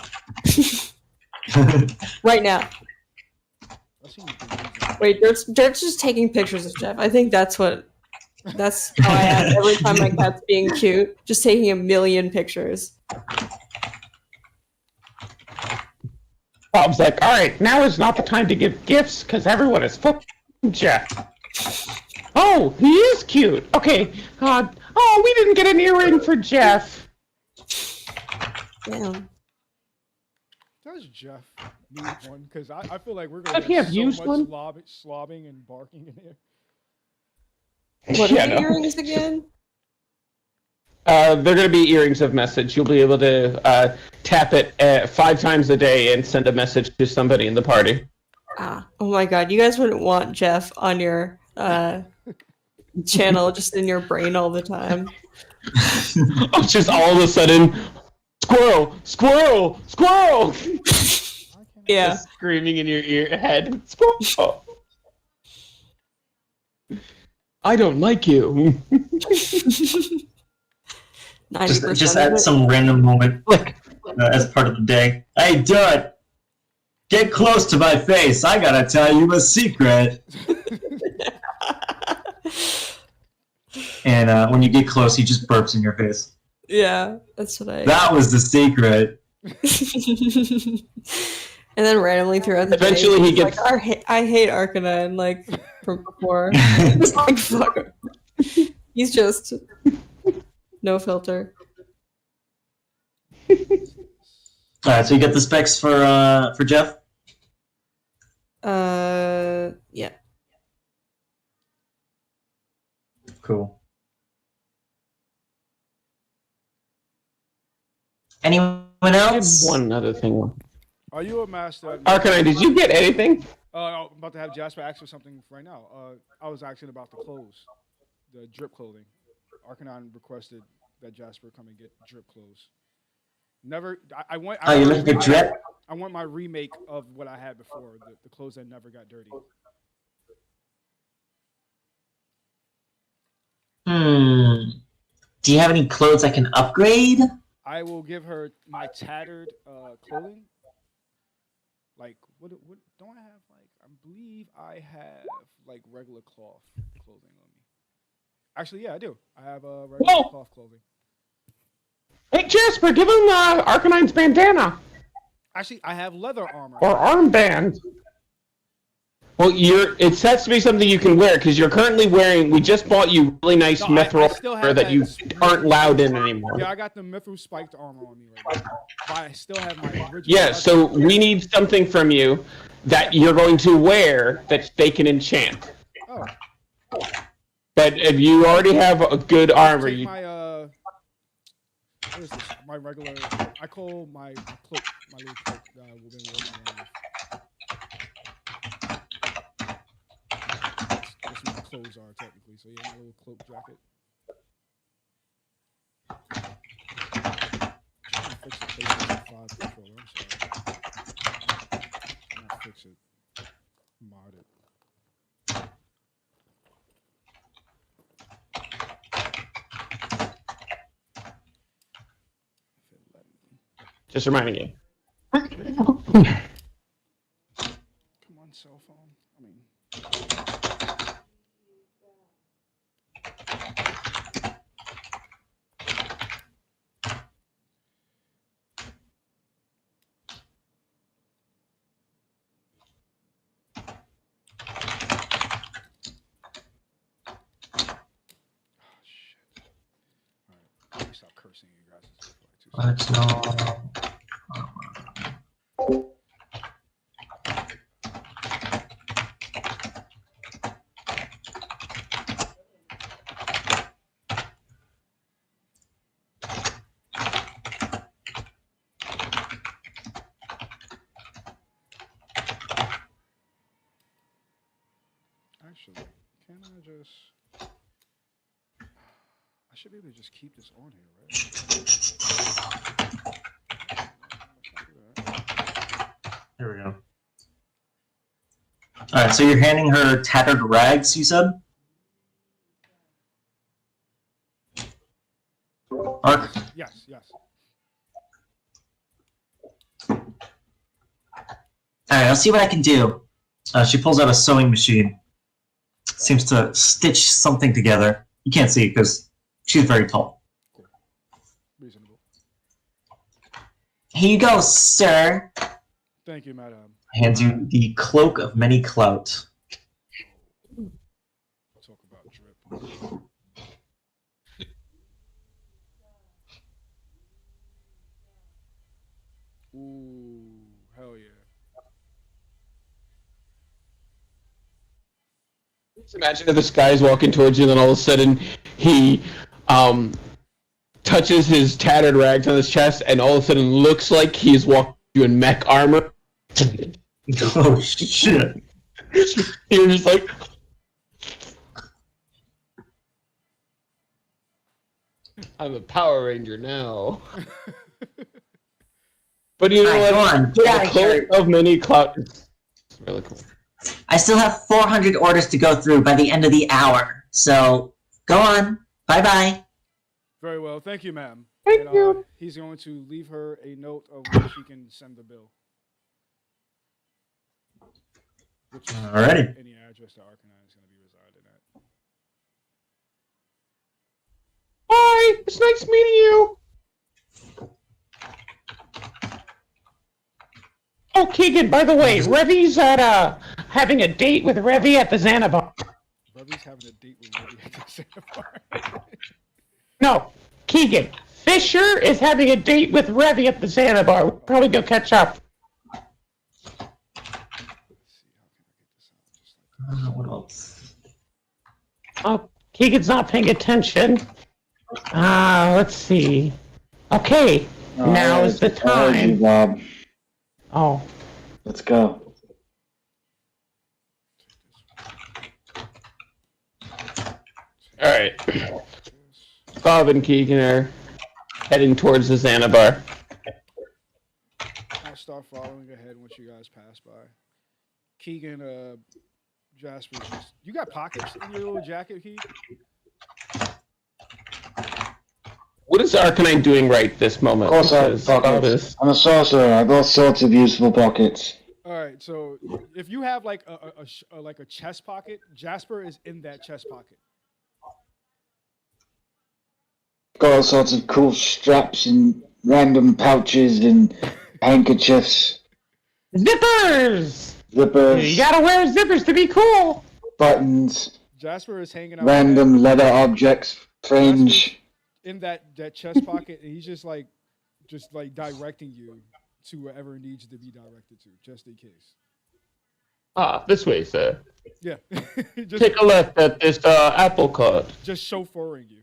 Right now. I seen you do that. Wait, Dirt's just taking pictures of Jeff. I think that's how I act every time my cat's being cute. Just taking a million pictures. Bob's like, all right, now is not the time to give gifts because everyone is fucking Jeff. Oh, he is cute. Okay. Oh, we didn't get an earring for Jeff. Damn. Does Jeff need one? Because I feel like we're Could gonna he get have so used much one? slobbing and barking in here. What are Yeah, the no. earrings again? They're going to be earrings of message. You'll be able to tap it 5 times a day and send a message to somebody in the party. Ah, oh my god, you guys wouldn't want Jeff on your channel, just in your brain all the time. Just all of a sudden, squirrel, squirrel, squirrel! Yeah. Just screaming in your head, squirrel! I don't like you. 90% Just of at it. some random moment as part of the day. Hey, Dirt! Get close to my face. I gotta tell you a secret. And when you get close, he just burps in your face. Yeah, that's what I. That was the secret. And then randomly throughout the Eventually day, he he's gets- like, I hate Arcanine, like, from before. It's like, fuck. He's just no filter. Alright, so you get the specs for Jeff? Yeah. Cool. Anyone I have else? one other thing. Are you a master? Arcanine, did you get anything? I'm about to have Jasper ask for something right now. I was asking about the clothes, the drip clothing. Arcanine requested that Jasper come and get drip clothes. Never. I want. Oh, you're looking for drip? I want my remake of what I had before. The clothes that never got dirty. Do you have any clothes I can upgrade? I will give her my tattered clothing. Like what don't I have? Like I'm believe I have like regular cloth clothing on me. Actually, yeah, I do. I have regular Whoa. cloth clothing. Hey, Jasper, give him Arcanine's bandana Actually, I have leather armor. or armband. Well, it has to be something you can wear because you're currently wearing. We just bought you really nice No, I mithril still armor have that you aren't allowed in anymore. Yeah, I got the mithril spiked armor on me right now. But I still have my original. Yeah, leather. so we need something from you that you're going to wear that they can enchant. Oh. But if you already have a good armor, Take you my what is this? My regular. I call my cloak, my little cloak that we've been working on. That's what my clothes are technically. So yeah, my little cloak jacket. I'm trying to fix the PlayStation 5 controller. I'm sorry. I'm gonna fix it. Mod it. If it let me. just reminding you. Come on, cell phone. I mean. Stop cursing, you guys. Let's know. Actually, can I just? I should be able to just keep this on here, right? Here we go. Alright, so you're handing her tattered rags, you said? Ark? Yes, yes. Alright, I'll see what I can do. She pulls out a sewing machine. Seems to stitch something together. You can't see because she's very tall. Cool. Reasonable. Here you go, sir. Thank you, madam. Hands you the cloak of many clout. Talk about drip. Ooh, hell yeah. Just imagine if this guy's walking towards you, and then all of a sudden he touches his tattered rags on his chest, and all of a sudden looks like he's walking you in mech armor. Oh shit! You're just like, I'm a Power Ranger now. But you know Alright, what? go on. Get out The of here. cloak of many clout. It's really cool. I still have 400 orders to go through by the end of the hour. So, go on. Bye-bye. Very well. Thank you, ma'am. Thank And, you. He's going to leave her a note of where she can send the bill. Which is Alrighty. any address that Arcanine is going to be residing at. Bye. It's nice meeting you. Oh, Keegan, by the way, Revy's at having a date with Revy at the Xanabar. Bubby's having a date with Ruby at the Santa Bar. No, Keegan. Fisher is having a date with Revy at the Xanabar. We'll probably go catch up. What else? Oh, Keegan's not paying attention. Let's see. Okay, now is the I heard you, time. Bob. Oh, Let's go. Alright. Bob and Keegan are heading towards the Xanabar. I'll start following ahead once you guys pass by. Keegan, Jasper's just... You got pockets in your little jacket, Keegan? What is Arcanine doing right this moment? Of course I have Because all pockets. this- I'm a sorcerer. I've got sorts of useful pockets. All right, so if you have like like a chest pocket, Jasper is in that chest pocket. Got all sorts of cool straps and random pouches and handkerchiefs, Zippers! zippers, You gotta wear zippers to be cool! buttons, Jasper is hanging out random leather objects, fringe. in that chest pocket, and he's just like directing you to wherever it needs to be directed to, just in case. This way, sir. Yeah, just, Take a left at this apple cart. just chauffeuring you.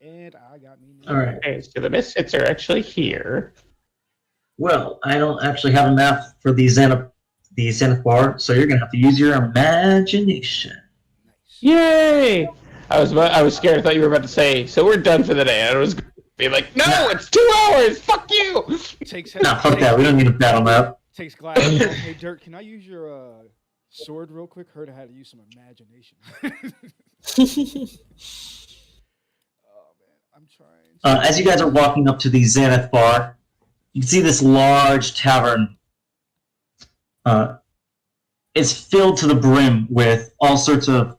And I got me. All right. Okay, so the Misfits are actually here. Well, I don't actually have a map for the Zenith bar, so you're gonna have to use your imagination. Yay! I was scared. I thought you were about to say, so we're done for the day. I was going to be like, no, it's 2 hours! Fuck you! Takes Nah, fuck that. We don't need a battle map. Takes glass. Hey, Dirk, can I use your sword real quick? Heard I had to use some imagination. Oh man, I'm trying. As you guys are walking up to the Zenith bar, you can see this large tavern. It's filled to the brim with all sorts of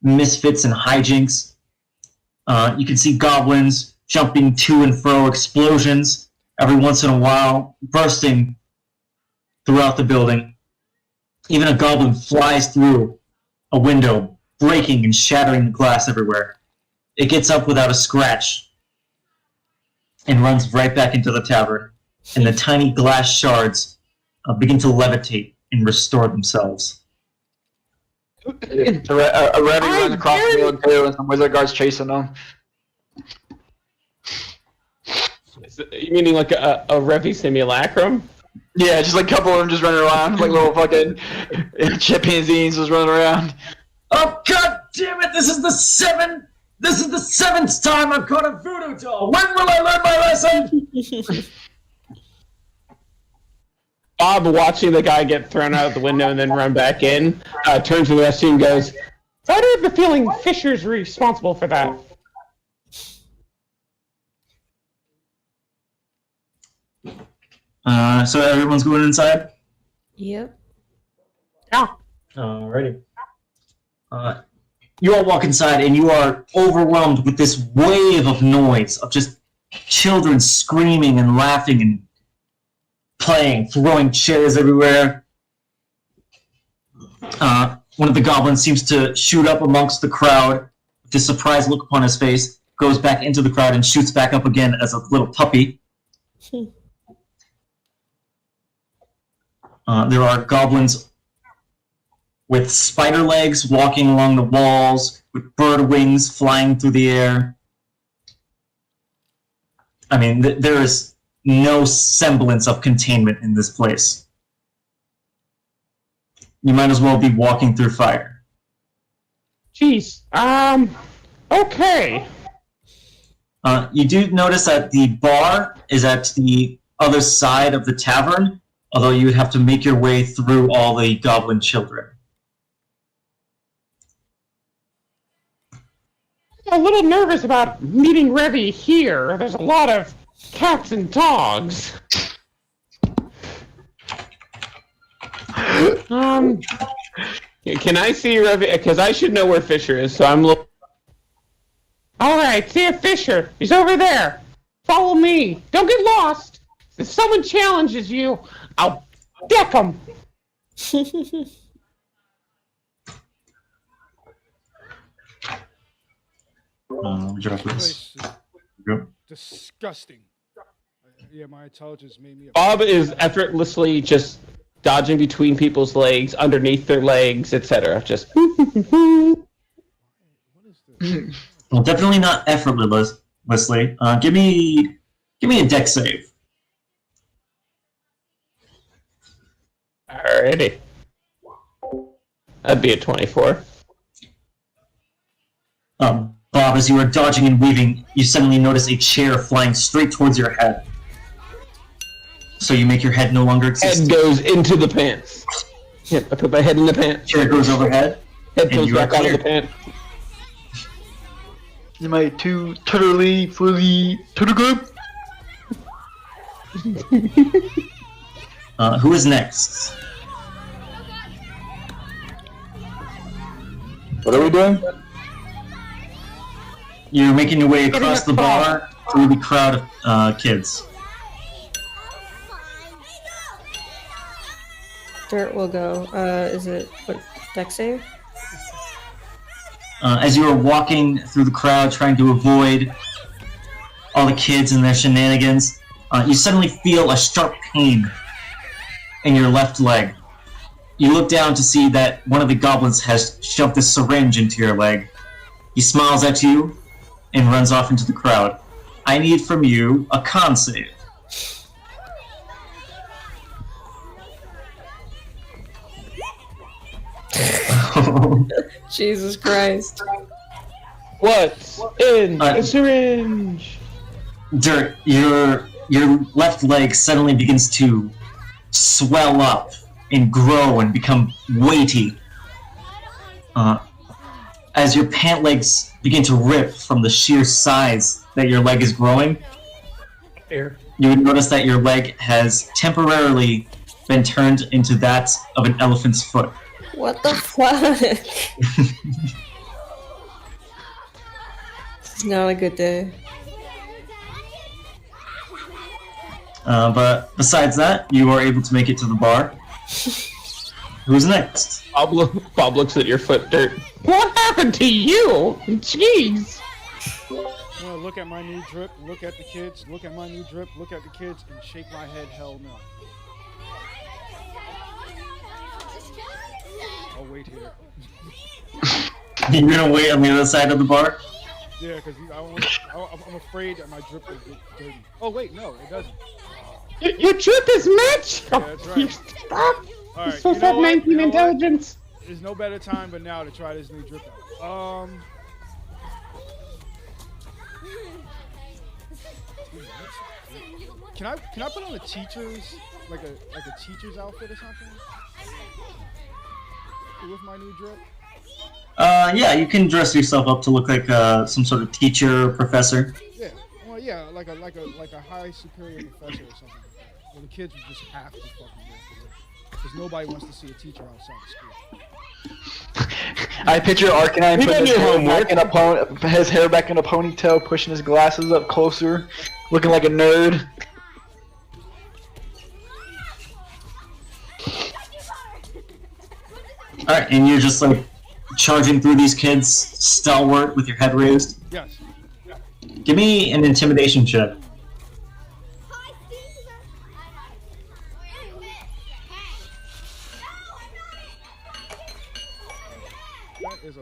misfits and hijinks. You can see goblins jumping to and fro, explosions every once in a while, bursting throughout the building. Even a goblin flies through a window, breaking and shattering the glass everywhere. It gets up without a scratch and runs right back into the tavern, and the tiny glass shards begin to levitate and restore themselves. A Revy runs across the field too, and some wizard guards chasing them. You meaning like a Revy simulacrum? Yeah, just like a couple of them just running around, like little fucking chimpanzees just running around. Oh god damn it! This is the seventh time I've caught a voodoo doll. When will I learn my lesson? Bob, watching the guy get thrown out of the window and then run back in, turns to the rest of you and goes, I don't have the feeling Fisher's responsible for that. So everyone's going inside? Yep. Yeah. Alrighty. You all walk inside and you are overwhelmed with this wave of noise, of just children screaming and laughing and playing, throwing chairs everywhere. One of the goblins seems to shoot up amongst the crowd with a surprised look upon his face, goes back into the crowd and shoots back up again as a little puppy. There are goblins with spider legs walking along the walls, with bird wings flying through the air. I mean, there is no semblance of containment in this place. You might as well be walking through fire. Jeez. Okay. You do notice that the bar is at the other side of the tavern, although you would have to make your way through all the goblin children. I'm a little nervous about meeting Revy here. There's a lot of cats and dogs. Can I see Revy? Because I should know where Fisher is, so I'm looking. Alright, see a Fisher. He's over there. Follow me. Don't get lost. If someone challenges you, I'll deck him. Drop this. Place is Yep. disgusting. Yeah, my intelligence made me. Bob is effortlessly just dodging between people's legs, underneath their legs, etc. Just. What is this? Well, definitely not effortlessly. Give me a deck save. Alrighty. That'd be a 24. Bob, as you are dodging and weaving, you suddenly notice a chair flying straight towards your head. So you make your head no longer exist. Head goes into the pants. Yep, I put my head in the pants. Chair goes overhead. Head and goes you are back out of the cleared. pants. my two totally fully to the group. Who is next? What are we doing? You're making your way across the bar through the crowd of kids. Dirt will go. Is it what? Dex save? As you are walking through the crowd, trying to avoid all the kids and their shenanigans, you suddenly feel a sharp pain in your left leg. You look down to see that one of the goblins has shoved a syringe into your leg. He smiles at you and runs off into the crowd. I need from you a con save. Jesus Christ. What's in the syringe? Dirt, your left leg suddenly begins to swell up and grow and become weighty. As your pant legs begin to rip from the sheer size that your leg is growing, you would notice that your leg has temporarily been turned into that of an elephant's foot. What the fuck? It's not a good day. But besides that, you are able to make it to the bar. Who's next? Bob looks at your foot, Dirt. What happened to you? Jeez. Well, look at my new drip, look at the kids, look at my new drip, look at the kids, and shake my head, hell no. I'll wait here. You're gonna wait on the other side of the bar? Yeah, because I'm afraid that my drip will get dirty. Oh, wait, no, it doesn't. Your drip is matched. Yeah, that's right. Stop. All You're right, supposed you to have know what? 19 You know what? intelligence. There's no better time but now to try this new drip out. Can I put on a teacher's like a teacher's outfit or something with my new drip? Yeah, you can dress yourself up to look like some sort of teacher or professor. Yeah, well, yeah, like a high superior professor or something like that. Where the kids would just have to fucking wear it because nobody wants to see a teacher outside of school. I picture Arcanine putting his hair back in a ponytail, pushing his glasses up closer, looking like a nerd. Alright, and you're just like charging through these kids, stalwart with your head raised. Yes. Give me an intimidation check. That is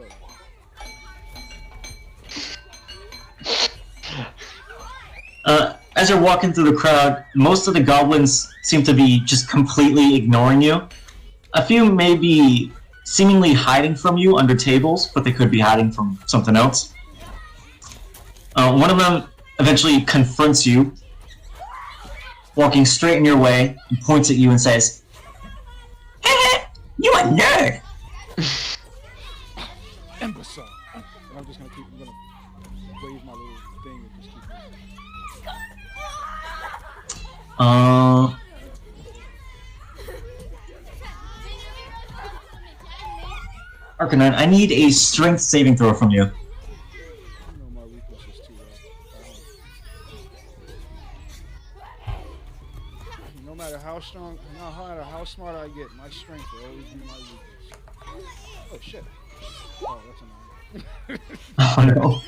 a... As you're walking through the crowd, most of the goblins seem to be just completely ignoring you. A few may be seemingly hiding from you under tables, but they could be hiding from something else. One of them eventually confronts you, walking straight in your way, and points at you and says, "Heh, you a nerd!" Imbecile. And I'm just gonna wave my little thing and just keep moving. Arcanine, I need a strength saving throw from you. You know my weakness is too low. No matter how strong, no matter how smart I get, my strength will always be my weakness. Oh shit. Oh, that's annoying. Oh no.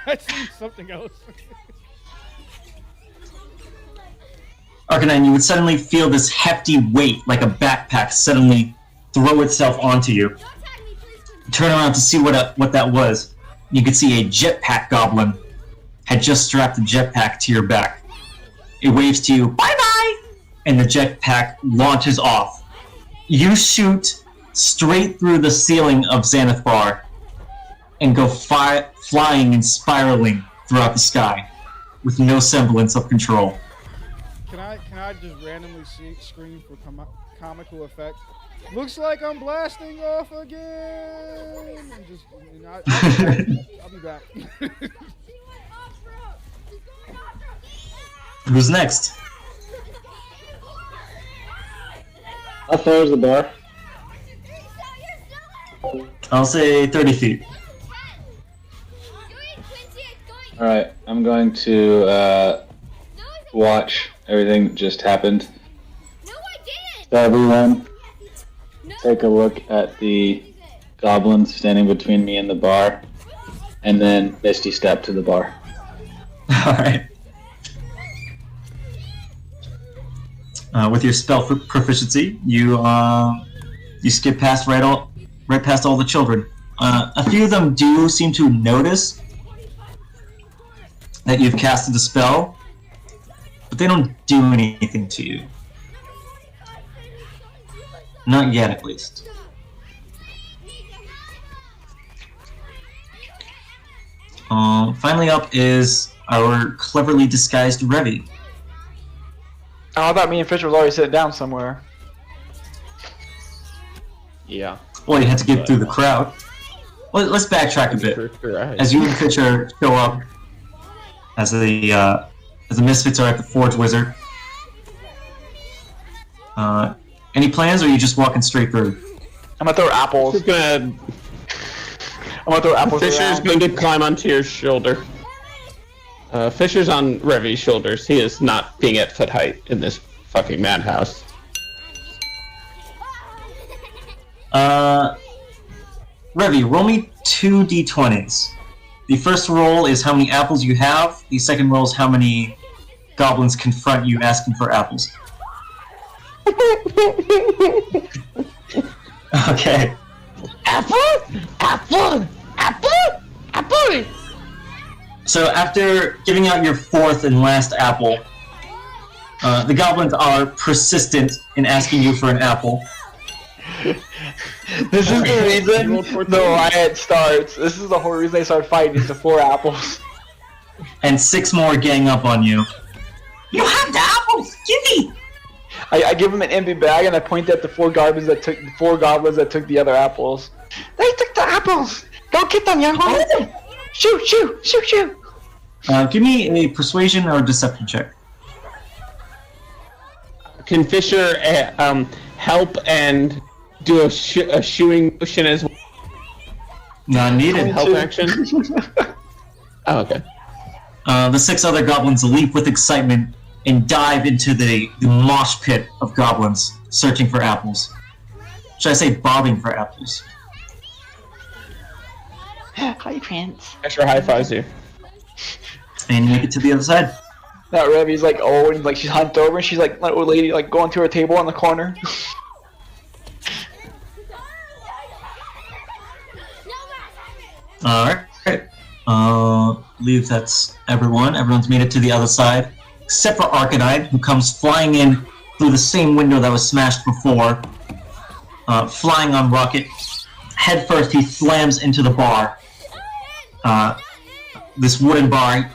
I see something else. Arcanine, you would suddenly feel this hefty weight, like a backpack, suddenly throw itself onto you. Turn around to see what that was. You could see a jetpack goblin had just strapped a jetpack to your back. It waves to you, "Bye-bye!" and the jetpack launches off. You shoot straight through the ceiling of Xanath Bar and go flying and spiraling throughout the sky with no semblance of control. Can I just randomly scream for comical effect? Looks like I'm blasting off again. And I'll be back. Who's next? How far is the bar? I'll say 30 feet. Alright, I'm going to watch everything that just happened. So everyone, take a look at the goblin standing between me and the bar, and then Misty step to the bar. Alright. With your spell proficiency, you skip past right past all the children. A few of them do seem to notice that you've casted a spell, but they don't do anything to you. Not yet, at least. Finally up is our cleverly disguised Revy. Oh, I thought me and Fisher was already sitting down somewhere. Yeah. Well, you had to get through the crowd. Well, let's backtrack a bit. As you and Fisher show up, as the Misfits are at the Forge Wizard. Any plans, or are you just walking straight through? I'm gonna throw apples. I'm gonna throw apples. Fisher's going to climb onto your shoulder. Fisher's on Revy's shoulders. He is not being at foot height in this fucking madhouse. Revy, roll me 2 d20s. The first roll is how many apples you have. The second roll is how many goblins confront you asking for apples. Okay. Apple? Apple? Apple? Apple? So after giving out your 4th and last apple, the goblins are persistent in asking you for an apple. This is the reason the riot starts. This is the whole reason they start fighting, is the 4 apples. And 6 more gang up on you. You have the apples! Give me! I give them an empty bag and I point at the 4 goblins that took the other apples. They took the apples! Go get them, young one! Shoot, shoot, shoot, shoot! Give me a persuasion or deception check. Can Fisher help and do a shooing motion as well? Not needed. Help action? Oh, okay. The 6 other goblins leap with excitement and dive into the mosh pit of goblins, searching for apples. Should I say bobbing for apples? Hi, Prince. Fisher high fives you. And you make it to the other side. That Revy's like old and like she's hunched over and she's like an old lady like going to her table on the corner. Alright. Believe that's everyone. Everyone's made it to the other side. Except for Arcanine, who comes flying in through the same window that was smashed before. Flying on Rocket. Head first, he slams into the bar. This wooden bar,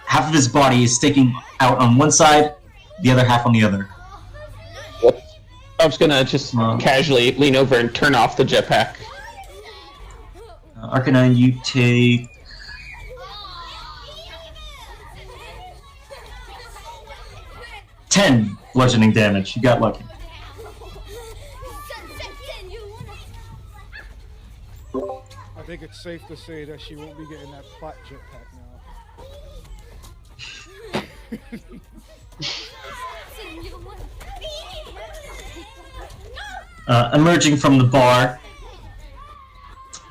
half of his body is sticking out on one side, the other half on the other. I was gonna just casually lean over and turn off the jetpack. Arcanine, you take... $10 bludgeoning damage. You got lucky. I think it's safe to say that she won't be getting that plot jetpack now. Emerging from the bar,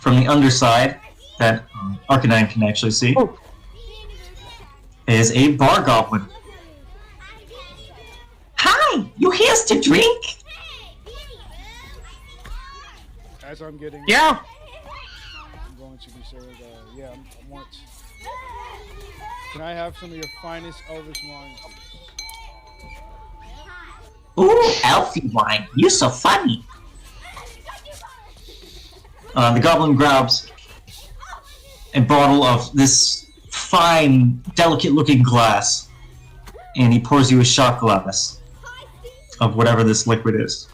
from the underside, that Arcanine can actually see, is a bar goblin. Hi! You here's to drink? As I'm getting... Yeah! I'm going to be served, yeah, I want... Can I have some of your finest Elvish wine, please? Ooh, Elfie wine. You're so funny. The goblin grabs a bottle of this fine, delicate-looking glass, and he pours you a shot glass of whatever this liquid is.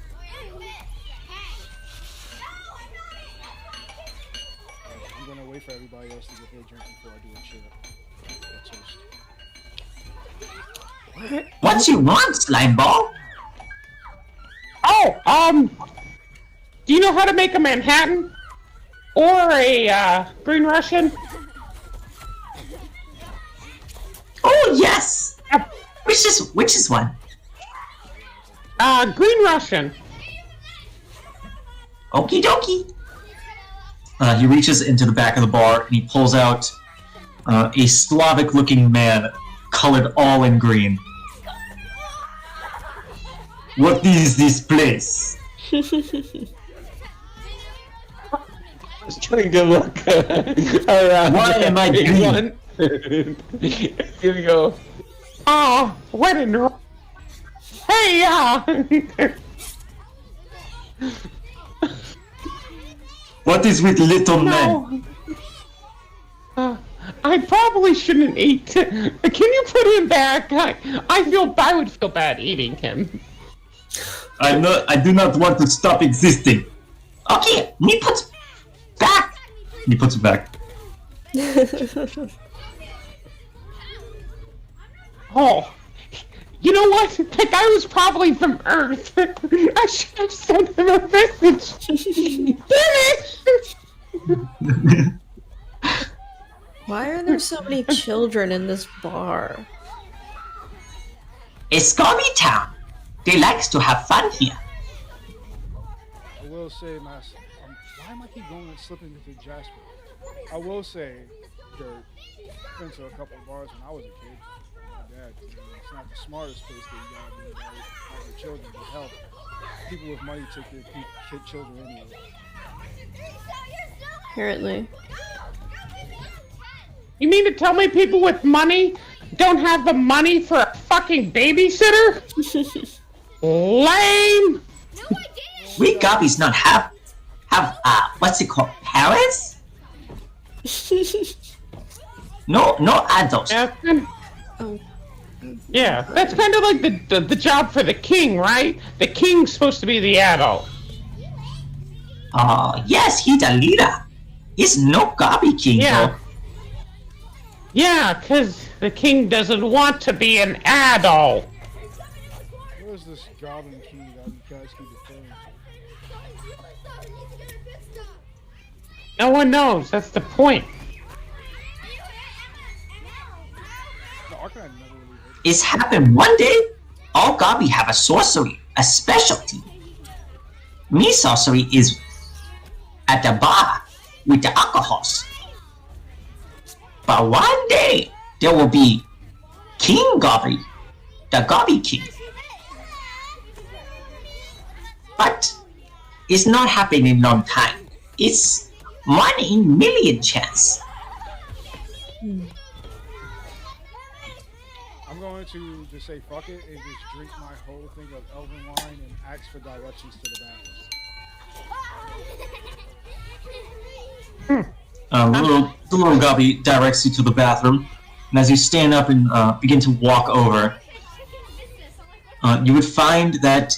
I'm gonna wait for everybody else to get their drink before I do a cheer. What you want, slime ball? Oh, do you know how to make a Manhattan? Or a, Green Russian? Oh yes. Which is one? Green Russian. Okie dokie. He reaches into the back of the bar and he pulls out a Slavic-looking man, colored all in green. What is this place? Just trying to look around. Why am I green? Here we go. Oh, what in... Hey, What is with little men? no. I probably shouldn't eat. Can you put him back? I would feel bad eating him. I do not want to stop existing. Okay, me put back. He puts it back. Oh, you know what? That guy was probably from Earth. I should have sent him a message. Why are there so many children in this bar? It's Gobby Town. They likes to have fun here. I will say, Master, why am I keep going and slipping into Jasper? I will say, Dirt, I've been to a couple of bars when I was a kid. My dad, it's not the smartest place that you gotta be about it. Your children, but hell, people with money take their kid children anyway. Apparently. You mean to tell me people with money don't have the money for a fucking babysitter? Lame! We Gobbies not have what's it called? Parents? No adults. Oh. Yeah, that's kind of like the job for the king, right? The king's supposed to be the adult. Yes, he's the leader. He's no Gobby King, Yeah. though. Yeah, because the king doesn't want to be an adult. What is this goblin key that you guys keep referring to? No one knows, that's the point. No, I never really heard. It's happened one day. All Gobby have a sorcery, a specialty. Me sorcery is at the bar with the alcohols. But one day, there will be King Gobby, the Gobby King. But it's not happening in a long time. It's 1 in a million chance. I'm going to just say fuck it and just drink my whole thing of elven wine and ask for directions to the bathroom. The little Gobby directs you to the bathroom, and as you stand up and begin to walk over, you would find that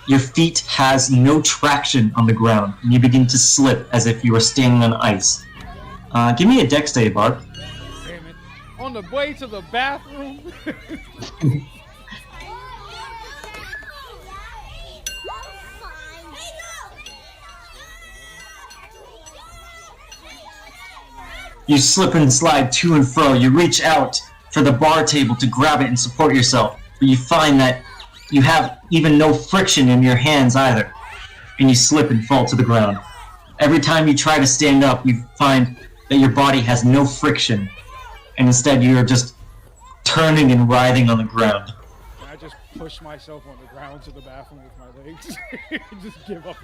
your feet has no traction on the ground, and you begin to slip as if you were standing on ice. Give me a dex save, Barb. Damn it. On the way to the bathroom? You slip and slide to and fro. You reach out for the bar table to grab it and support yourself, but you find that you have even no friction in your hands either, and you slip and fall to the ground. Every time you try to stand up, you find that your body has no friction, and instead you're just turning and writhing on the ground. Can I just push myself on the ground to the bathroom with my legs? Just give up.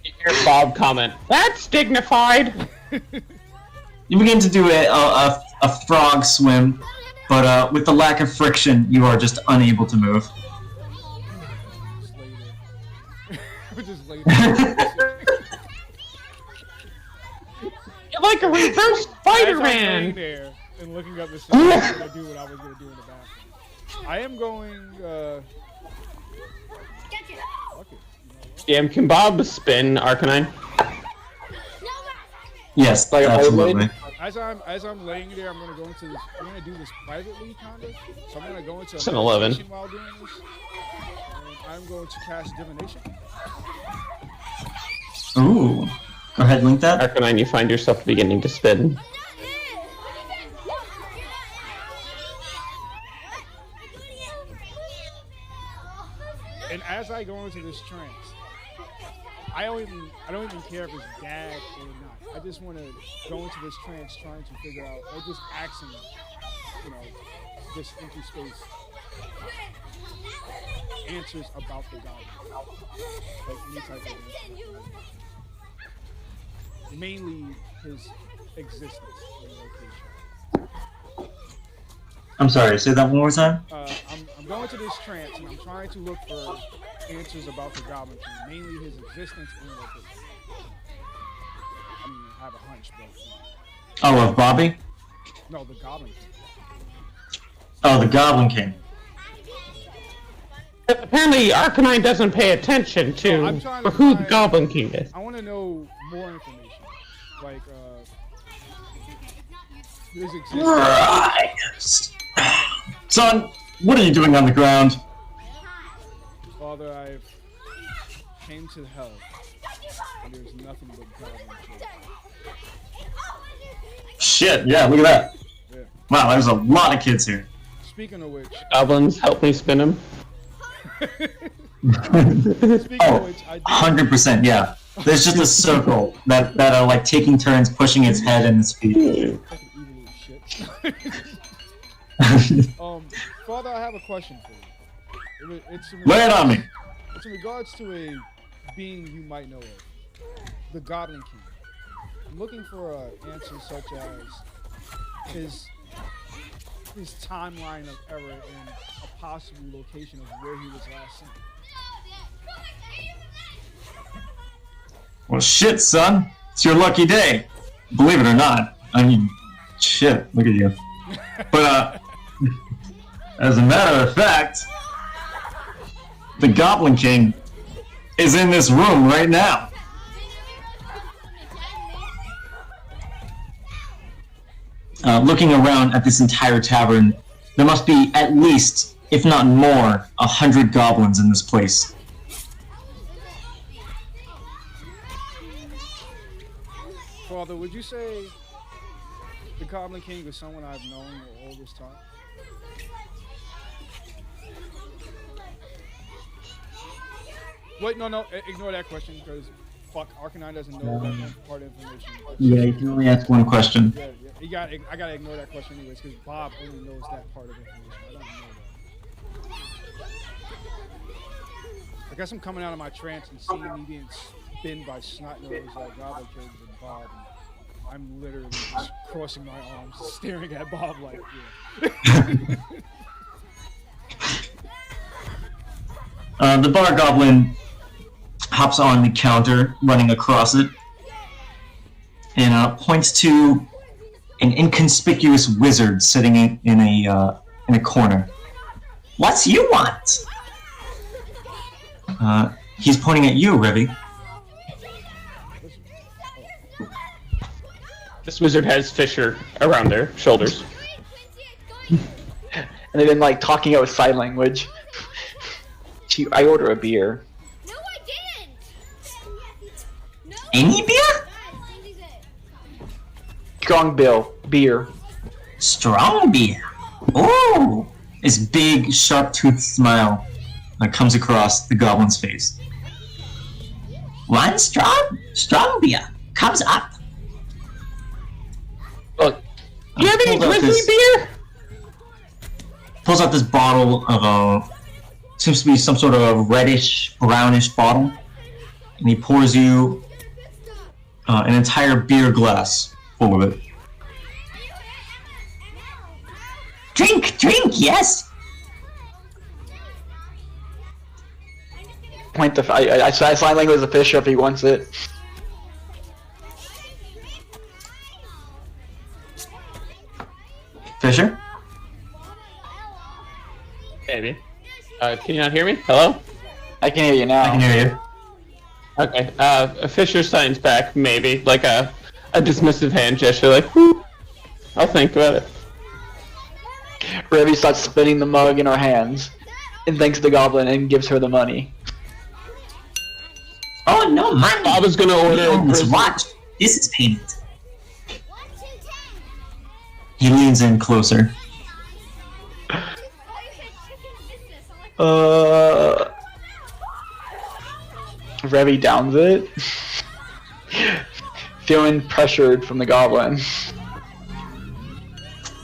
You hear Bob comment, "That's dignified." You begin to do a frog swim, but with the lack of friction, you are just unable to move. Just lay there. You're like a reverse Spider-Man. There and looking up to see what I was gonna do what I was gonna do in the bathroom. I am going. Fuck it. Damn, can Bob spin Arcanine? Yes, Like absolutely. as I'm laying there, I'm gonna go into this. I'm gonna do this privately, kind of. So I'm gonna go into It's an 11. meditation while doing this. And I'm going to cast divination. Ooh. Go ahead, link that. Arcanine, you find yourself beginning to spin. And as I go into this trance, I don't even care if it's dad or not. I just want to go into this trance trying to figure out, or just asking, this empty space answers about the goblin. Like any type of answer. Mainly his existence and location. I'm sorry, say that one more time. I'm going to this trance and I'm trying to look for answers about the Goblin King, mainly his existence and location. I mean, I have a hunch, but Oh, of Bobby? no, the Goblin King. Oh, the Goblin King. Apparently, Arcanine doesn't pay attention to I'm trying to who the find- Goblin King is. I want to know more information, like his existence. Right. Son, what are you doing on the ground? Father, I've came to hell, and there's nothing but Goblin King. Shit, yeah, look at that. Yeah. Wow, there's a lot of kids here. Speaking of which, Goblins, help me spin him. speaking Oh, of which, I do 100%, yeah. There's just a circle that are like taking turns pushing its head and its feet. fucking evil little shit. Father, I have a question for you. It's in Lay it on me. It's in regards to a being you might know of, the Goblin King. I'm looking for answers such as his timeline of error and a possible location of where he was last seen. Well, shit, son. It's your lucky day. Believe it or not. I mean, shit, look at you. But, as a matter of fact, the Goblin King is in this room right now. Looking around at this entire tavern, there must be at least, if not more, 100 goblins in this place. Father, would you say the Goblin King is someone I've known all this time? Wait, no, ignore that question because fuck, Arcanine doesn't know that part of information. Yeah, you can only ask one question. Yeah, I gotta ignore that question anyways because Bob only knows that part of information. I don't know that. I guess I'm coming out of my trance and seeing me being spin by snot-nosed Goblin Kings and Bob. And I'm literally just crossing my arms, staring at Bob like, yeah. The bar goblin hops on the counter, running across it, and points to an inconspicuous wizard sitting in a corner. What you want? He's pointing at you, Revy. This wizard has Fisher around their shoulders. And they've been like talking out sign language. I order a beer. No, I didn't. No. Any beer? Strong beer. Strong beer. Oh! This big, sharp-toothed smile comes across the goblin's face. One strong beer. Comes up. Look, do you have any Pulls out grizzly this- beer? Pulls out this bottle of seems to be some sort of reddish, brownish bottle, and he pours you an entire beer glass full of it. Drink, yes. Point the. I sign language as a Fisher if he wants it. Fisher? Maybe. Can you not hear me? Hello? I can hear you now. I can hear you. Okay. Fisher signs back, maybe, like a dismissive hand gesture, like, whoo. I'll think about it. Revy starts spinning the mug in her hands and thanks the goblin and gives her the money. Oh, no money. I was gonna order a This grizzly. watch. This is payment. He leans in closer. Revy downs it. Feeling pressured from the goblin.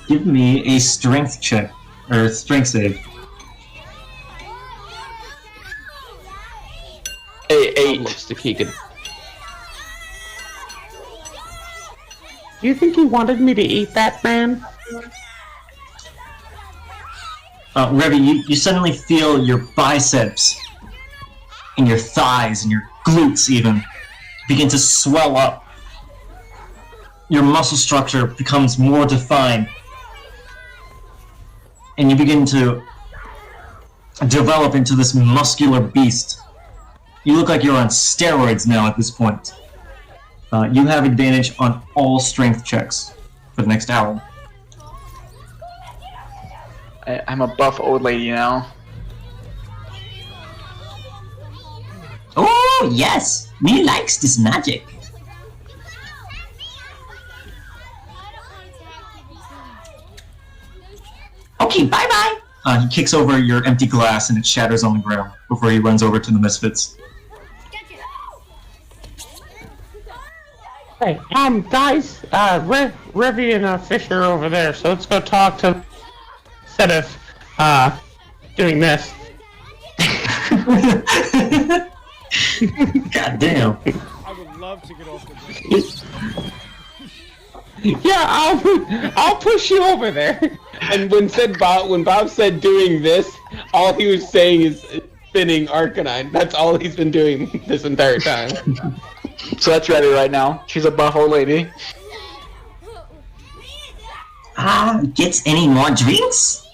Give me a strength check. Or strength save. Eight. Looks to he could. Do you think he wanted me to eat that man? Revy, you suddenly feel your biceps and your thighs and your glutes even begin to swell up. Your muscle structure becomes more defined. And you begin to develop into this muscular beast. You look like you're on steroids now at this point. You have advantage on all strength checks for the next hour. I'm a buff old lady now. Oh, yes. Me likes this magic. Okay, bye-bye. He kicks over your empty glass and it shatters on the ground before he runs over to the Misfits. Hey, guys, Revy and Fish are over there, so let's go talk to instead of, doing this. God damn. I would love to get off the bus. Yeah, I'll push you over there. And when Bob said doing this, all he was saying is spinning Arcanine. That's all he's been doing this entire time. So that's Revy right now. She's a buff old lady. Gets any more drinks?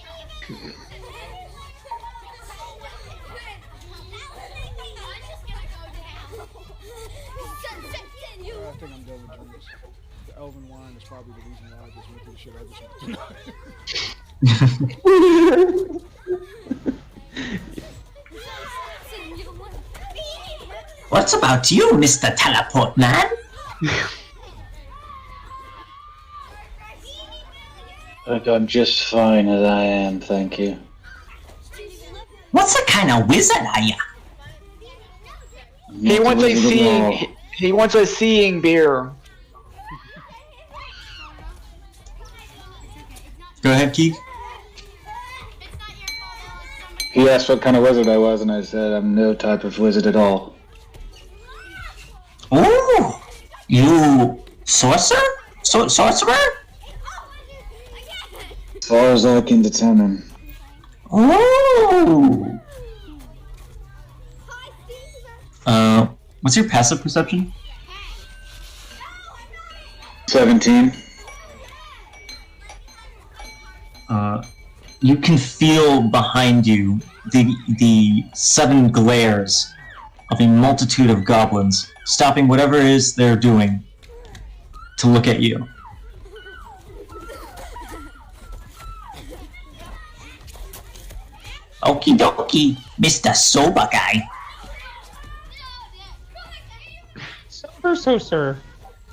I think I'm done with drinks. The elven wine is probably the reason why I just went through the shit I just went through. What's about you, Mr. Teleport Man? Look, I'm just fine as I am, thank you. What kind of wizard are ya? He wants a seeing. He wants a seeing beer. Go ahead, Keith. He asked what kind of wizard I was, and I said I'm no type of wizard at all. Oh, you sorcerer? Sorcerer? As far as I can determine. Oh. What's your passive perception? 17. You can feel behind you the sudden glares of a multitude of goblins, stopping whatever it is they're doing to look at you. Okie dokie, Mr. Soba Guy. So, sir.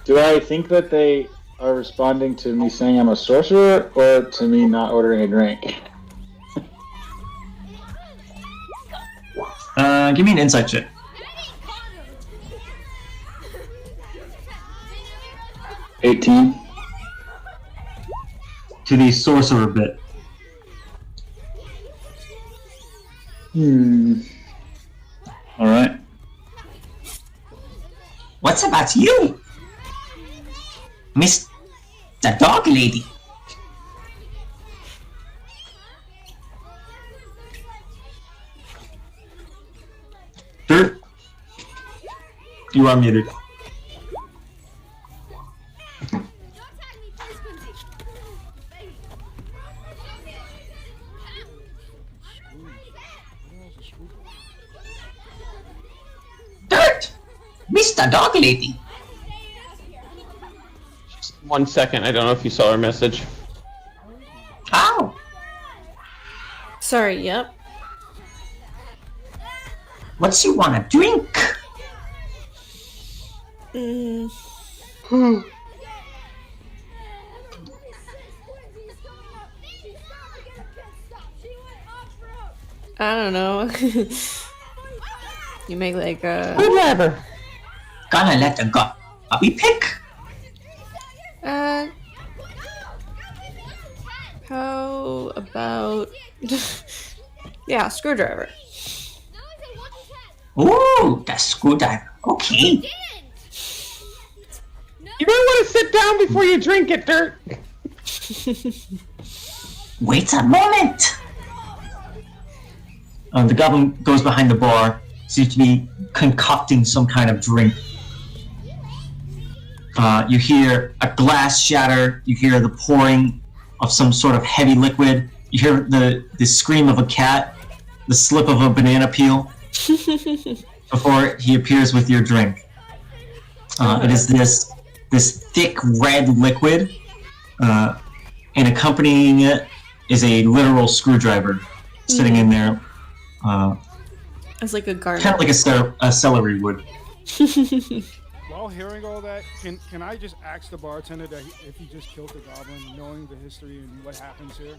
Do I think that they are responding to me saying I'm a sorcerer, or to me not ordering a drink? Give me an insight check. $18. To the sorcerer bit. Alright. What's about you? Miss the dog lady. Dirt. You are muted. Dirt! Mr. Dog Lady. 1 second. I don't know if you saw our message. Oh! Sorry, yep. What's you wanna drink? Mm, I don't know. You make like a... Whatever. Gonna let the goblin pick? How about... yeah, screwdriver. Ooh, the screwdriver. Okay. You might want to sit down before you drink it, Dirt. Wait a moment. The goblin goes behind the bar, seems to be concocting some kind of drink. You hear a glass shatter, you hear the pouring of some sort of heavy liquid, you hear the scream of a cat, the slip of a banana peel, before he appears with your drink. It is this thick red liquid, and accompanying it is a literal screwdriver sitting in there. It's like a garden. Kind of like a celery would. While hearing all that, can I just ask the bartender that if he just killed the goblin, knowing the history and what happens here,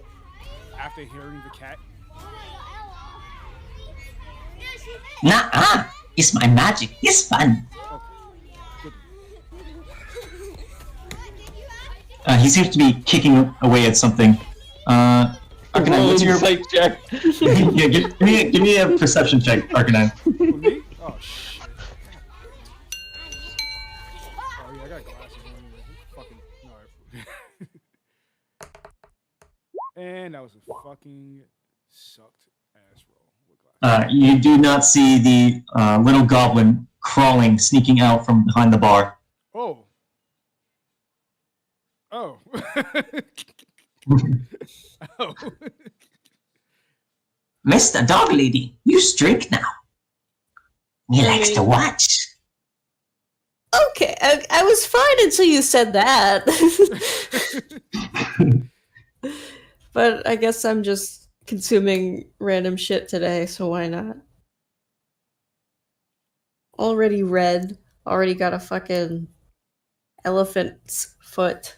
after hearing the cat? Nah, it's my magic. It's fun. He seems to be kicking away at something. Arcanine, what's your insight check? yeah, give me a perception check, Arcanine. For me? Oh shit. Oh yeah, I got glasses on. Fucking no. And that was a fucking sucked ass roll with glasses. You do not see the little goblin crawling, sneaking out from behind the bar. Oh. Oh. Oh. Mr. Dog Lady, you drink now. He likes to watch. Okay, I was fine until you said that. But I guess I'm just consuming random shit today, so why not? Already red, already got a fucking elephant's foot.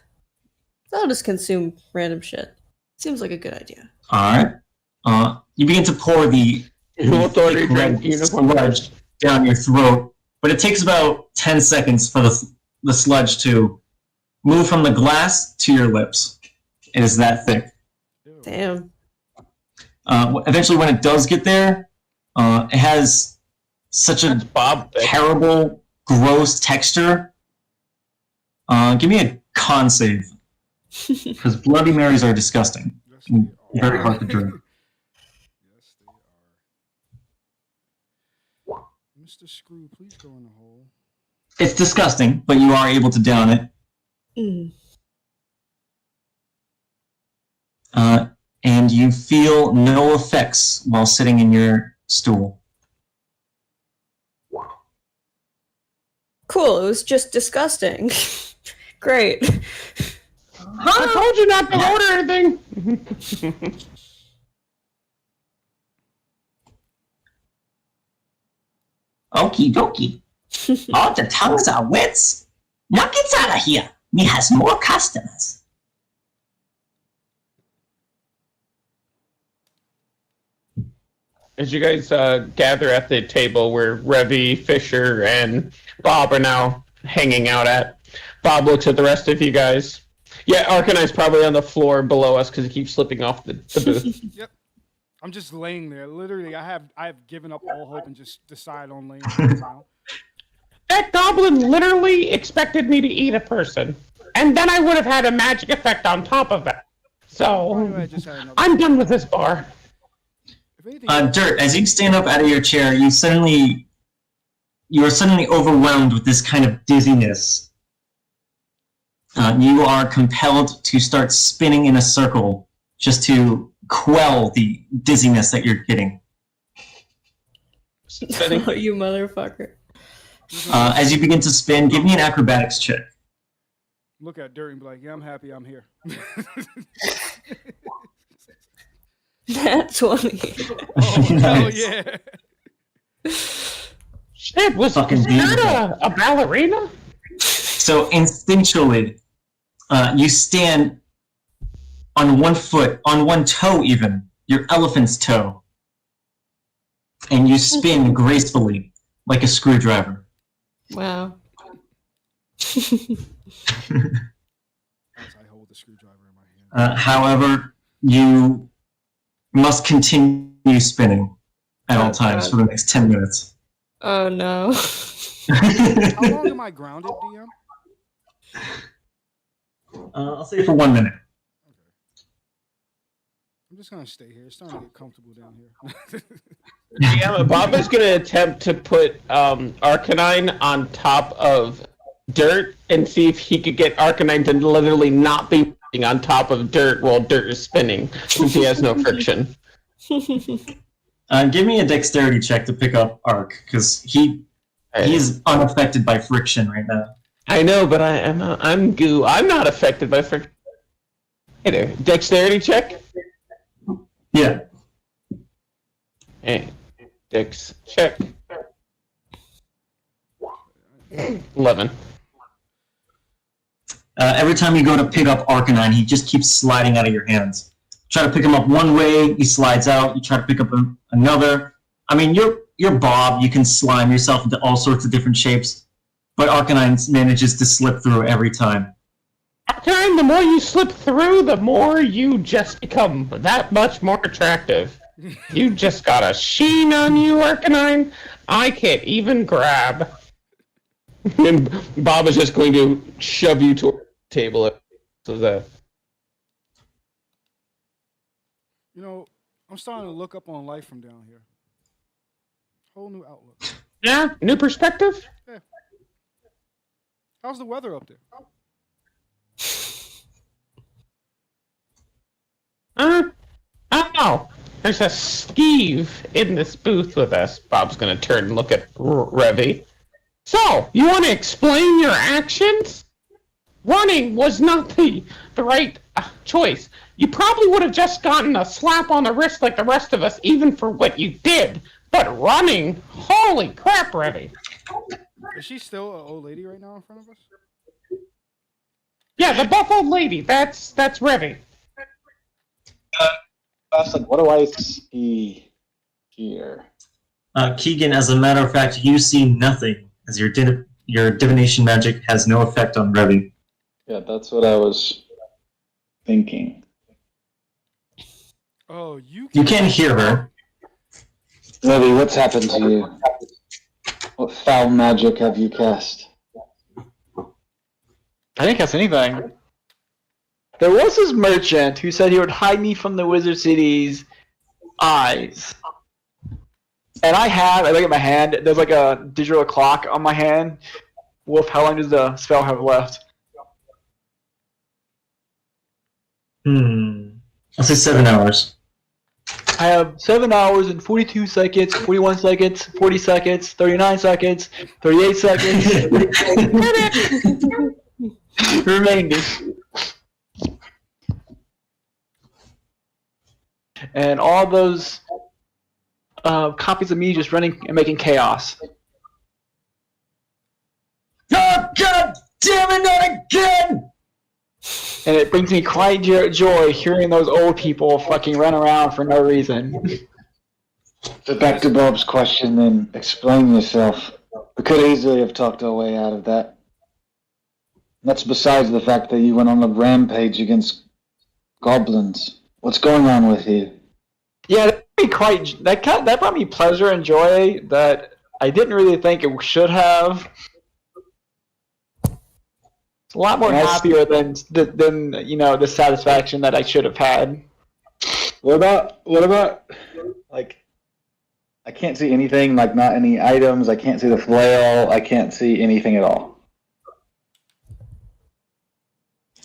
So I'll just consume random shit. Seems like a good idea. Alright. You begin to pour the thick red sludge down your throat, but it takes about 10 seconds for the sludge to move from the glass to your lips. It is that thick. Damn. Eventually, when it does get there, it has such a terrible, gross texture. Give me a con save. Because Bloody Marys are disgusting. And very hard to drink. Yes, they are. Mr. Screw, please go in the hole. It's disgusting, but you are able to down it. And you feel no effects while sitting in your stool. Cool, it was just disgusting. Great. I told you not to order anything. Okie dokie. All the tongues are wets. Now get out of here. Me has more customers. As you guys gather at the table where Revy, Fisher, and Bob are now hanging out at, Bob looks at the rest of you guys. Yeah, Arcanine's probably on the floor below us because he keeps slipping off the booth. Yep. I'm just laying there. Literally, I have given up all hope and just decided on laying there now. That goblin literally expected me to eat a person, and then I would have had a magic effect on top of that. So, I'm done with this bar. Dirt, as you stand up out of your chair, you are suddenly overwhelmed with this kind of dizziness. You are compelled to start spinning in a circle just to quell the dizziness that you're getting. Oh, you motherfucker. As you begin to spin, give me an acrobatics check. Look at Dirt and be like, "Yeah, I'm happy. I'm here." That's funny. Oh hell Nice. yeah! Shit, was Fucking that a ballerina? So instinctually, you stand on one foot, on one toe even, your elephant's toe, and you spin gracefully like a screwdriver. Wow. As I hold the screwdriver in my hand. However, you must continue spinning at all times for the next 10 minutes. Oh no. How long am I grounded, DM? I'll say for 1 minute. I'm just gonna stay here. It's starting to get comfortable down here. Yeah, Bob is going to attempt to put Arcanine on top of Dirt and see if he could get Arcanine to literally not be on top of Dirt while Dirt is spinning, since he has no friction. Give me a dexterity check to pick up Arc, because he's unaffected by friction right now. I know, but I'm goo. I'm not affected by friction. Hey there, dexterity check? Yeah. Hey, dex check. 11. Every time you go to pick up Arcanine, he just keeps sliding out of your hands. Try to pick him up one way, he slides out. You try to pick up another. I mean, you're Bob. You can slime yourself into all sorts of different shapes, but Arcanine manages to slip through every time. Arcanine, the more you slip through, the more you just become that much more attractive. You just got a sheen on you, Arcanine. I can't even grab. And Bob is just going to shove you to a table. So that. You know, I'm starting to look up on life from down here. Whole new outlook. Yeah, new perspective. Yeah. How's the weather up there? I don't know. There's a Steve in this booth with us. Bob's gonna turn and look at Revy. So, you want to explain your actions? Running was not the right choice. You probably would have just gotten a slap on the wrist like the rest of us, even for what you did. But running, holy crap, Revy. Is she still an old lady right now in front of us? Yeah, the buff old lady. That's Revy. What do I see here? Keegan, as a matter of fact, you see nothing, as your divination magic has no effect on Revy. Yeah, that's what I was thinking. Oh, you can't hear her. Levy, what's happened to you? What foul magic have you cast? I didn't cast anything. There was this merchant who said he would hide me from the Wizard City's eyes. And I look at my hand, there's like a digital clock on my hand. Wolf, how long does the spell have left? I'll say 7 hours. I have 7 hours and 42 seconds, 41 seconds, 40 seconds, 39 seconds, 38 seconds. Remaining. And all those copies of me just running and making chaos. Oh, God damn it, not again! And it brings me quite joy hearing those old people fucking run around for no reason. So back to Bob's question then, explain yourself. We could easily have talked our way out of that. That's besides the fact that you went on a rampage against goblins. What's going on with you? Yeah, that brought me pleasure and joy that I didn't really think it should have. It's a lot more happier than the satisfaction that I should have had. What about like I can't see anything, like not any items, I can't see the flail, I can't see anything at all.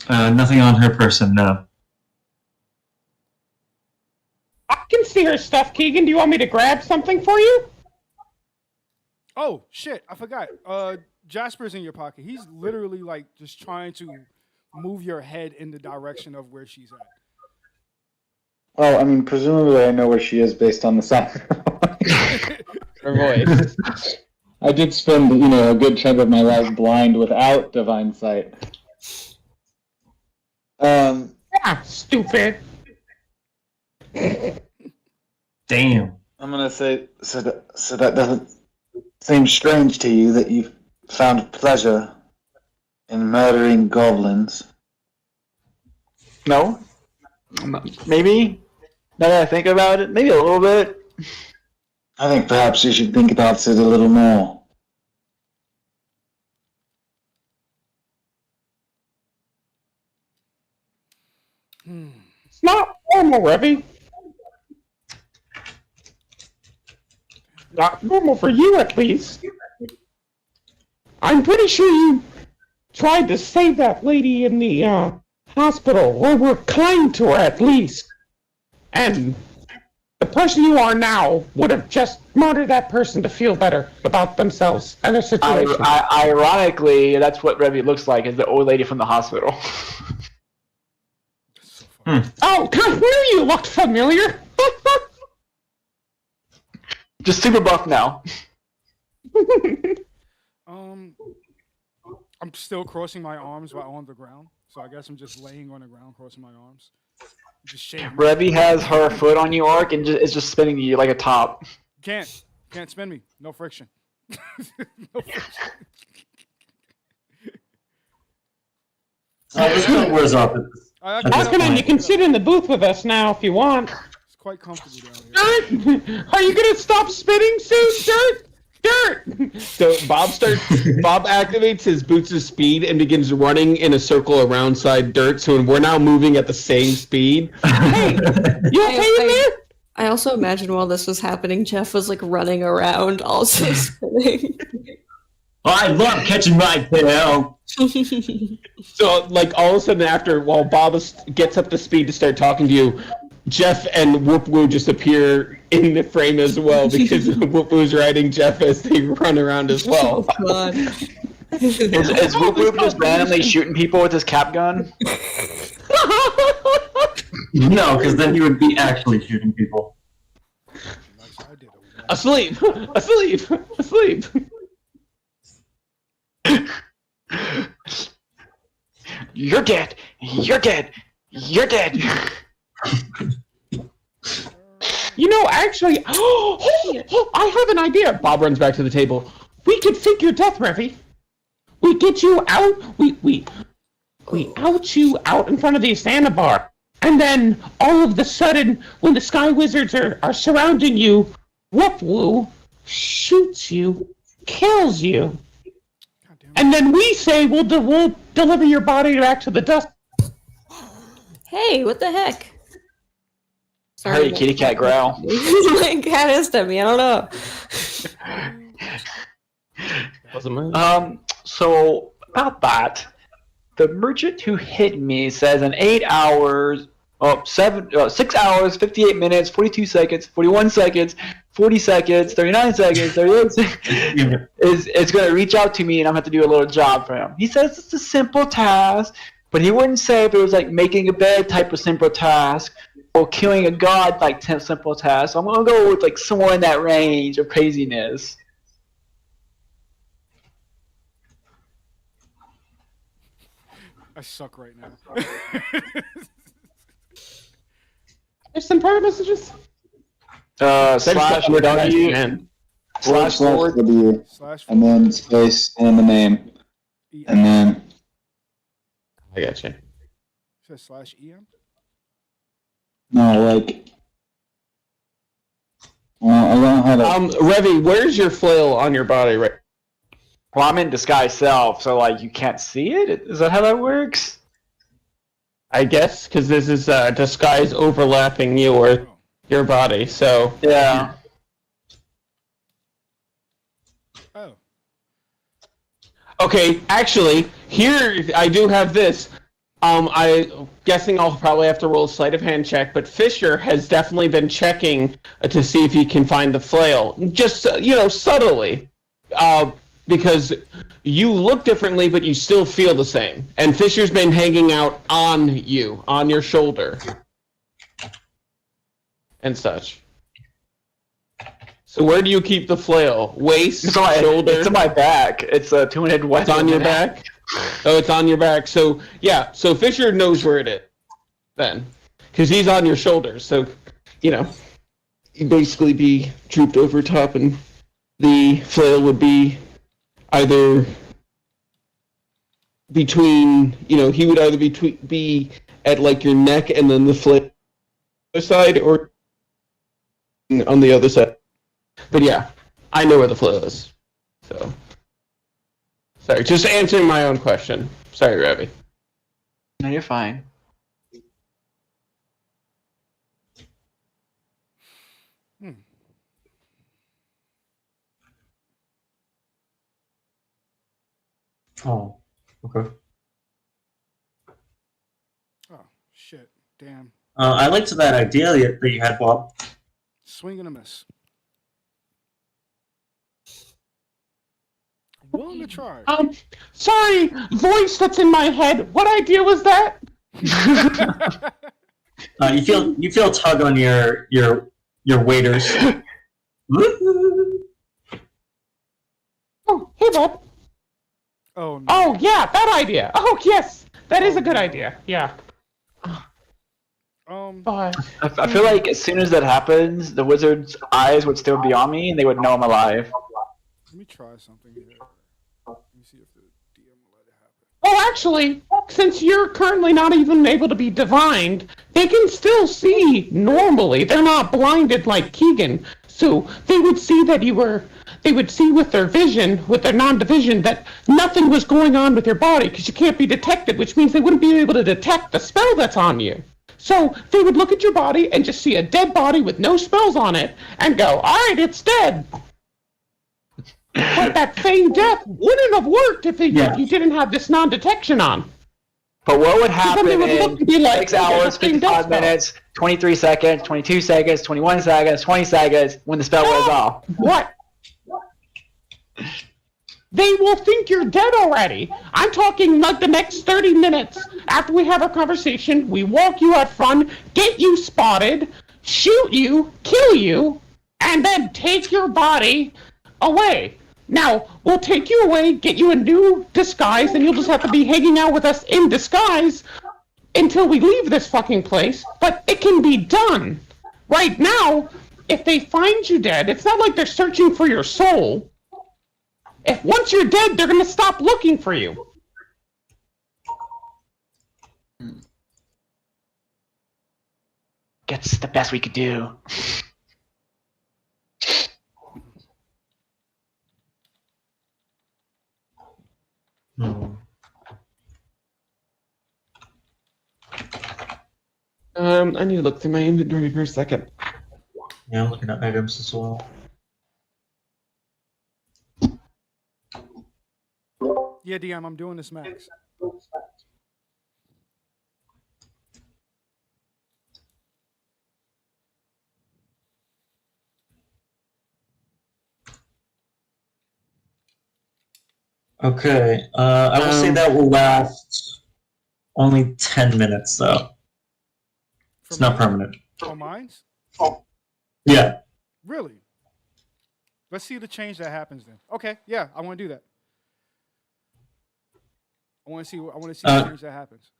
Nothing on her person, no. I can see her stuff, Keegan. Do you want me to grab something for you? Oh shit! I forgot. Jasper's in your pocket. He's literally like just trying to move your head in the direction of where she's at. Well, I mean, presumably I know where she is based on the sound. Her voice. I did spend, a good chunk of my life blind without divine sight. Stupid. Damn. I'm gonna say, so that doesn't seem strange to you that you've found pleasure in murdering goblins. No? Maybe? Now that I think about it, maybe a little bit. I think perhaps you should think about it a little more. It's not normal, Revy. Not normal for you, at least. I'm pretty sure you tried to save that lady in the hospital, or were kind to her at least. And the person you are now would have just murdered that person to feel better about themselves and their situation. Ironically, that's what Revy looks like, is the old lady from the hospital. Oh, I knew you looked familiar! Just super buff now. I'm still crossing my arms while on the ground, so I guess I'm just laying on the ground, crossing my arms. Just shaking. Revy has her foot on you, Ark, and is just spinning you like a top. Can't spin me. No friction. No friction. This one wears off. Aspen, you can sit in the booth with us now if you want. It's quite comfortable down here. Dirt! Are you gonna stop spinning soon, Dirt? Dirt! So Bob activates his boots of speed and begins running in a circle around side Dirt. So we're now moving at the same speed. Hey, you okay in there? I also imagine while this was happening, Jeff was like running around, also spinning. I love catching my tail. So, like, all of a sudden while Bob gets up to speed to start talking to you, Jeff and Whoop Woo just appear in the frame as well, because Whoop Woo's riding Jeff as they run around as well. Oh, God. Is Whoop Whoop just randomly shooting people with his cap gun? No, because then he would be actually shooting people. Asleep! You're dead! You're dead! You're dead! You know, actually, I have an idea. Bob runs back to the table. We could fake your death, Revy. We get you out. We out you out in front of the sandbar, and then all of the sudden, when the Sky Wizards are surrounding you, Whoop Woo shoots you, kills you, and then we say we'll deliver your body back to the dust. Hey, what the heck? I heard a kitty cat growl. My cat is at me. I don't know. So about that, the merchant who hit me says in 8 hours, 6 hours, 58 minutes, 42 seconds, 41 seconds, 40 seconds, 39 seconds, 38 seconds, is going to reach out to me and I'm going to have to do a little job for him. He says it's a simple task, but he wouldn't say if it was like making a bed type of simple task or killing a god like simple task. So I'm going to go with like somewhere in that range of craziness. I suck right now. There's some private messages. Slash W and slash forward W and then space and the name and then I gotcha. Says slash EM? no, like, well, I don't know how to. Revy, where's your flail on your body right? Well, I'm in disguise self, so like you can't see it. Is that how that works? I guess because this is disguise overlapping your body. So yeah. Oh. Okay, actually, here I do have this. I'm guessing I'll probably have to roll a sleight of hand check, but Fisher has definitely been checking to see if he can find the flail, just subtly. because you look differently, but you still feel the same. And Fisher's been hanging out on you, on your shoulder, and such. So where do you keep the flail? Waist, shoulder? It's on my back. It's a two-handed weapon. It's on your back? Oh, it's on your back. So, yeah. So Fisher knows where it is then. Because he's on your shoulders. So, you'd basically be drooped over top, and the flail would be either between, he would either be at, like, your neck and then the flail side, or on the other side. But yeah, I know where the flail is. So, sorry, just answering my own question. Sorry, Ravi. No, you're fine. Oh, okay. Oh, shit. Damn. I liked that idea that you had, Bob. Swing and a miss. Willing to try. Sorry, voice that's in my head. What idea was that? You feel a tug on your waders. Oh, hey, Bob. Oh, no. Oh, yeah, that idea. Oh, yes, that is a good idea. Yeah. But I feel like as soon as that happens, the wizard's eyes would still be on me, and they would know I'm alive. Let me try something here. Let me see if the DM will let it happen. Oh, actually, since you're currently not even able to be divined, they can still see normally. They're not blinded like Keegan. So they would see that they would see with their vision, with their non-division, that nothing was going on with your body because you can't be detected, which means they wouldn't be able to detect the spell that's on you. So they would look at your body and just see a dead body with no spells on it and go, all right, it's dead. But that feign death wouldn't have worked if you didn't have this non-detection on. But what would happen in like, 6 hours, 55 minutes, 23 seconds, 22 seconds, 21 seconds, 20 seconds when the spell wears off? What? They will think you're dead already. I'm talking like the next 30 minutes after we have our conversation. We walk you out front, get you spotted, shoot you, kill you, and then take your body away. Now, we'll take you away, get you a new disguise, and you'll just have to be hanging out with us in disguise until we leave this fucking place. But it can be done. Right now, if they find you dead, it's not like they're searching for your soul. If once you're dead, they're going to stop looking for you. That's the best we could do. I need to look through my inventory for a second. Yeah, I'm looking at items as well. Yeah, DM, I'm doing this max. Okay, I will say that will last only 10 minutes, though. It's not permanent. Oh, mines? Yeah. Really? Let's see the change that happens then. Okay, yeah, I want to do that. I want to see the change that happens.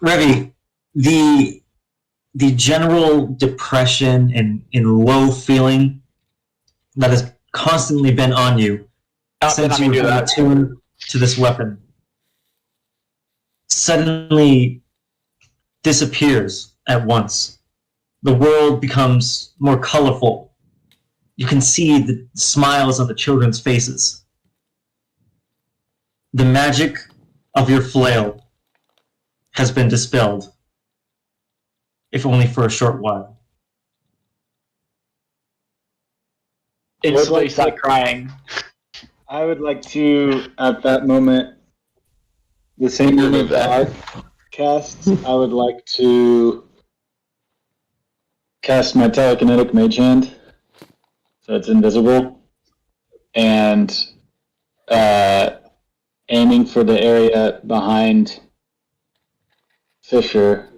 Revi, the general depression and low feeling that has constantly been on you since you were attuned to this weapon suddenly disappears at once. The world becomes more colorful. You can see the smiles on the children's faces. The magic of your flail has been dispelled, if only for a short while. Instantly start crying. I would like to, at that moment, the same moment that casts, I would like to cast my telekinetic mage hand, so it's invisible, and aiming for the area behind Fisher,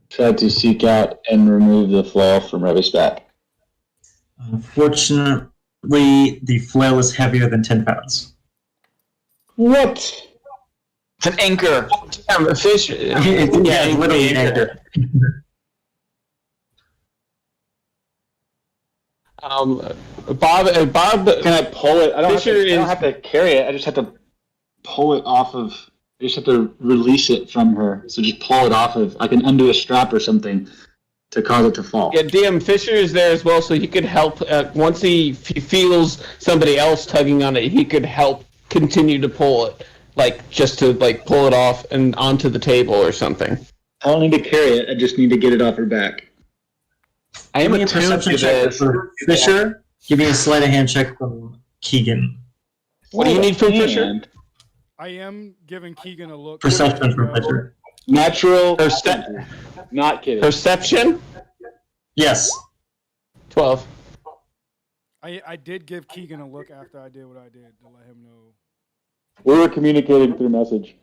tried to seek out and remove the flail from Revy's back. Unfortunately, the flail is heavier than 10 pounds. What? It's an anchor. Damn, a fish. Yeah, it's literally an anchor. Bob, Can I pull it? I don't Fisher have to carry it. I just have to pull it off of. I just have to release it from her. So just pull it off of. I can undo a strap or something to cause it to fall. Yeah, DM Fisher is there as well, so he could help. Once he feels somebody else tugging on it, he could help continue to pull it, like just to like pull it off and onto the table or something. I don't need to carry it. I just need to get it off her back. I am Give me a attuned perception to check this. for Fisher. Give me a sleight of hand check from Keegan. What do you need from Fisher? I am giving Keegan a look. Perception from Fisher. Natural. Not kidding. Perception? Yes. 12. I did give Keegan a look after I did what I did to let him know. We were communicating through message.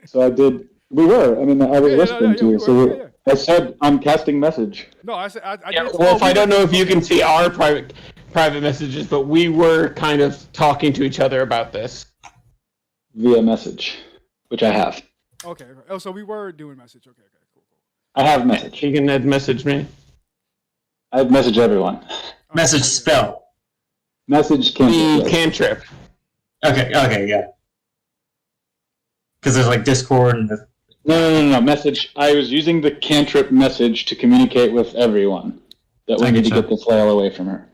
So I did. We were. I mean, I was listening to you. So I said, I'm casting message. No, I said I Yeah, did. well, if I don't know if you can see our private messages, but we were kind of talking to each other about this. Via message, which I have. Okay. Oh, so we were doing message. Okay, cool. I have message. Keegan had messaged me. I have message everyone. Message spell. Message The cantrip. cantrip. Okay, yeah. Because there's like Discord and the... No. Message. I was using the cantrip message to communicate with everyone that we need to get the flail away from her.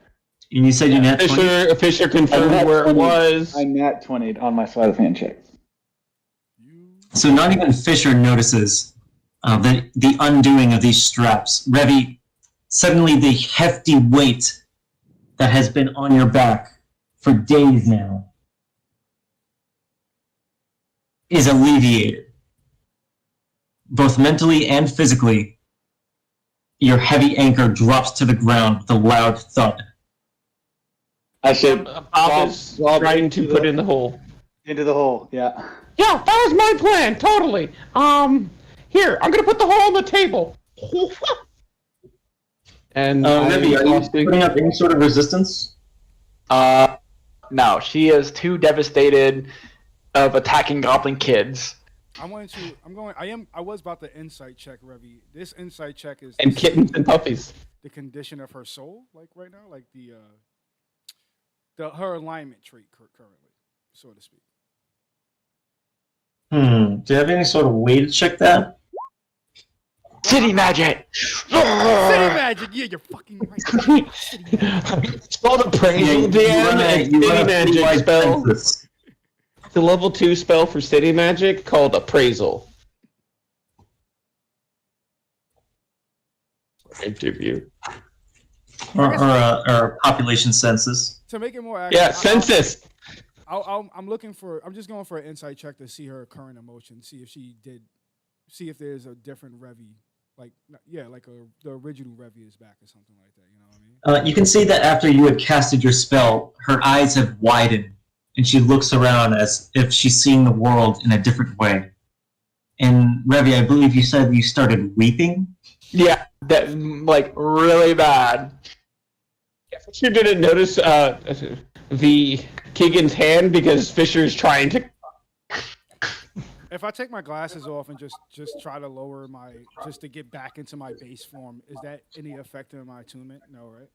And you said you nat 20? Fisher confirmed where it was. I nat 20'd on my sleight of hand check. So not even Fisher notices the undoing of these straps. Revy, suddenly the hefty weight that has been on your back for days now is alleviated. Both mentally and physically, your heavy anchor drops to the ground with a loud thud. I said, Bob is trying to put in the hole. Into the hole, yeah. Yeah, that was my plan, totally. Here, I'm gonna put the hole on the table. And Revy, are you putting up any sort of resistance? No, she is too devastated of attacking goblin kids. I was about to insight check Revy. This insight check is and kittens and puppies. The condition of her soul, like right now, like the her alignment trait currently, so to speak. Do you have any sort of way to check that? City magic! City magic! Yeah, you're fucking right. It's called appraisal, Dan. It's city magic spell. It's a level 2 spell for city magic called appraisal. Interview. Or a population census. To make it more accurate. Yeah, census. I'm looking for. I'm just going for an insight check to see her current emotion. See if there's a different Revy, like the original Revy is back or something like that. You know what I mean? You can see that after you had casted your spell, her eyes have widened, and she looks around as if she's seeing the world in a different way. And Revy, I believe you said you started weeping. Yeah, that like really bad. Yeah, Fisher didn't notice the Keegan's hand because Fisher's trying to. If I take my glasses off and just try to lower just to get back into my base form, is that any effect in my attunement? No, right?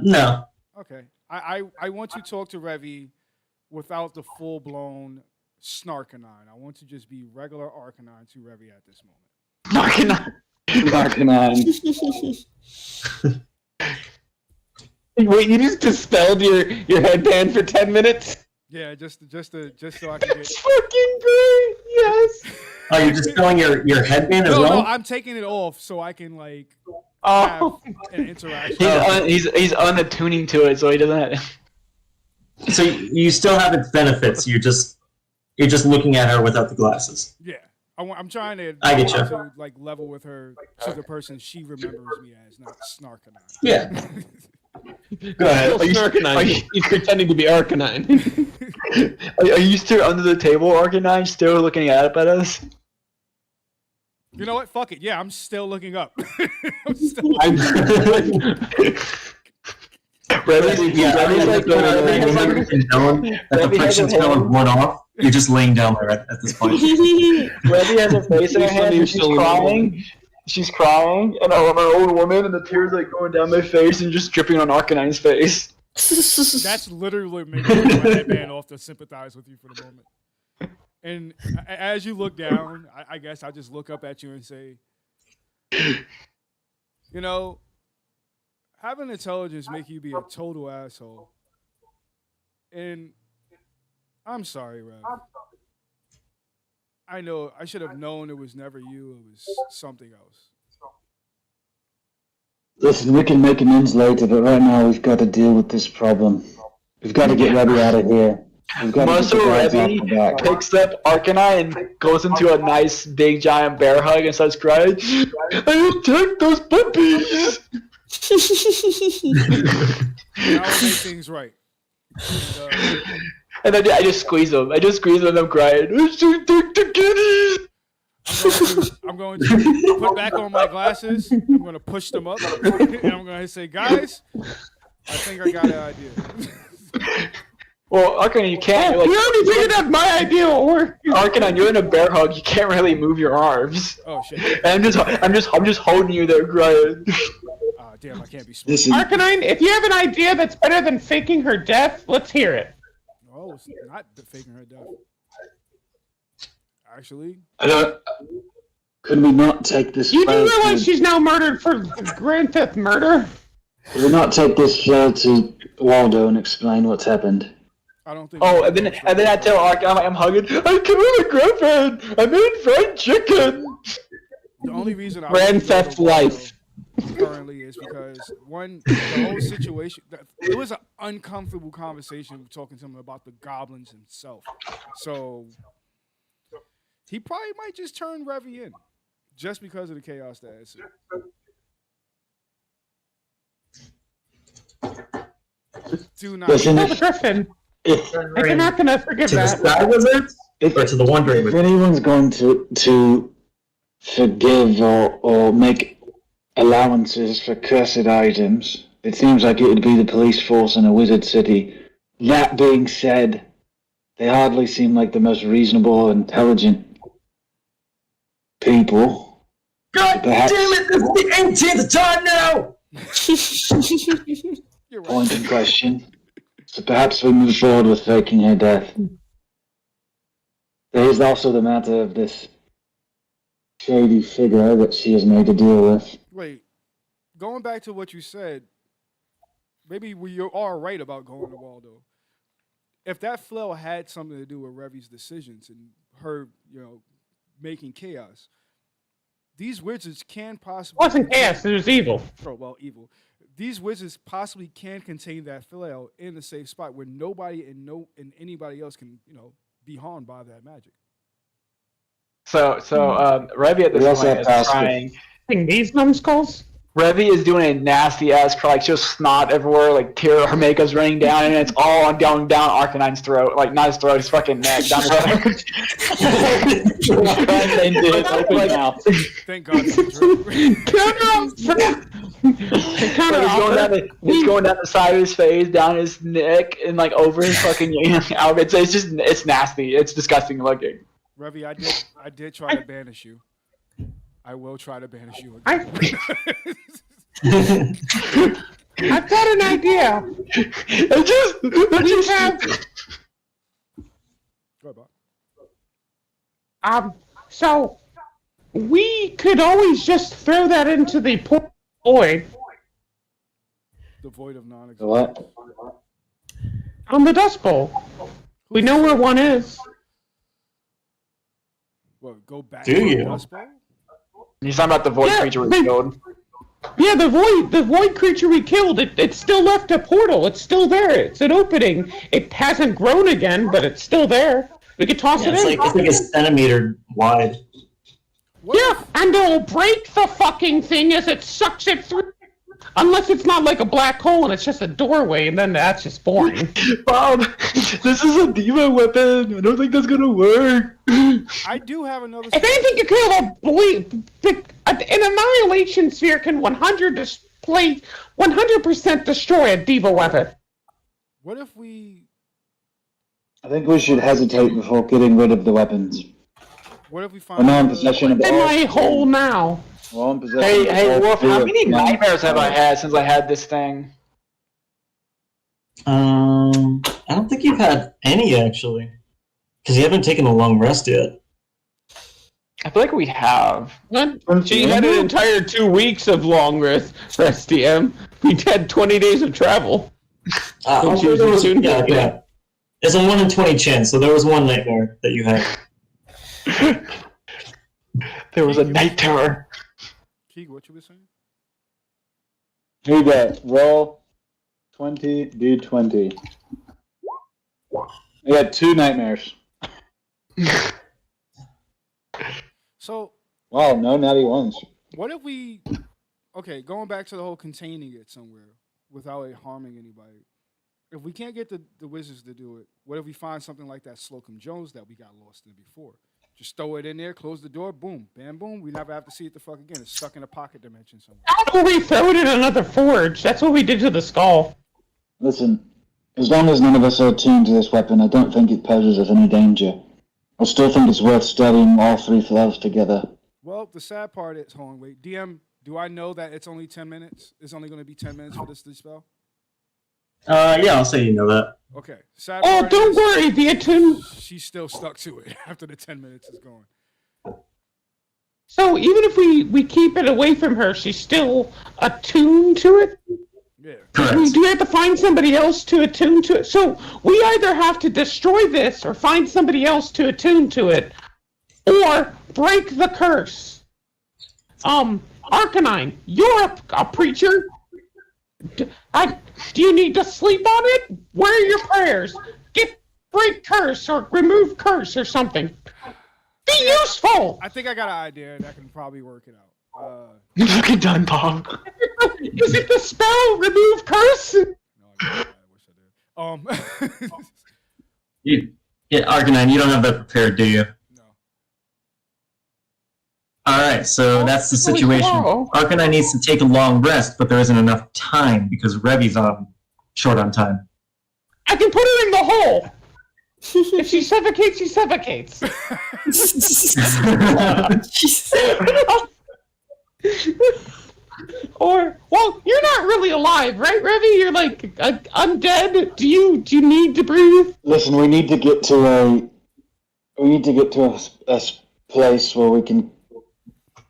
No. Okay. I want to talk to Revy without the full blown Snarkanine. I want to just be regular Arcanine to Revy at this moment. Arcanine. Wait, you just dispelled your headband for 10 minutes? Yeah, just so I can get. It's fucking great. Yes. Oh, you're dispelling your headband as well? No, I'm taking it off so I can have an interaction. He's unattuning to it, so he doesn't. So you still have its benefits. You're just looking at her without the glasses. Yeah, I'm trying to. I get you. To level with her to the person she remembers me as, not Snarkanine. Yeah. Go ahead. He's Arcanine. He's pretending to be Arcanine. Are you still under the table, Arcanine, still looking up at us? You know what? Fuck it. Yeah, I'm still looking up. I'm still Revy's known that the friction spell is worn off. You're just laying down there at this point. Revy has her face in her hands and she's crying. She's crying, and I'm an old woman, and the tears like going down my face and just dripping on Arcanine's face. That's literally making my headband off to sympathize with you for the moment. And as you look down, I guess I'll just look up at you and say, you know, having intelligence make you be a total asshole. And I'm sorry, Rev. I know I should have known it was never you, it was something else. Listen, we can make amends later, but right now we've got to deal with this problem. We've got to get Revy out of here. We've got Muscle Revy picks up Arcanine and goes into a nice big giant bear hug and starts crying. I attacked those puppies! Now we'll make things right. And then I just squeeze them. I just squeeze them and I'm crying. The kitties! I'm going to put back on my glasses. I'm going to push them up. And I'm going to say, guys, I think I got an idea. Well, Arcanine, you can't. You already figured out my idea will work. Arcanine, you're in a bear hug. You can't really move your arms. Oh, shit. And I'm just holding you there crying. Damn, I can't be smart. Arcanine, if you have an idea that's better than faking her death, let's hear it. No, it's not faking her death. Actually, could we not take this? You do realize she's now murdered for grand theft murder? Could we not take this floor to Waldo and explain what's happened? I don't think. Oh, and then I tell Arcanine, I'm hugging. I killed my girlfriend. I made fried chicken. The only reason I Grand Theft Life currently is because one, the whole situation. It was an uncomfortable conversation talking to him about the goblins himself. So he probably might just turn Revy in, just because of the chaos that is. Do not. Griffin. I'm not going to forgive to that. The Sky Wizard? Or to the Wandering If anyone's going to forgive or make allowances for cursed items, it seems like it would be the police force in a wizard city. That being said, they hardly seem like the most reasonable or intelligent people. God damn it! This is the 18th time now! You're right. Point in question. So perhaps we move forward with faking her death. There is also the matter of this shady figure that she has made to deal with. Wait, going back to what you said, maybe you are right about going to Waldo. If that flail had something to do with Revy's decisions and her, making chaos, these wizards can possibly... It wasn't chaos, it was evil. Oh, well, evil. These wizards possibly can contain that flail in a safe spot where nobody and anybody else can, be harmed by that magic. So Revy at this point is crying. These numbskulls? Revy is doing a nasty ass cry, like just snot everywhere, like her makeup's running down, and it's all going down Arcanine's throat, like not his throat, his fucking neck, down his throat. Thank God. It's going down the side of his face, down his neck, and like over his fucking outfit. It's nasty. It's disgusting looking. Revy, I did try to banish you. I will try to banish you again. I've got an idea. So we could always just throw that into the void. The void of non-existence. What? On the Dust Bowl. We know where one is. What, go back Do to you? the Dust Bowl? He's talking about the void creature we killed. Yeah, the void creature we killed, it still left a portal. It's still there. It's an opening. It hasn't grown again, but it's still there. We could toss it in. It's like a centimeter wide. What? Yeah, and it'll break the fucking thing as it sucks it through. Unless it's not like a black hole and it's just a doorway, and then that's just boring. Bob, this is a diva weapon. I don't think that's gonna work. I do have another. If anything, you could believe an annihilation sphere can 100% destroy a diva weapon. What if we? I think we should hesitate before getting rid of the weapons. What if we We're find? now in possession of In all. my hole now. We're in possession Hey, of hey, all Wolf, three how of many them. nightmares have I had since I had this thing? I don't think you've had any actually, because you haven't taken a long rest yet. I feel like we have. She had an entire 2 weeks of long rest, DM. We had 20 days of travel. I'm sure there was, yeah. There's a 1 in 20 chance, so there was one nightmare that you had. There was a night terror. Keeg, what you were saying? Here you go. Roll 20 d20. I got 2 nightmares. So. Wow, no natty ones. What if we? Okay, going back to the whole containing it somewhere without it harming anybody. If we can't get the wizards to do it, what if we find something like that Slocum Jones that we got lost in before? Just throw it in there, close the door, boom, bam, boom. We never have to see it the fuck again. It's stuck in a pocket dimension somewhere. Or we throw it in another forge. That's what we did to the skull. Listen, as long as none of us are attuned to this weapon, I don't think it poses us any danger. I still think it's worth studying all 3 flows together. Well, the sad part is, hold on, wait. DM, do I know that it's only 10 minutes? It's only going to be 10 minutes for this spell? Yeah, I'll say you know that. Okay. Sad Oh, part don't is, worry, the attune. she's still stuck to it after the 10 minutes is gone. So even if we keep it away from her, she's still attuned to it? Yeah. Correct. We do have to find somebody else to attune to it. So we either have to destroy this or find somebody else to attune to it, or break the curse. Arcanine, you're a preacher. Do you need to sleep on it? Where are your prayers? Break curse or remove curse or something. Be useful! I think I got an idea that can probably work it out. You fucking done, Bob. Is it the spell remove curse? No, I wish I did. Yeah, Arcanine, you don't have that prepared, do you? No. Alright, so that's the situation. Wow. Arcanine needs to take a long rest, but there isn't enough time because Revi's short on time. I can put her in the hole. If she suffocates, she suffocates. Or, well, you're not really alive, right, Revy? You're like undead. Do you need to breathe? Listen, we need to get to a place where we can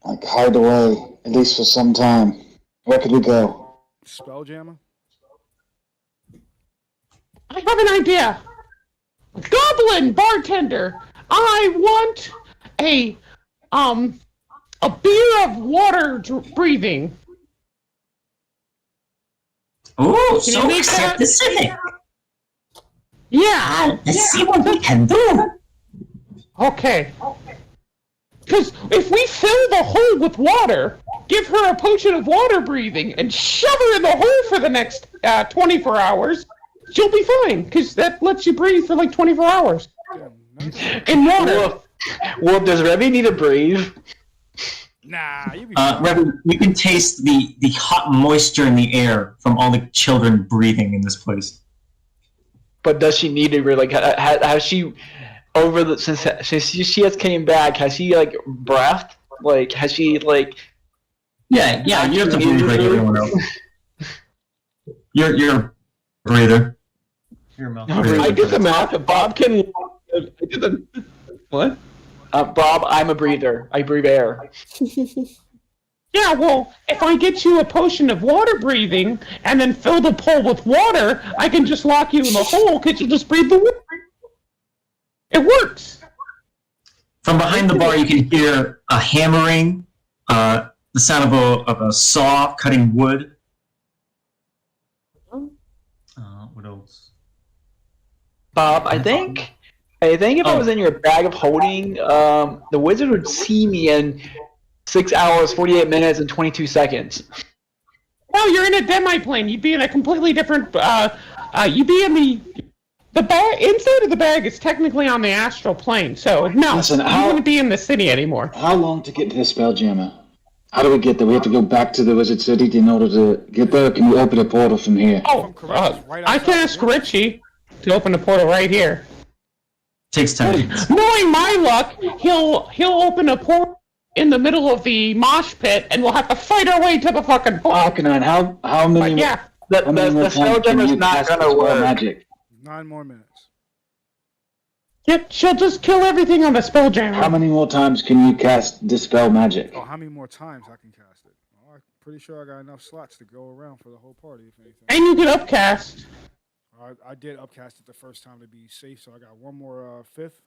hide away, at least for some time. Where could we go? Spelljammer? I have an idea. Goblin bartender, I want a beer of water breathing. Oh, Can so you make that? specific. Yeah. Let's see what we can do. Okay. Because if we fill the hole with water, give her a potion of water breathing, and shove her in the hole for the next 24 hours, she'll be fine. Because that lets you breathe for like 24 hours. In water. Wolf, does Revy need to breathe? Nah, you be fine. Revi, you can taste the hot moisture in the air from all the children breathing in this place. But does she need to really? Has she since she has came back? Has she breathed? Has she Yeah, you have to breathe like everyone else. You're a breather. You're a mouth breather. I did the math. Bob can. I did the. What? Bob, I'm a breather. I breathe air. Yeah, well, if I get you a potion of water breathing and then fill the hole with water, I can just lock you in the hole because you just breathe the water. It works. From behind the bar, you can hear a hammering, the sound of a saw cutting wood. What else? Bob, I think if I was in your bag of holding, the wizard would see me in 6 hours, 48 minutes, and 22 seconds. No, you're in a demi-plane. You'd be in a completely different. You'd be in the bag. Inside of the bag is technically on the astral plane. So no, Listen, you wouldn't be in the city anymore. How long to get to the Spelljammer? How do we get there? We have to go back to the Wizard City in order to get there. Or can we open a portal from here? Oh, I can ask Richie to open the portal right here. Takes 10 minutes. Knowing my luck, he'll open a portal in the middle of the mosh pit, and we'll have to fight our way to the fucking portal. Arcanine, how many? But yeah, The times can Spelljammer's you not cast gonna Dispel work. Magic? 9 more minutes. yeah, she'll just kill everything on the Spelljammer. How many more times can you cast Dispel Magic? Oh, how many more times I can cast it? Oh, I'm pretty sure I got enough slots to go around for the whole party, if anything. And you can upcast. I did upcast it the first time to be safe, so I got one more fifth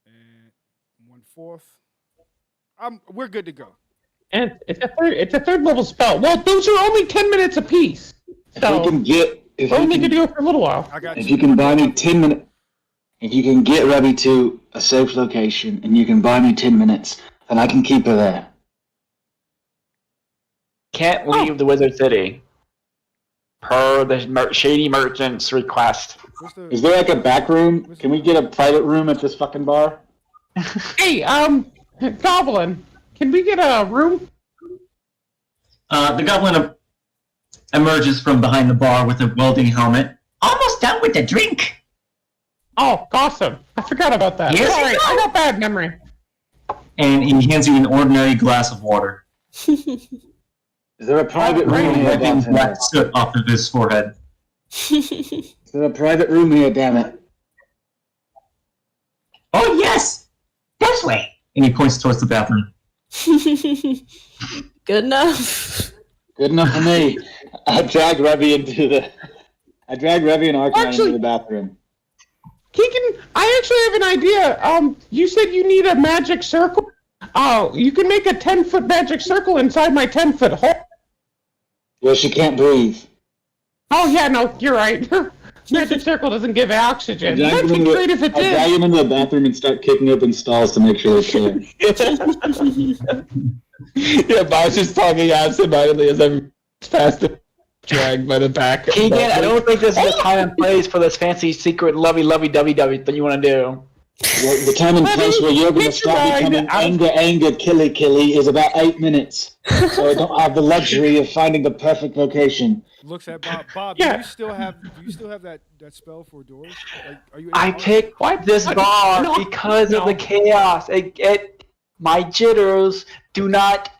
and 1/4. We're good to go. And it's a third level spell. Well, those are only 10 minutes apiece. So We can get if we're you only can, good to go for a little while. I got if you can buy me 10 minutes, if you can get Rebby to a safe location and you can buy me 10 minutes, then I can keep her there. Can't leave the Wizard City. Per the shady merchant's request. Is there like a back room? Can we get a private room at this fucking bar? Hey, Goblin, can we get a room? The goblin emerges from behind the bar with a welding helmet. Almost done with the drink. Oh, awesome. I forgot about that. Yes, Sorry, you I got bad memory. And he hands you an ordinary glass of water. Is there a private room Rain here? wiping Damn black it. soot off of his forehead. Is there a private room here? Damn it! Oh, yes. This way. And he points towards the bathroom. Good enough. Good enough for me. I drag Rebby and Arcanine Actually- into the bathroom. Keegan, I actually have an idea. You said you need a magic circle. Oh, you can make a 10-foot magic circle inside my 10-foot hole. Well, she can't breathe. Oh, yeah, no, you're right. Magic circle doesn't give oxygen. I That'd be great if it I drag did. him into the bathroom and start kicking open stalls to make sure they're clear. Yeah, Bob's just talking absentmindedly as I'm fast dragged by the back. Keegan, I don't think this is the time and place for this fancy secret lovey-dovey that you want to do. Well, the time and place where you're going to Get your start mind becoming out. anger, killy is about 8 minutes. So I don't have the luxury of finding the perfect location. Looks at Bob. Bob, Yeah. do you still have that spell for doors? Like, are you? I picked this bar No. because of No. the chaos. My jitters do not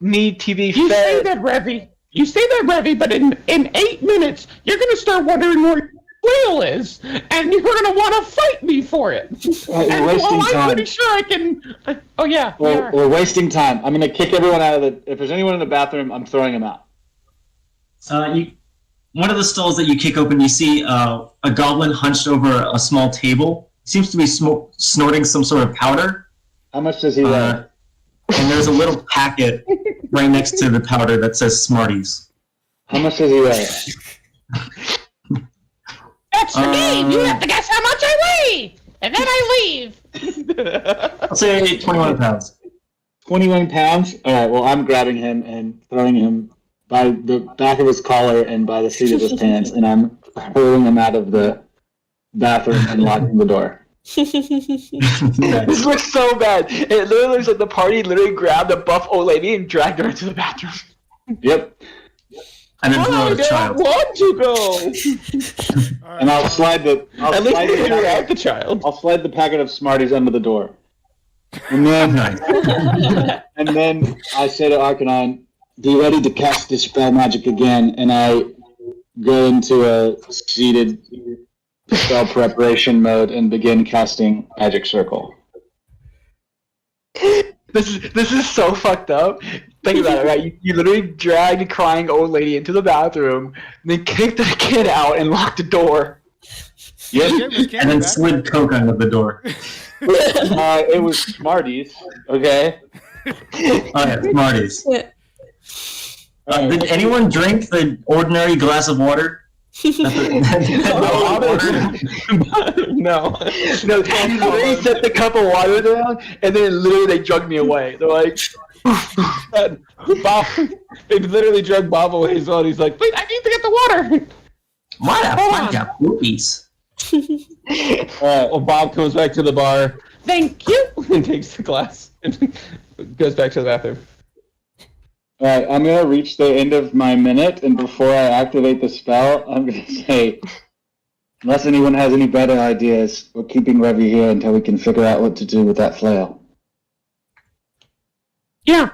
need to be You say fed. that, Revy. You say that, Revy, but in 8 minutes, you're going to start wondering where your whale is, and you're going to want to fight me for it. Right, And we're wasting well, I'm time. pretty sure I can... Oh, yeah, we are. We're wasting time. I'm going to kick everyone out of the... If there's anyone in the bathroom, I'm throwing them out. One of the stalls that you kick open, you see a goblin hunched over a small table. Seems to be snorting some sort of powder. How much does he weigh? And there's a little packet right next to the powder that says Smarties. How much does he weigh? That's the game! You have to guess how much I weigh! And then I leave! I'll say 21 pounds. 21 pounds? Alright, well, I'm grabbing him and throwing him by the back of his collar and by the seat of his pants, and I'm hurling him out of the bathroom and locking the door. This looks so bad. It literally looks like the party literally grabbed a buff old lady and dragged her into the bathroom. Yep. And then throw I out a don't child. want to go! All right. And I'll slide the... At least you figure out the child. I'll slide the packet of Smarties under the door. And then... And then I say to Arcanine, be ready to cast Dispel Magic again, and I go into a seated spell preparation mode and begin casting Magic Circle. This is so fucked up. Think about it, right? You literally dragged a crying old lady into the bathroom, then kicked the kid out and locked the door. Yep. And then slid Coke under the door. It was Smarties, okay? Oh yeah, Smarties. Yeah. Did anyone drink the ordinary glass of water? No, you literally set the cup of water down, and then literally they drugged me away. They're like, Bob, they literally drug Bob away as well. And he's like, "Wait, I need to get the water." What a bunch of poopies. Well, Bob comes back to the bar. Thank you. And takes the glass and goes back to the bathroom. Alright, I'm gonna reach the end of my minute, and before I activate the spell, I'm gonna say, unless anyone has any better ideas, we're keeping Revy here until we can figure out what to do with that flail. Yeah.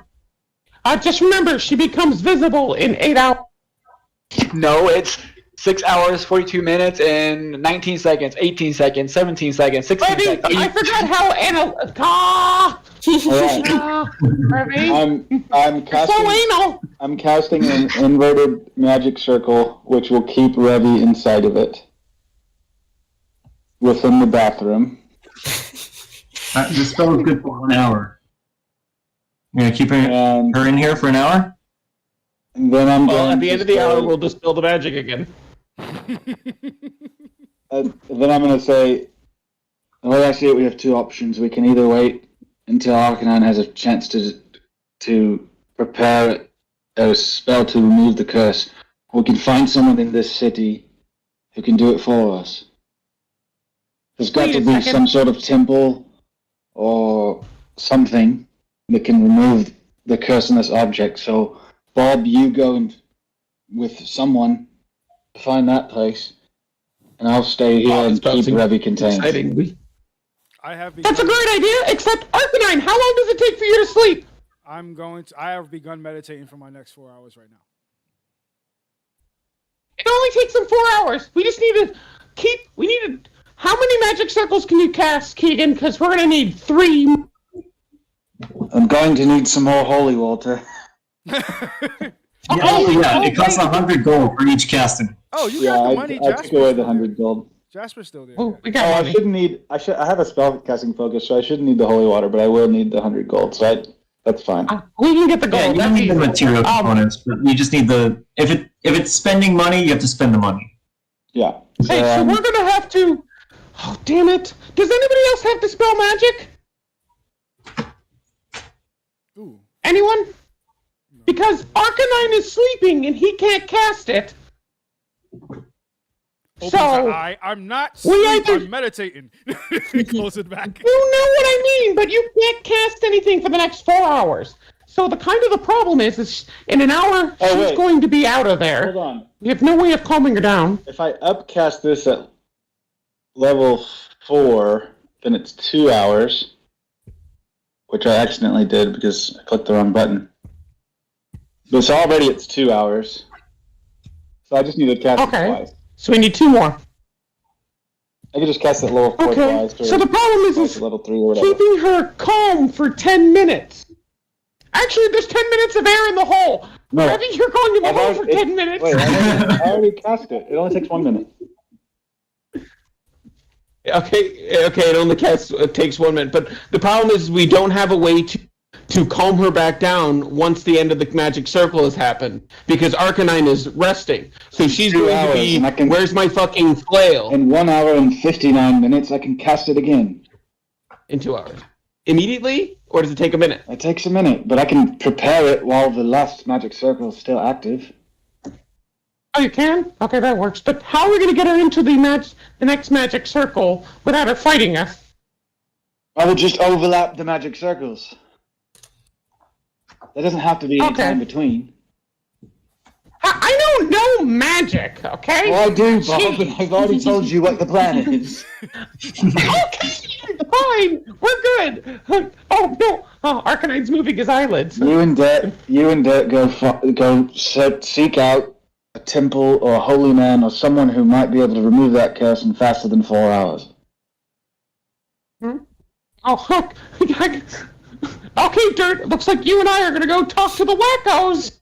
Just remember, she becomes visible in 8 hours. No, it's 6 hours, 42 minutes, and 19 seconds, 18 seconds, 17 seconds, 16 Revy, seconds. I forgot how Revy, I'm so anal. casting an inverted magic circle, which will keep Revy inside of it. Within the bathroom. The spell is good for 1 hour. You're gonna keep her in here for an hour? And then I'm Well, going at the to end of the say- hour, we'll dispel the magic again. Then I'm going to say, well, actually, we have two options. We can either wait until Arcanine has a chance to prepare a spell to remove the curse, or we can find someone in this city who can do it for us. There's got to be some sort of temple or something that can remove the curse in this object. So, Bob, you go with someone to find that place, and I'll stay here and keep Revy contained. Exciting. That's a great idea, except Arcanine, how long does it take for you to sleep? I have begun meditating for my next 4 hours right now. It only takes them 4 hours. We just need to how many magic circles can you cast, Keegan? Because we're going to need 3. I'm going to need some more holy water. Yeah, it costs 100 gold for each casting. Oh, you got the money, I took away the 100 gold. Jasper's still there. Oh, we got money. I have a spell casting focus, so I shouldn't need the holy water, but I will need the 100 gold, so that's fine. We can get the Yeah, gold. you don't need the material components, but you just need the... If it's spending money, you have to spend the money. Yeah. Hey, so we're going to have to... Oh, damn it. Does anybody else have Dispel Magic? Ooh. Anyone? Because Arcanine is sleeping and he can't cast it. Opens So, an eye. I'm not we sleep, either- I'm meditating. Close it back. You know what I mean, but you can't cast anything for the next 4 hours. So the problem is in an hour, she's going to be out of there. Hold on. You have no way of calming her down. If I upcast this at level 4, then it's 2 hours, which I accidentally did because I clicked the wrong button. But it's already 2 hours, so I just need to cast it twice. So we need 2 more. I can just cast it level 4 twice. So the problem is level 3 or whatever. keeping her calm for 10 minutes. Actually, there's 10 minutes of air in the hole. No. I think you're going to the hole for 10 minutes. Wait, I already cast it. It only takes 1 minute. Okay, it only takes 1 minute, but the problem is we don't have a way to calm her back down once the end of the magic circle has happened, because Arcanine is resting. So she's going to be, where's my fucking flail? In 1 hour and 59 minutes, I can cast it again. In 2 hours. Immediately? Or does it take a minute? It takes a minute, but I can prepare it while the last magic circle is still active. Oh, you can? Okay, that works. But how are we going to get her into the next magic circle without her fighting us? I would just overlap the magic circles. There doesn't have to be any time between. I don't know magic, okay? Well, I do, Bob, and I've already told you what the plan is. Okay, fine. We're good. Oh, no. Oh, Arcanine's moving his eyelids. You and Dirt go seek out a temple or a holy man or someone who might be able to remove that curse in faster than 4 hours. Oh, okay, Dirt. Looks like you and I are going to go talk to the wackos.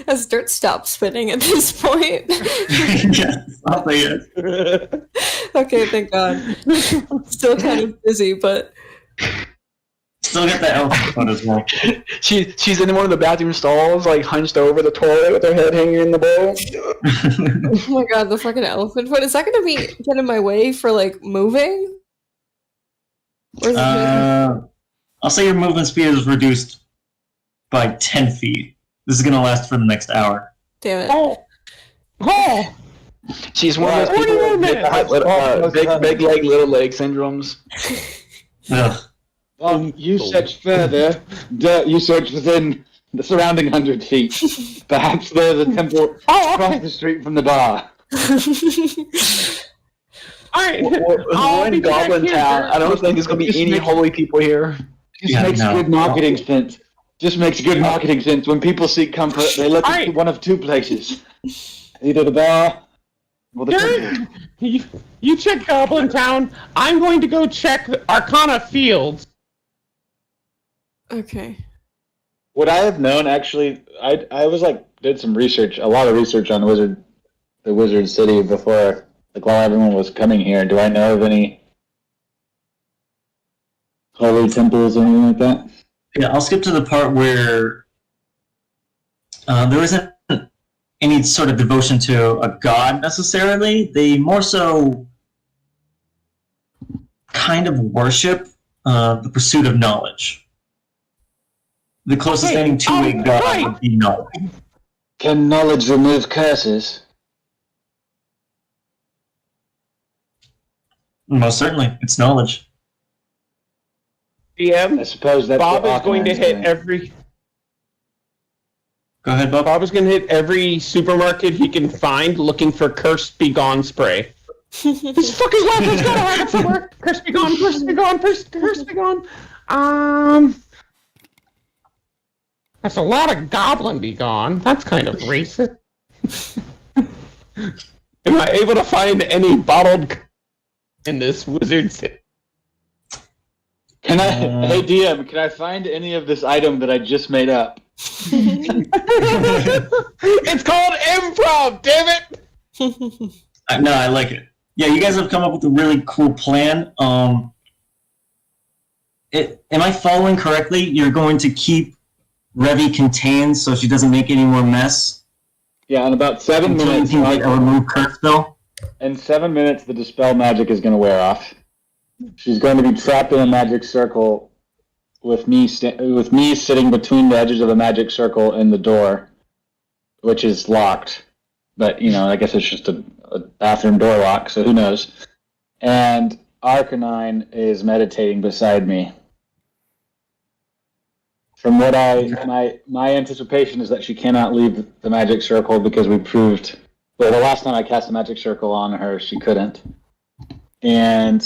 As Dirt stops spinning at this point. Okay, thank God. Still kind of busy, but... Still get that elephant foot as well. She's in one of the bathroom stalls, like hunched over the toilet with her head hanging in the bowl. Oh my God, the fucking elephant foot. Is that gonna get in my way for, like, moving? Or is it I'll say your movement speed is reduced by 10 feet. This is gonna last for the next hour. Damn it. Oh! She's one of those 40 people more with big leg, little leg syndromes. Ugh. You search further. You search within the surrounding 100 feet. Perhaps there's a temple across the street from the bar. Alright, We're in Goblin Town. I don't think there's going to be any holy people here. Just makes good marketing sense. Just makes good marketing sense. When people seek comfort, they look to one of two places. Either the bar or the temple. you check Goblin Town. I'm going to go check Arcana Fields. Okay. Would I have known, actually, I was did some research, a lot of research on the Wizard City before, while everyone was coming here. Do I know of any holy temples or anything like that? Yeah, I'll skip to the part where there isn't any sort of devotion to a god necessarily. They more so kind of worship the pursuit of knowledge. The closest thing to a god would be knowledge. Can knowledge remove curses? Most certainly, it's knowledge. DM, I suppose that's Bob what is going to Aquaman's hit doing. every... Go ahead, Bob. Bob is going to hit every supermarket he can find looking for Cursed Be Gone spray. This fucking weapon's gotta have it somewhere! Cursed Be Gone, Cursed Be Gone, Cursed Be Gone. That's a lot of Goblin Be Gone. That's kind of racist. Am I able to find any bottled in this wizard city? Can I, hey DM, can I find any of this item that I just made up? It's called improv, damn it! No, I like it. Yeah, you guys have come up with a really cool plan. Am I following correctly? You're going to keep Revy contained so she doesn't make any more mess? Yeah, in about 7 Until minutes. you can get a remove curse spell? In 7 minutes, the dispel magic is going to wear off. She's going to be trapped in a magic circle with me sitting between the edges of the magic circle and the door, which is locked. But, I guess it's just a bathroom door lock, so who knows. And Arcanine is meditating beside me. From what my anticipation is that she cannot leave the magic circle because we proved, well, the last time I cast a magic circle on her, she couldn't. And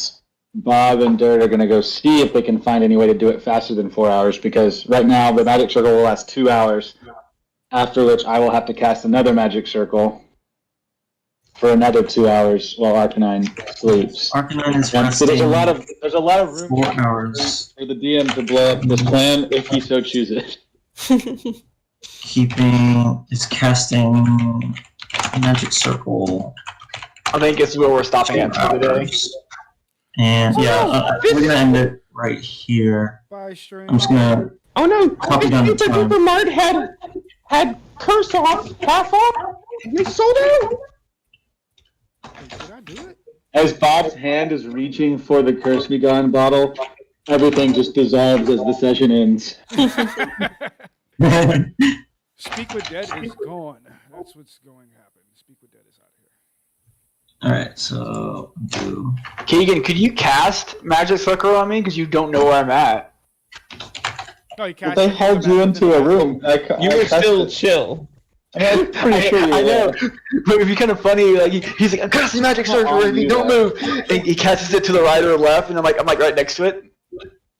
Bob and Dirt are going to go see if they can find any way to do it faster than 4 hours, because right now the magic circle will last 2 hours, after which I will have to cast another magic circle for another 2 hours while Arcanine sleeps. Arcanine is So resting there's a lot of room 4 hours. for the DM to blow up this plan if he so chooses. Is casting magic circle. I think it's where we're stopping at for today. And we're gonna end it right here. Bye, stream. I'm just gonna Oh no! Copy This down the Super time. Duper Mart had curse off, half off. We sold out. Did I do it? As Bob's hand is reaching for the Curse Me Gone bottle, everything just dissolves as the session ends. Speak with Dead is gone. That's what's going to happen. Speak with Dead is out of here. Alright, so do Keegan, could you cast Magic Circle on me? Because you don't know where I'm at. No, he But they hauled you into a room. You were still chill. I'm pretty sure you I know. were. But it'd be kind of funny. Like he's like, I'm casting Magic Circle, Revy, don't move. And he casts it to the right or the left, and I'm like right next to it.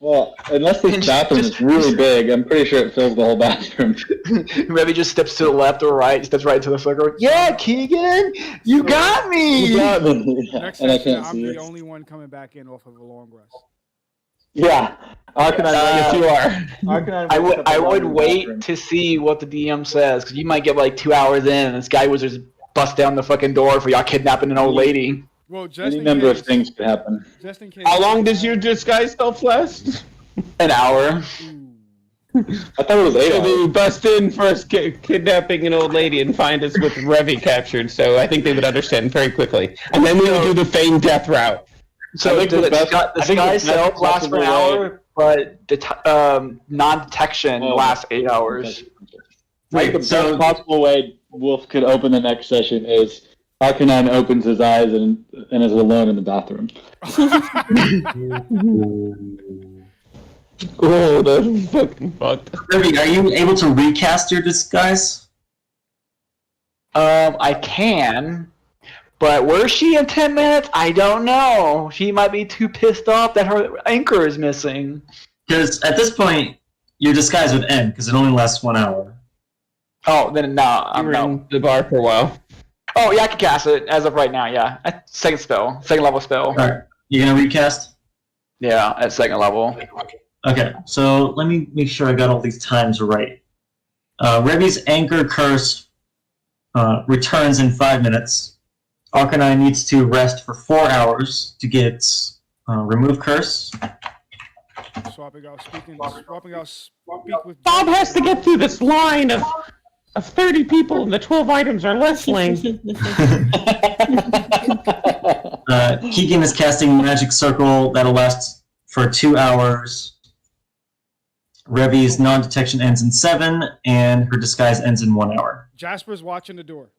Well, unless this bathroom is really big, I'm pretty sure it fills the whole bathroom. Revy just steps to the left or right, steps right to the circle. Yeah, Keegan, you got me. You got me. Yeah, Next and I session, can't I'm see the it. only one coming back in off of a long rest. Yeah. Arcanine, Yes, you are. Arcanine I wakes would up I alone would in the wait bathroom. to see what the DM says, because you might get like 2 hours in, and this guy wizards bust down the fucking door for y'all kidnapping an old lady. Well, just Any in number case, of things could happen. Just in case. How long does your disguise self last? An hour. Ooh. I thought it was 8 So hours. they bust in first, kidnapping an old lady, and find us with Revy captured. So I think they would understand very quickly. And then we would do the feigned death route. So I think does the the best- I think the disguise best self last for an possible way- hour? but non-detection lasts 8 hours. Like the best possible way Wolf could open the next session is Arcanine opens his eyes and is alone in the bathroom. Oh, that's fucking fucked. Kirby, are you able to recast your disguise? I can, but where is she in 10 minutes? I don't know. She might be too pissed off that her anchor is missing. Because at this point, your disguise would end because it only lasts 1 hour. Oh, then no, I'm You were no. in the bar for a while. Oh yeah, I can cast it as of right now. Yeah, second level spell. All right, you gonna recast? Yeah, at second level. Okay, so let me make sure I got all these times right. Revy's anchor curse returns in 5 minutes. Arcanine needs to rest for 4 hours to get remove curse. Swapping out speak with Bob has to get through this line of 30 people, and the 12 items are wrestling. Keegan is casting Magic Circle that'll last for 2 hours. Revy's non-detection ends in 7, and her disguise ends in 1 hour. Jasper's watching the door.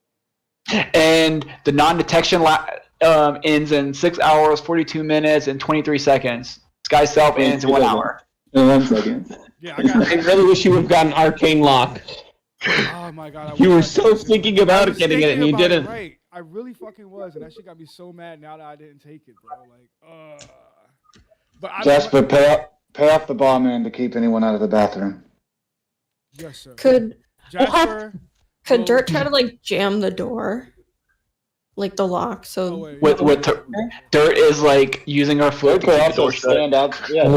And the non-detection ends in 6 hours, 42 minutes, and 23 seconds. Sky Self ends in 1 hour. In 1 second. Yeah, I got I really wish you would have gotten Arcane Lock. Oh my god. You were so thinking about getting it, and you didn't. Right. I really fucking was, and that shit got me so mad now that I didn't take it, bro. Like, But Jasper, pay off the barman to keep anyone out of the bathroom. Yes, sir. Could Jasper. Dirt try to like jam the door, like the lock? So Dirt is like using her foot to keep the door shut. Stand out. Yeah,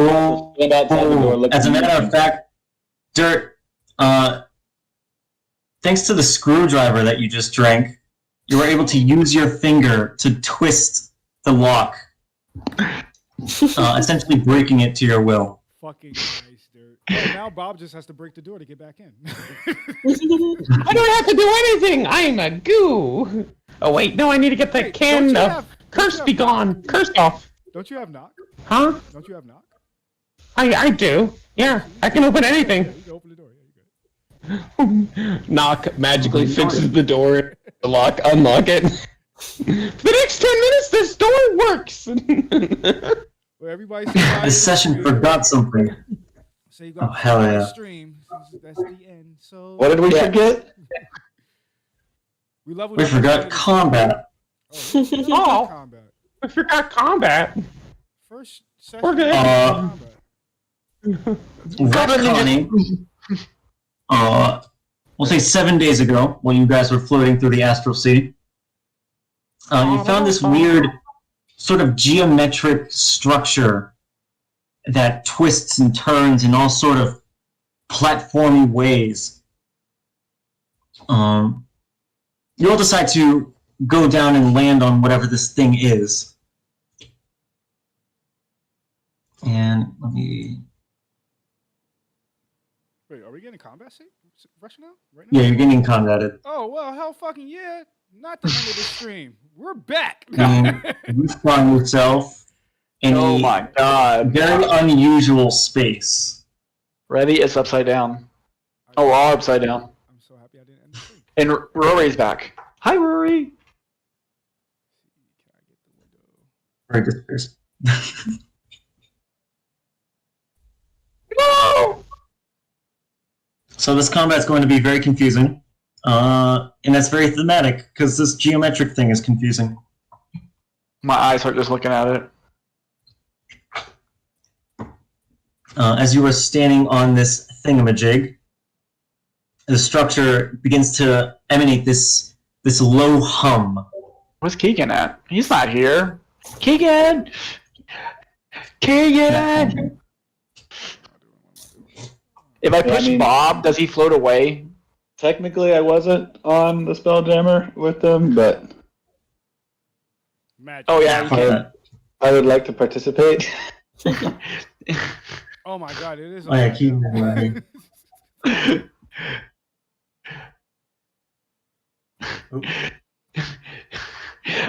stand outside the door. As a matter of fact, Dirt, thanks to the screwdriver that you just drank, you were able to use your finger to twist the lock, essentially breaking it to your will. Fucking nice, Dirt. Well, now Bob just has to break the door to get back in. I don't have to do anything. I'm a goo. Oh wait, no, I need to get the can of curse be gone. Curse off. Don't you have knock? Huh? Don't you have knock? I do. Yeah, I can open anything. Yeah, you can open the door. Yeah, you good. Knock magically fixes the door. The lock, unlock it. For the next 10 minutes, this door works. Well, everybody. This session forgot something. So you got hell yeah. Stream. That's the end. So What did we forget? We forgot combat. Oh, combat. I forgot combat. First We're session. good. Combat. Retconning. We'll say 7 days ago, when you guys were floating through the Astral Sea, you found this weird sort of geometric structure that twists and turns in all sort of platformy ways. You all decide to go down and land on whatever this thing is. And let me... Wait, are we getting combat scene? Rush now? Right now? Yeah, you're getting combated. Oh, well, hell fucking yeah. Not the end of the stream. We're back. And you find yourself in Oh my god. very unusual space. Ready? It's upside down. Oh, we're all upside down. I'm so happy I didn't end the stream. And Rory's back. Hi, Rory. Very dispersed. No! So this combat's going to be very confusing. And that's very thematic, because this geometric thing is confusing. My eyes hurt just looking at it. As you are standing on this thingamajig, the structure begins to emanate this low hum. Where's Keegan at? He's not here. Keegan! Keegan! If I push Bob, does he float away? Technically, I wasn't on the Spelljammer with them, but Magic. Oh yeah, you can. I would like to participate. Oh my god, it is. Oh, yeah, upside keep down.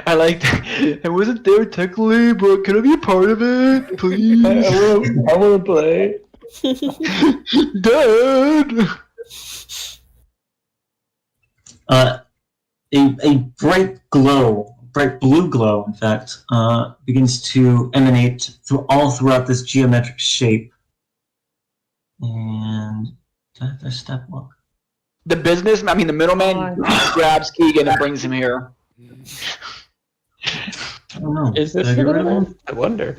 I like. I wasn't there technically, but can I be a part of it, please? I want to play. Dad. A bright glow, bright blue glow, in fact, begins to emanate throughout this geometric shape. And do I have to step walk? The the middleman grabs Keegan and brings him here. I don't know. Is this Did I the get rid of middleman? him? I wonder.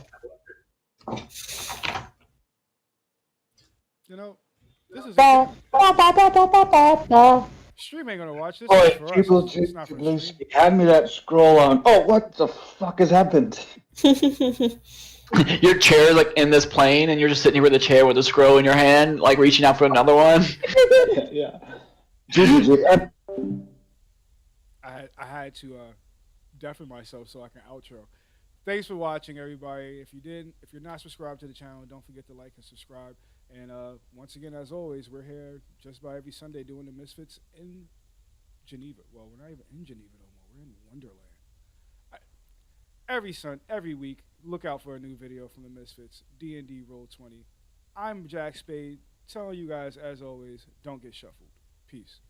You know, this is stream ain't gonna watch this. Oh, Is for us. people It's not for blue stream. hand me that scroll on. Oh, what the fuck has happened? Your chair is like in this plane, and you're just sitting here with a chair with a scroll in your hand, like reaching out for another one. Yeah. I had to deafen myself so I can outro. Thanks for watching, everybody. If you're not subscribed to the channel, don't forget to like and subscribe. And once again, as always, we're here just about every Sunday doing the Misfits in Geneva. Well, we're not even in Geneva no more. We're in Wonderland. Every week, look out for a new video from the Misfits, D&D Roll20. I'm Jack Spade, telling you guys, as always, don't get shuffled. Peace.